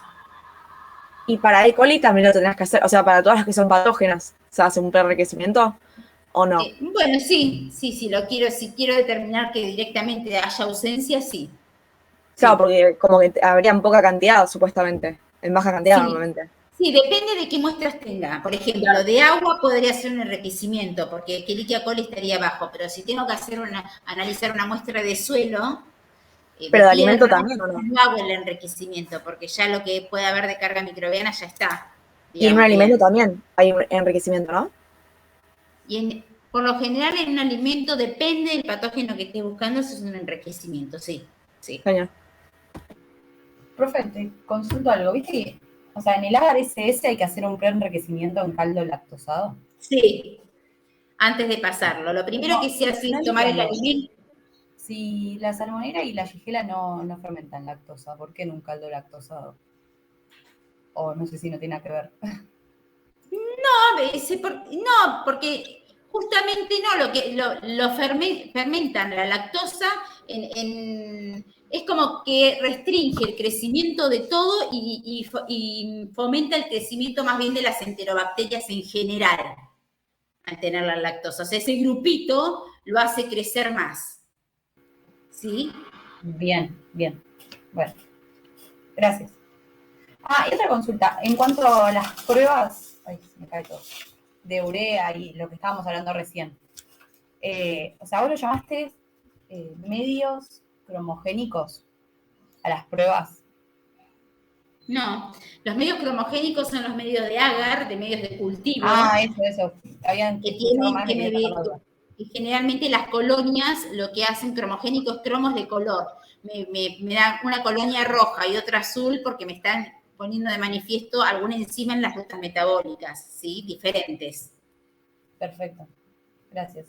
Y para E. coli también lo tendrás que hacer, o sea, para todas las que son patógenas, ¿se hace un preenriquecimiento o no? Bueno, sí, si quiero determinar que directamente haya ausencia, sí. Claro, porque como que habrían poca cantidad, supuestamente, en baja cantidad normalmente. Sí, depende de qué muestras tenga. Por ejemplo, de agua podría ser un enriquecimiento, porque Escherichia coli estaría bajo, pero si tengo que analizar una muestra de suelo, pero de tierra, alimento también, ¿o no? No hago el enriquecimiento, porque ya lo que puede haber de carga microbiana ya está. Y en un alimento también hay un enriquecimiento, ¿no? Por lo general en un alimento depende del patógeno que estés buscando, eso es un enriquecimiento, sí. Genial. Profe, te consulto algo, ¿viste que, o sea, en el agar SS hay que hacer un preenriquecimiento en caldo lactosado? Sí, antes de pasarlo. Lo primero que se hace es tomar el alimento. Si la salmonera y la Shigella no fermentan lactosa, ¿por qué en un caldo lactosado? O no sé si no tiene nada que ver. No, porque justamente lo fermentan la lactosa es como que restringe el crecimiento de todo y fomenta el crecimiento más bien de las enterobacterias en general al tener la lactosa. O sea, ese grupito lo hace crecer más. ¿Sí? Bien. Bueno, gracias. Y otra consulta. En cuanto a las pruebas, me cae todo, de urea y lo que estábamos hablando recién. O sea, vos lo llamaste medios cromogénicos a las pruebas. No, los medios cromogénicos son los medios de agar, de medios de cultivo. Eso. Habían que generalmente las colonias lo que hacen cromogénicos cromos de color. Me dan una colonia roja y otra azul porque me están poniendo de manifiesto alguna enzima en las rutas metabólicas, ¿sí? Diferentes. Perfecto. Gracias.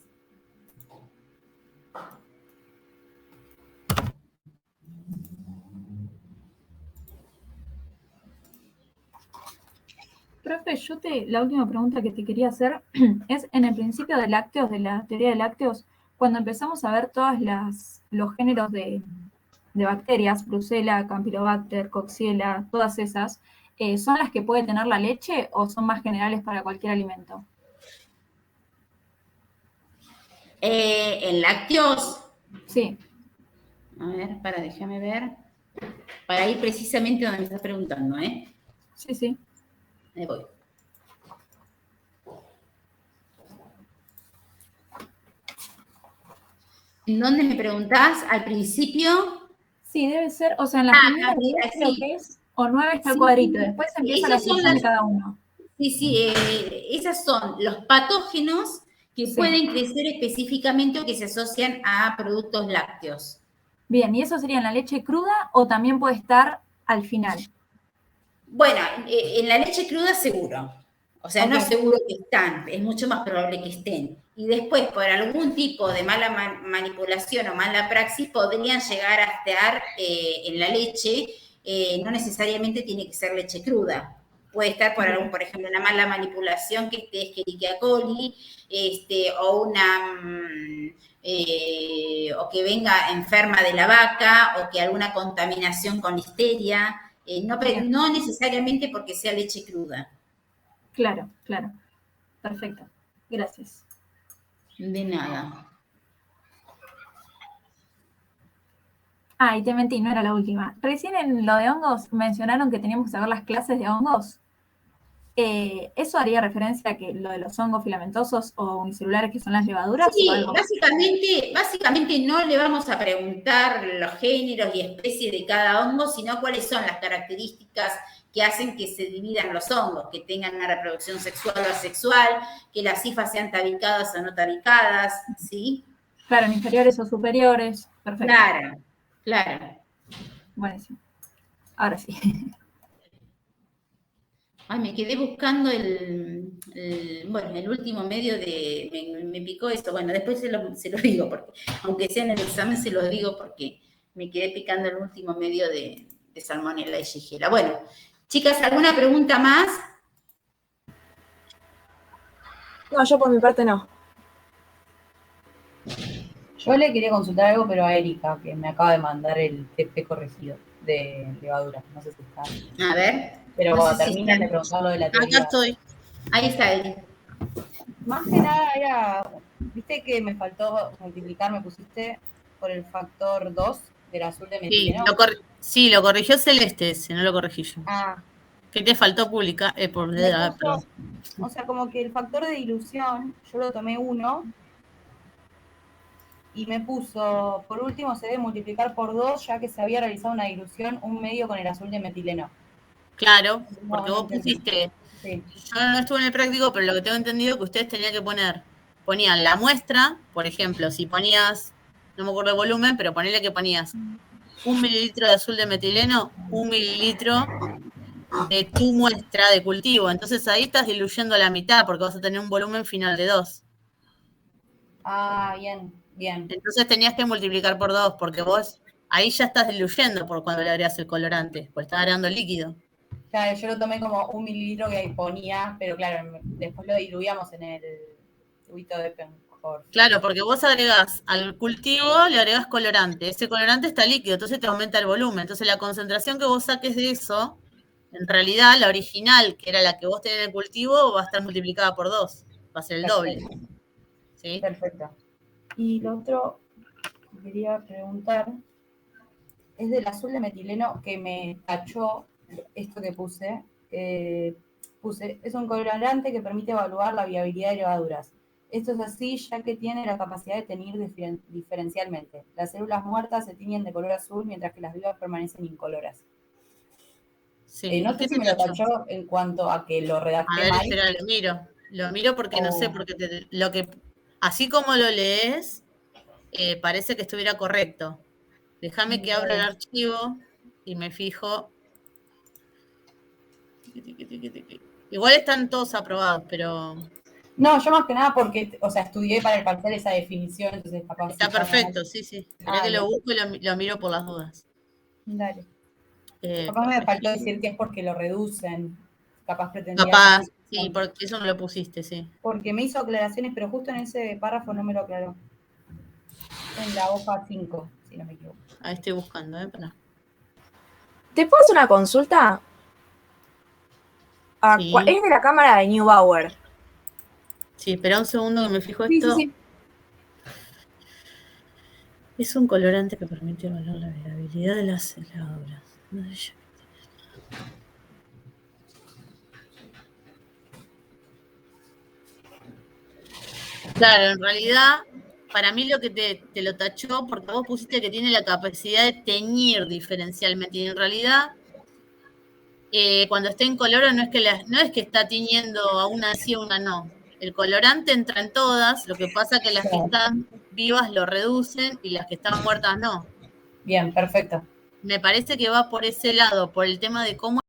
Profe, la última pregunta que te quería hacer es, en el principio de lácteos, de la teoría de lácteos, cuando empezamos a ver todos los géneros de bacterias, Brucella, Campylobacter, Coxiella, todas esas, ¿son las que puede tener la leche o son más generales para cualquier alimento? En lácteos, Sí, a ver, déjame ver. Para ir precisamente donde me estás preguntando, ¿eh? sí, sí. Ahí voy. ¿En dónde me preguntás? Al principio. Sí, debe ser, o sea, en las primeras 10 creo sí. que es, o 9 está el Sí, cuadrito, sí. después empieza la Esas son sección de las- cada uno. Sí, esas son los patógenos que Sí. pueden crecer específicamente o que se asocian a productos lácteos. Bien, ¿y eso sería en la leche cruda o también puede estar al final? Bueno, en la leche cruda seguro. O sea, no Ok. seguro que están, es mucho más probable que estén. Y después, por algún tipo de mala manipulación o mala praxis, podrían llegar a estar en la leche. No necesariamente tiene que ser leche cruda. Puede estar por algún, por ejemplo, una mala manipulación que esté Escherichia coli, o o que venga enferma de la vaca, o que alguna contaminación con listeria. No necesariamente porque sea leche cruda. Claro, claro. Perfecto. Gracias. De nada. Ah, y te mentí, no era la última. Recién en lo de hongos mencionaron que teníamos que saber las clases de hongos. ¿Eso haría referencia a que lo de los hongos filamentosos o unicelulares que son las levaduras? Sí, o algo más? básicamente no le vamos a preguntar los géneros y especies de cada hongo, sino cuáles son las características que hacen que se dividan los hongos, que tengan una reproducción sexual o asexual, que las cifras sean tabicadas o no tabicadas, ¿sí? Claro, en inferiores o superiores. Perfecto. Claro. Buenísimo. Ahora sí. Ay, me quedé buscando el último medio me picó esto. Bueno, después se lo digo, porque aunque sea en el examen se lo digo porque me quedé picando el último medio de Salmonella y Shigella. Bueno, chicas, ¿alguna pregunta más? No, yo por mi parte no. Yo le quería consultar algo, pero a Erika, que me acaba de mandar el TP corregido de levadura. No sé si está. A ver. Pero no cuando sé si terminen está. de preguntar lo de la teoría. Acá estoy. Ahí está, Eri. Más que nada era, viste que me faltó multiplicar, me pusiste por el factor 2 del azul de metileno. Sí, lo corrigió Celeste, si no lo corregí yo. Ah. ¿Qué te faltó publicar? Perdón. O sea, como que el factor de dilución, yo lo tomé 1 y me puso, por último se debe multiplicar por 2, ya que se había realizado una dilución 1/2 con el azul de metileno. Claro, No, porque no vos entendí. pusiste, Sí. yo no estuve en el práctico, pero lo que tengo entendido es que ustedes tenían que ponían la muestra, por ejemplo, si ponías, no me acuerdo el volumen, pero ponele que ponías 1 mililitro de azul de metileno, 1 mililitro de tu muestra de cultivo. Entonces ahí estás diluyendo la mitad porque vas a tener un volumen final de 2. Ah, bien. Entonces tenías que multiplicar por 2 porque vos ahí ya estás diluyendo por cuando le agregas el colorante, pues estás agregando líquido. Claro, yo lo tomé como 1 mililitro que ahí ponía, pero claro, después lo diluíamos en el tubito de Penhorst. Claro, porque vos agregás al cultivo, le agregás colorante. Ese colorante está líquido, entonces te aumenta el volumen. Entonces la concentración que vos saques de eso, en realidad la original, que era la que vos tenés en el cultivo, va a estar multiplicada por 2. Va a ser el doble. ¿Sí? Perfecto. Y lo otro que quería preguntar es del azul de metileno, que me tachó esto que puse. Es un colorante que permite evaluar la viabilidad de levaduras. Esto es así ya que tiene la capacidad de teñir diferencialmente. Las células muertas se tiñen de color azul mientras que las vivas permanecen incoloras. Sí. No sé si me lo tachó en cuanto a que lo redacté a ver, mal. espera, lo miro porque no sé, porque así como lo lees, parece que estuviera correcto. Déjame que abra el archivo y me fijo. Igual están todos aprobados, pero... No, yo más que nada porque, o sea, estudié para el parcial esa definición, entonces capaz... Está perfecto, sí. Esperá que lo busco y lo miro por las dudas. Dale. Capaz me faltó decir que es porque lo reducen. Capaz pretendía... Capaz, sí, porque eso no lo pusiste, sí. Porque me hizo aclaraciones, pero justo en ese párrafo no me lo aclaró. En la hoja 5, si no me equivoco. Ahí estoy buscando, pará. ¿Te puedo hacer una consulta? Sí. Es de la cámara de Neubauer. Sí, espera un segundo que me fijo Sí, esto. sí, sí. Es un colorante que permite evaluar la viabilidad de las levaduras. Claro, en realidad, para mí lo que te lo tachó, porque vos pusiste que tiene la capacidad de teñir diferencialmente, y en realidad, cuando está incoloro no es que está tiñendo a una sí o una no. El colorante entra en todas, lo que pasa que las que están vivas lo reducen y las que están muertas no. Bien, perfecto. Me parece que va por ese lado, por el tema de cómo